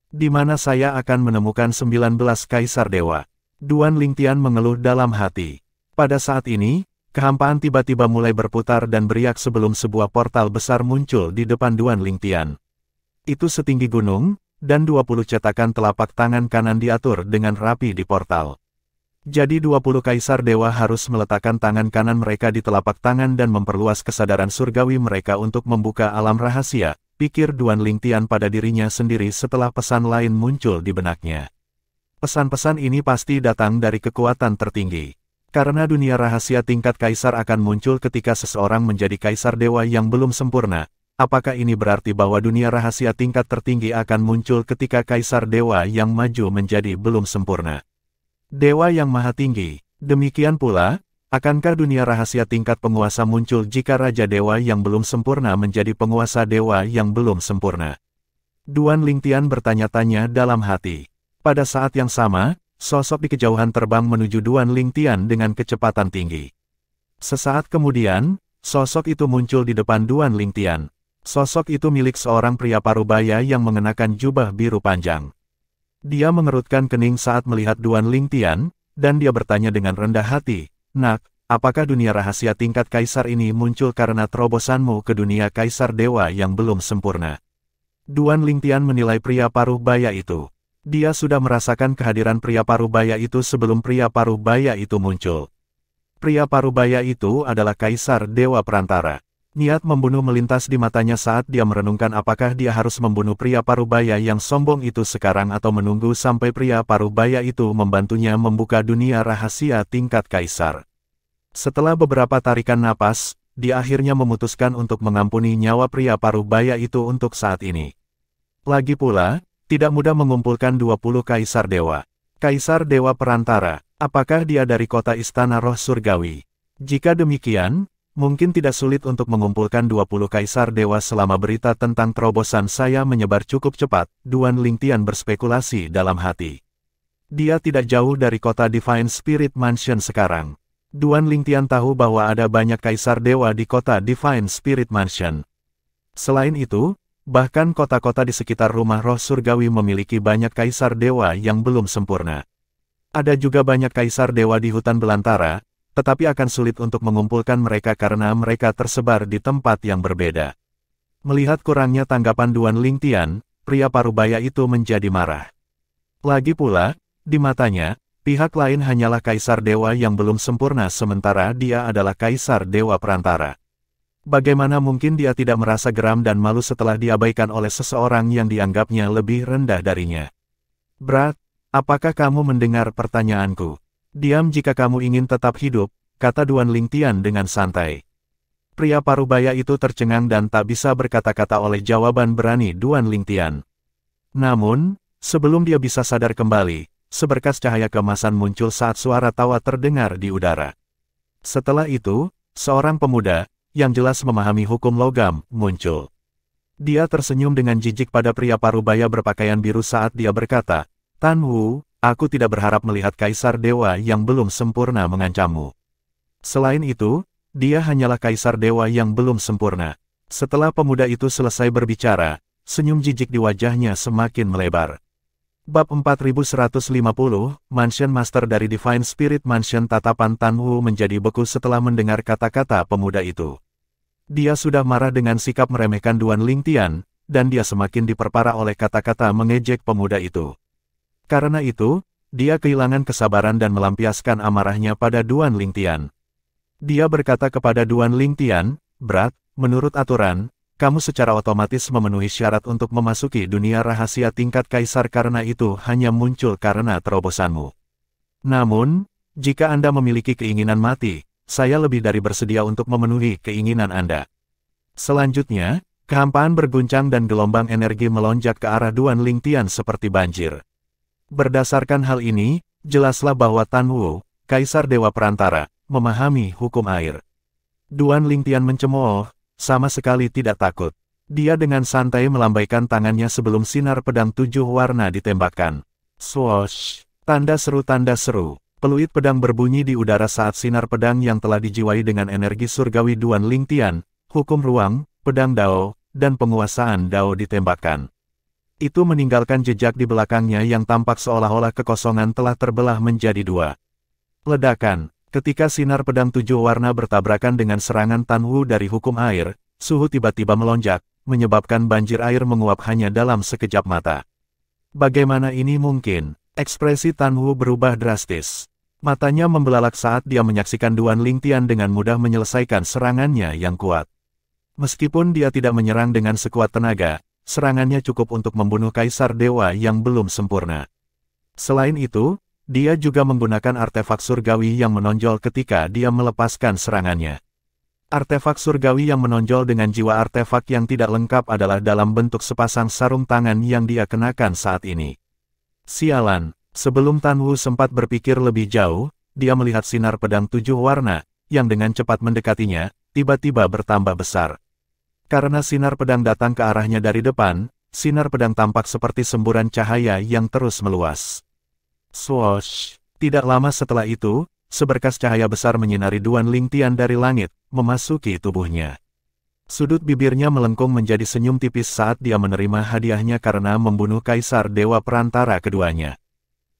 Di mana saya akan menemukan 19 kaisar dewa? Duan Lingtian mengeluh dalam hati. Pada saat ini, kehampaan tiba-tiba mulai berputar dan beriak sebelum sebuah portal besar muncul di depan Duan Lingtian. Itu setinggi gunung, dan 20 cetakan telapak tangan kanan diatur dengan rapi di portal. Jadi 20 kaisar dewa harus meletakkan tangan kanan mereka di telapak tangan dan memperluas kesadaran surgawi mereka untuk membuka alam rahasia, pikir Duan Lingtian pada dirinya sendiri setelah pesan lain muncul di benaknya. Pesan-pesan ini pasti datang dari kekuatan tertinggi. Karena dunia rahasia tingkat kaisar akan muncul ketika seseorang menjadi kaisar dewa yang belum sempurna, apakah ini berarti bahwa dunia rahasia tingkat tertinggi akan muncul ketika kaisar dewa yang maju menjadi belum sempurna? Dewa yang maha tinggi, demikian pula, akankah dunia rahasia tingkat penguasa muncul jika Raja Dewa yang belum sempurna menjadi penguasa dewa yang belum sempurna? Duan Lingtian bertanya-tanya dalam hati. Pada saat yang sama, sosok di kejauhan terbang menuju Duan Lingtian dengan kecepatan tinggi. Sesaat kemudian, sosok itu muncul di depan Duan Lingtian. Sosok itu milik seorang pria parubaya yang mengenakan jubah biru panjang. Dia mengerutkan kening saat melihat Duan Lingtian, dan dia bertanya dengan rendah hati, "Nak, apakah dunia rahasia tingkat kaisar ini muncul karena terobosanmu ke dunia kaisar dewa yang belum sempurna?" Duan Lingtian menilai pria parubaya itu. Dia sudah merasakan kehadiran pria parubaya itu sebelum pria parubaya itu muncul. Pria parubaya itu adalah kaisar dewa perantara. Niat membunuh melintas di matanya saat dia merenungkan apakah dia harus membunuh pria parubaya yang sombong itu sekarang atau menunggu sampai pria parubaya itu membantunya membuka dunia rahasia tingkat kaisar. Setelah beberapa tarikan napas, dia akhirnya memutuskan untuk mengampuni nyawa pria parubaya itu untuk saat ini. Lagi pula, tidak mudah mengumpulkan 20 kaisar dewa. Kaisar dewa perantara, apakah dia dari kota istana roh surgawi? Jika demikian, mungkin tidak sulit untuk mengumpulkan 20 kaisar dewa selama berita tentang terobosan saya menyebar cukup cepat, Duan Lingtian berspekulasi dalam hati. Dia tidak jauh dari kota Divine Spirit Mansion sekarang. Duan Lingtian tahu bahwa ada banyak kaisar dewa di kota Divine Spirit Mansion. Selain itu, bahkan kota-kota di sekitar rumah roh surgawi memiliki banyak kaisar dewa yang belum sempurna. Ada juga banyak kaisar dewa di hutan belantara, tetapi akan sulit untuk mengumpulkan mereka karena mereka tersebar di tempat yang berbeda. Melihat kurangnya tanggapan Duan Lingtian, pria parubaya itu menjadi marah. Lagi pula, di matanya, Pihak lain hanyalah Kaisar Dewa yang belum sempurna sementara dia adalah Kaisar Dewa Perantara. Bagaimana mungkin dia tidak merasa geram dan malu setelah diabaikan oleh seseorang yang dianggapnya lebih rendah darinya? Brat, apakah kamu mendengar pertanyaanku? Diam jika kamu ingin tetap hidup, kata Duan Lingtian dengan santai. Pria parubaya itu tercengang dan tak bisa berkata-kata oleh jawaban berani Duan Lingtian. Namun, sebelum dia bisa sadar kembali, seberkas cahaya keemasan muncul saat suara tawa terdengar di udara. Setelah itu, seorang pemuda, yang jelas memahami hukum logam, muncul. Dia tersenyum dengan jijik pada pria parubaya berpakaian biru saat dia berkata, Tan Wu, aku tidak berharap melihat Kaisar Dewa yang belum sempurna mengancammu. Selain itu, dia hanyalah Kaisar Dewa yang belum sempurna. Setelah pemuda itu selesai berbicara, senyum jijik di wajahnya semakin melebar. Bab 4150, Mansion Master dari Divine Spirit Mansion. Tatapan Tan Wu menjadi beku setelah mendengar kata-kata pemuda itu. Dia sudah marah dengan sikap meremehkan Duan Lingtian, dan dia semakin diperparah oleh kata-kata mengejek pemuda itu. Karena itu, dia kehilangan kesabaran dan melampiaskan amarahnya pada Duan Lingtian. Dia berkata kepada Duan Lingtian, Brat, menurut aturan, kamu secara otomatis memenuhi syarat untuk memasuki dunia rahasia tingkat kaisar karena itu hanya muncul karena terobosanmu. Namun, jika Anda memiliki keinginan mati, saya lebih dari bersedia untuk memenuhi keinginan Anda. Selanjutnya, kehampaan berguncang dan gelombang energi melonjak ke arah Duan Lingtian seperti banjir. Berdasarkan hal ini, jelaslah bahwa Tan Wu, Kaisar Dewa Perantara, memahami hukum air. Duan Lingtian mencemooh, sama sekali tidak takut. Dia dengan santai melambaikan tangannya sebelum sinar pedang 7 warna ditembakkan. Swoosh! Tanda seru, peluit pedang berbunyi di udara saat sinar pedang yang telah dijiwai dengan energi surgawi Duan Lingtian, hukum ruang, pedang Dao, dan penguasaan Dao ditembakkan. Itu meninggalkan jejak di belakangnya yang tampak seolah-olah kekosongan telah terbelah menjadi 2. Ledakan. Ketika sinar pedang 7 warna bertabrakan dengan serangan Tan Wu dari hukum air, suhu tiba-tiba melonjak, menyebabkan banjir air menguap hanya dalam sekejap mata. Bagaimana ini mungkin? Ekspresi Tan Wu berubah drastis. Matanya membelalak saat dia menyaksikan Duan Lingtian dengan mudah menyelesaikan serangannya yang kuat. Meskipun dia tidak menyerang dengan sekuat tenaga, serangannya cukup untuk membunuh Kaisar Dewa yang belum sempurna. Selain itu, dia juga menggunakan artefak surgawi yang menonjol ketika dia melepaskan serangannya. Artefak surgawi yang menonjol dengan jiwa artefak yang tidak lengkap adalah dalam bentuk sepasang sarung tangan yang dia kenakan saat ini. Sialan, sebelum Tan Wu sempat berpikir lebih jauh, dia melihat sinar pedang 7 warna, yang dengan cepat mendekatinya, tiba-tiba bertambah besar. Karena sinar pedang datang ke arahnya dari depan, sinar pedang tampak seperti semburan cahaya yang terus meluas. Swoosh! Tidak lama setelah itu, seberkas cahaya besar menyinari Duan Lingtian dari langit, memasuki tubuhnya. Sudut bibirnya melengkung menjadi senyum tipis saat dia menerima hadiahnya karena membunuh Kaisar Dewa Perantara keduanya.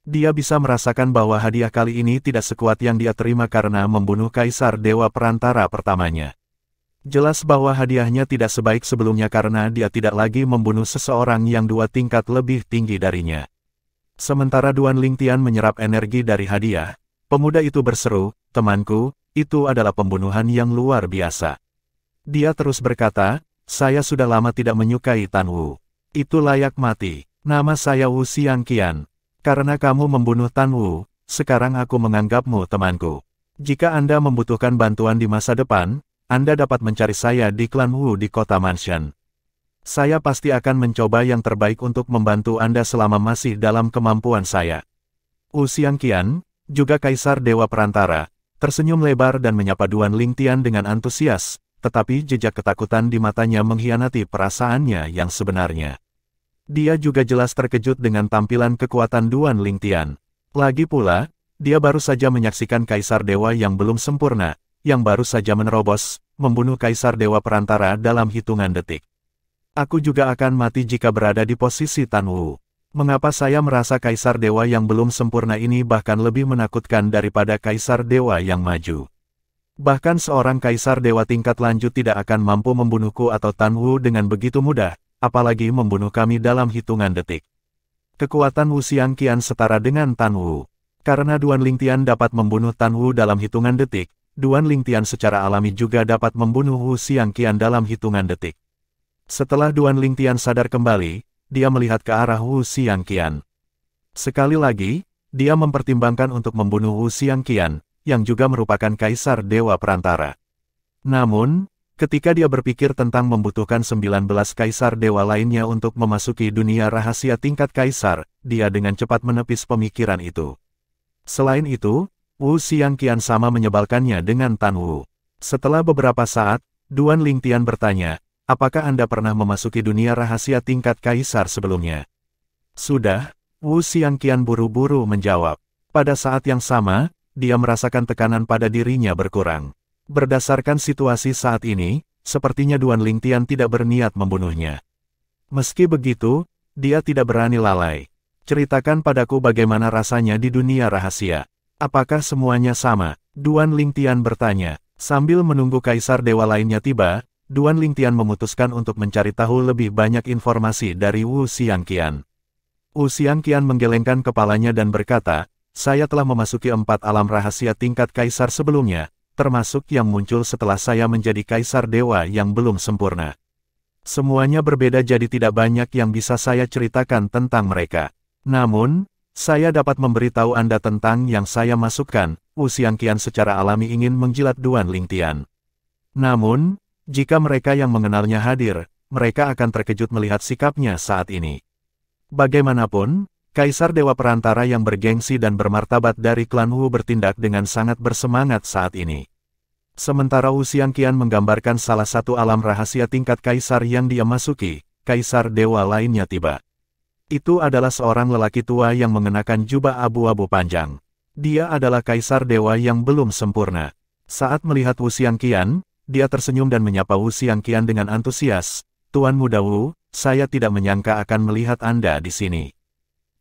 Dia bisa merasakan bahwa hadiah kali ini tidak sekuat yang dia terima karena membunuh Kaisar Dewa Perantara pertamanya. Jelas bahwa hadiahnya tidak sebaik sebelumnya karena dia tidak lagi membunuh seseorang yang 2 tingkat lebih tinggi darinya. Sementara Duan Lingtian menyerap energi dari hadiah, pemuda itu berseru, temanku, itu adalah pembunuhan yang luar biasa. Dia terus berkata, saya sudah lama tidak menyukai Tan Wu. Itu layak mati. Nama saya Wu Xiangqian. Karena kamu membunuh Tan Wu, sekarang aku menganggapmu temanku. Jika Anda membutuhkan bantuan di masa depan, Anda dapat mencari saya di klan Wu di kota Mansion. Saya pasti akan mencoba yang terbaik untuk membantu Anda selama masih dalam kemampuan saya. Wu Xiangqian, juga Kaisar Dewa Perantara, tersenyum lebar dan menyapa Duan Lingtian dengan antusias, tetapi jejak ketakutan di matanya mengkhianati perasaannya yang sebenarnya. Dia juga jelas terkejut dengan tampilan kekuatan Duan Lingtian. Lagi pula, dia baru saja menyaksikan Kaisar Dewa yang belum sempurna, yang baru saja menerobos, membunuh Kaisar Dewa Perantara dalam hitungan detik. Aku juga akan mati jika berada di posisi Tan Wu. Mengapa saya merasa Kaisar Dewa yang belum sempurna ini bahkan lebih menakutkan daripada Kaisar Dewa yang maju? Bahkan seorang Kaisar Dewa tingkat lanjut tidak akan mampu membunuhku atau Tan Wu dengan begitu mudah, apalagi membunuh kami dalam hitungan detik. Kekuatan Wu Xiangqian setara dengan Tan Wu. Karena Duan Lingtian dapat membunuh Tan Wu dalam hitungan detik, Duan Lingtian secara alami juga dapat membunuh Wu Xiangqian dalam hitungan detik. Setelah Duan Lingtian sadar kembali, dia melihat ke arah Wu Xiangqian. Sekali lagi, dia mempertimbangkan untuk membunuh Wu Xiangqian, yang juga merupakan Kaisar Dewa Perantara. Namun, ketika dia berpikir tentang membutuhkan 19 Kaisar Dewa lainnya untuk memasuki dunia rahasia tingkat Kaisar, dia dengan cepat menepis pemikiran itu. Selain itu, Wu Xiangqian sama menyebalkannya dengan Tan Wu. Setelah beberapa saat, Duan Lingtian bertanya, apakah Anda pernah memasuki dunia rahasia tingkat Kaisar sebelumnya? Sudah, Wu Xiangqian buru-buru menjawab. Pada saat yang sama, dia merasakan tekanan pada dirinya berkurang. Berdasarkan situasi saat ini, sepertinya Duan Lingtian tidak berniat membunuhnya. Meski begitu, dia tidak berani lalai. Ceritakan padaku bagaimana rasanya di dunia rahasia. Apakah semuanya sama? Duan Lingtian bertanya. Sambil menunggu Kaisar Dewa lainnya tiba, Duan Lingtian memutuskan untuk mencari tahu lebih banyak informasi dari Wu Xiangqian. Wu Xiangqian menggelengkan kepalanya dan berkata, saya telah memasuki 4 alam rahasia tingkat Kaisar sebelumnya, termasuk yang muncul setelah saya menjadi Kaisar Dewa yang belum sempurna. Semuanya berbeda jadi tidak banyak yang bisa saya ceritakan tentang mereka. Namun, saya dapat memberitahu Anda tentang yang saya masukkan. Wu Xiangqian secara alami ingin menjilat Duan Lingtian. Namun, jika mereka yang mengenalnya hadir, mereka akan terkejut melihat sikapnya saat ini. Bagaimanapun, Kaisar Dewa Perantara yang bergengsi dan bermartabat dari klan Wu bertindak dengan sangat bersemangat saat ini. Sementara Wu Xiangqian menggambarkan salah satu alam rahasia tingkat Kaisar yang dia masuki, Kaisar Dewa lainnya tiba. Itu adalah seorang lelaki tua yang mengenakan jubah abu-abu panjang. Dia adalah Kaisar Dewa yang belum sempurna. Saat melihat Wu Xiangqian, dia tersenyum dan menyapa Wu Xiangqian dengan antusias. Tuan Muda Wu, saya tidak menyangka akan melihat Anda di sini.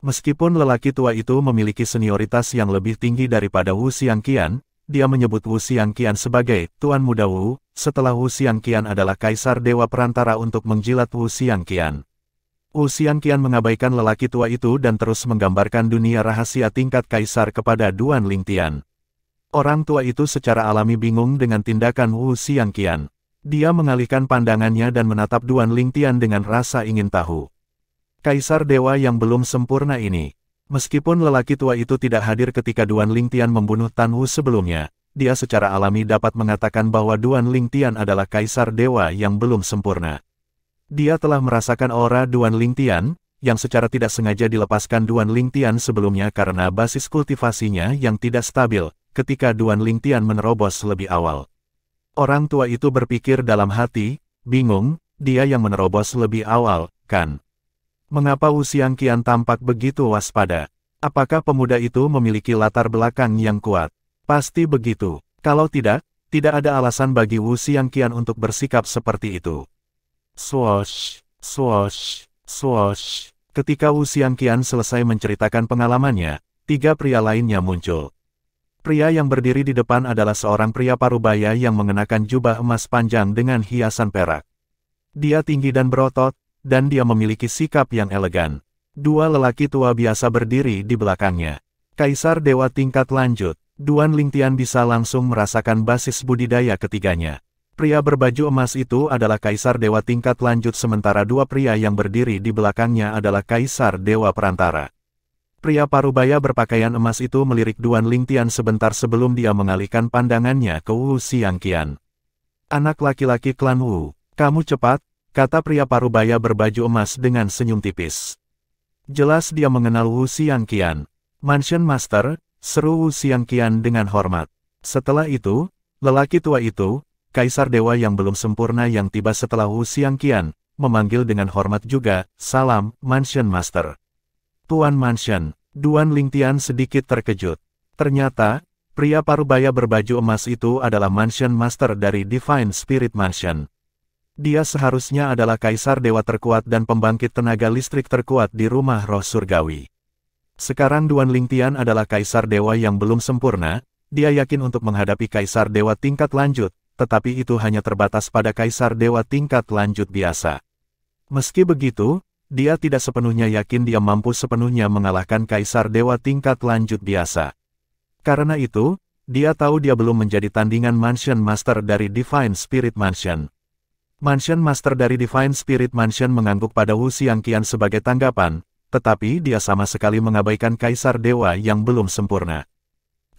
Meskipun lelaki tua itu memiliki senioritas yang lebih tinggi daripada Wu Xiangqian, dia menyebut Wu Xiangqian sebagai Tuan Muda Wu, setelah Wu Xiangqian adalah Kaisar Dewa Perantara untuk menjilat Wu Xiangqian. Wu Xiangqian mengabaikan lelaki tua itu dan terus menggambarkan dunia rahasia tingkat Kaisar kepada Duan Lingtian. Orang tua itu secara alami bingung dengan tindakan Wu Xiangqian. Dia mengalihkan pandangannya dan menatap Duan Lingtian dengan rasa ingin tahu. Kaisar Dewa yang belum sempurna ini. Meskipun lelaki tua itu tidak hadir ketika Duan Lingtian membunuh Tan Wu sebelumnya, dia secara alami dapat mengatakan bahwa Duan Lingtian adalah Kaisar Dewa yang belum sempurna. Dia telah merasakan aura Duan Lingtian, yang secara tidak sengaja dilepaskan Duan Lingtian sebelumnya karena basis kultivasinya yang tidak stabil, ketika Duan Lingtian menerobos lebih awal. Orang tua itu berpikir dalam hati, bingung, dia yang menerobos lebih awal, kan? Mengapa Wu Xiangqian tampak begitu waspada? Apakah pemuda itu memiliki latar belakang yang kuat? Pasti begitu. Kalau tidak, tidak ada alasan bagi Wu Xiangqian untuk bersikap seperti itu. Swoosh, swoosh, swoosh. Ketika Wu Xiangqian selesai menceritakan pengalamannya, 3 pria lainnya muncul. Pria yang berdiri di depan adalah seorang pria parubaya yang mengenakan jubah emas panjang dengan hiasan perak. Dia tinggi dan berotot, dan dia memiliki sikap yang elegan. 2 lelaki tua biasa berdiri di belakangnya. Kaisar Dewa tingkat lanjut. Duan Lingtian bisa langsung merasakan basis budidaya ketiganya. Pria berbaju emas itu adalah Kaisar Dewa tingkat lanjut sementara 2 pria yang berdiri di belakangnya adalah Kaisar Dewa Perantara. Pria parubaya berpakaian emas itu melirik Duan Lingtian sebentar sebelum dia mengalihkan pandangannya ke Wu Xiangqian. Anak laki-laki klan Wu, kamu cepat, kata pria parubaya berbaju emas dengan senyum tipis. Jelas dia mengenal Wu Xiangqian. Mansion Master, seru Wu Xiangqian dengan hormat. Setelah itu, lelaki tua itu, Kaisar Dewa yang belum sempurna yang tiba setelah Wu Xiangqian, memanggil dengan hormat juga, salam, Mansion Master. Tuan Mansion, Duan Lingtian sedikit terkejut. Ternyata, pria parubaya berbaju emas itu adalah Mansion Master dari Divine Spirit Mansion. Dia seharusnya adalah Kaisar Dewa terkuat dan pembangkit tenaga listrik terkuat di rumah roh surgawi. Sekarang Duan Lingtian adalah Kaisar Dewa yang belum sempurna, dia yakin untuk menghadapi Kaisar Dewa tingkat lanjut, tetapi itu hanya terbatas pada Kaisar Dewa tingkat lanjut biasa. Meski begitu, dia tidak sepenuhnya yakin dia mampu sepenuhnya mengalahkan Kaisar Dewa tingkat lanjut biasa. Karena itu, dia tahu dia belum menjadi tandingan Mansion Master dari Divine Spirit Mansion. Mansion Master dari Divine Spirit Mansion mengangguk pada Wu Xiangqian sebagai tanggapan, tetapi dia sama sekali mengabaikan Kaisar Dewa yang belum sempurna.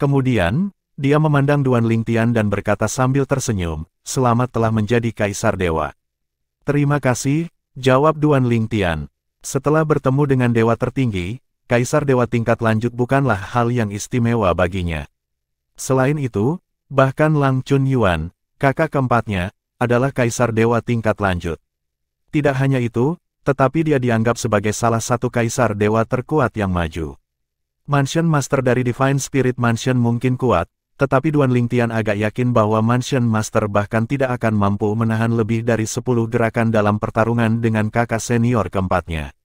Kemudian, dia memandang Duan Lingtian dan berkata sambil tersenyum, "Selamat telah menjadi Kaisar Dewa." "Terima kasih," jawab Duan Lingtian. Setelah bertemu dengan Dewa tertinggi, Kaisar Dewa tingkat lanjut bukanlah hal yang istimewa baginya. Selain itu, bahkan Lang Chunyuan, kakak keempatnya, adalah Kaisar Dewa tingkat lanjut. Tidak hanya itu, tetapi dia dianggap sebagai salah satu Kaisar Dewa terkuat yang maju. Mansion Master dari Divine Spirit Mansion mungkin kuat, tetapi Duan Lingtian agak yakin bahwa Mansion Master bahkan tidak akan mampu menahan lebih dari 10 gerakan dalam pertarungan dengan kakak senior keempatnya.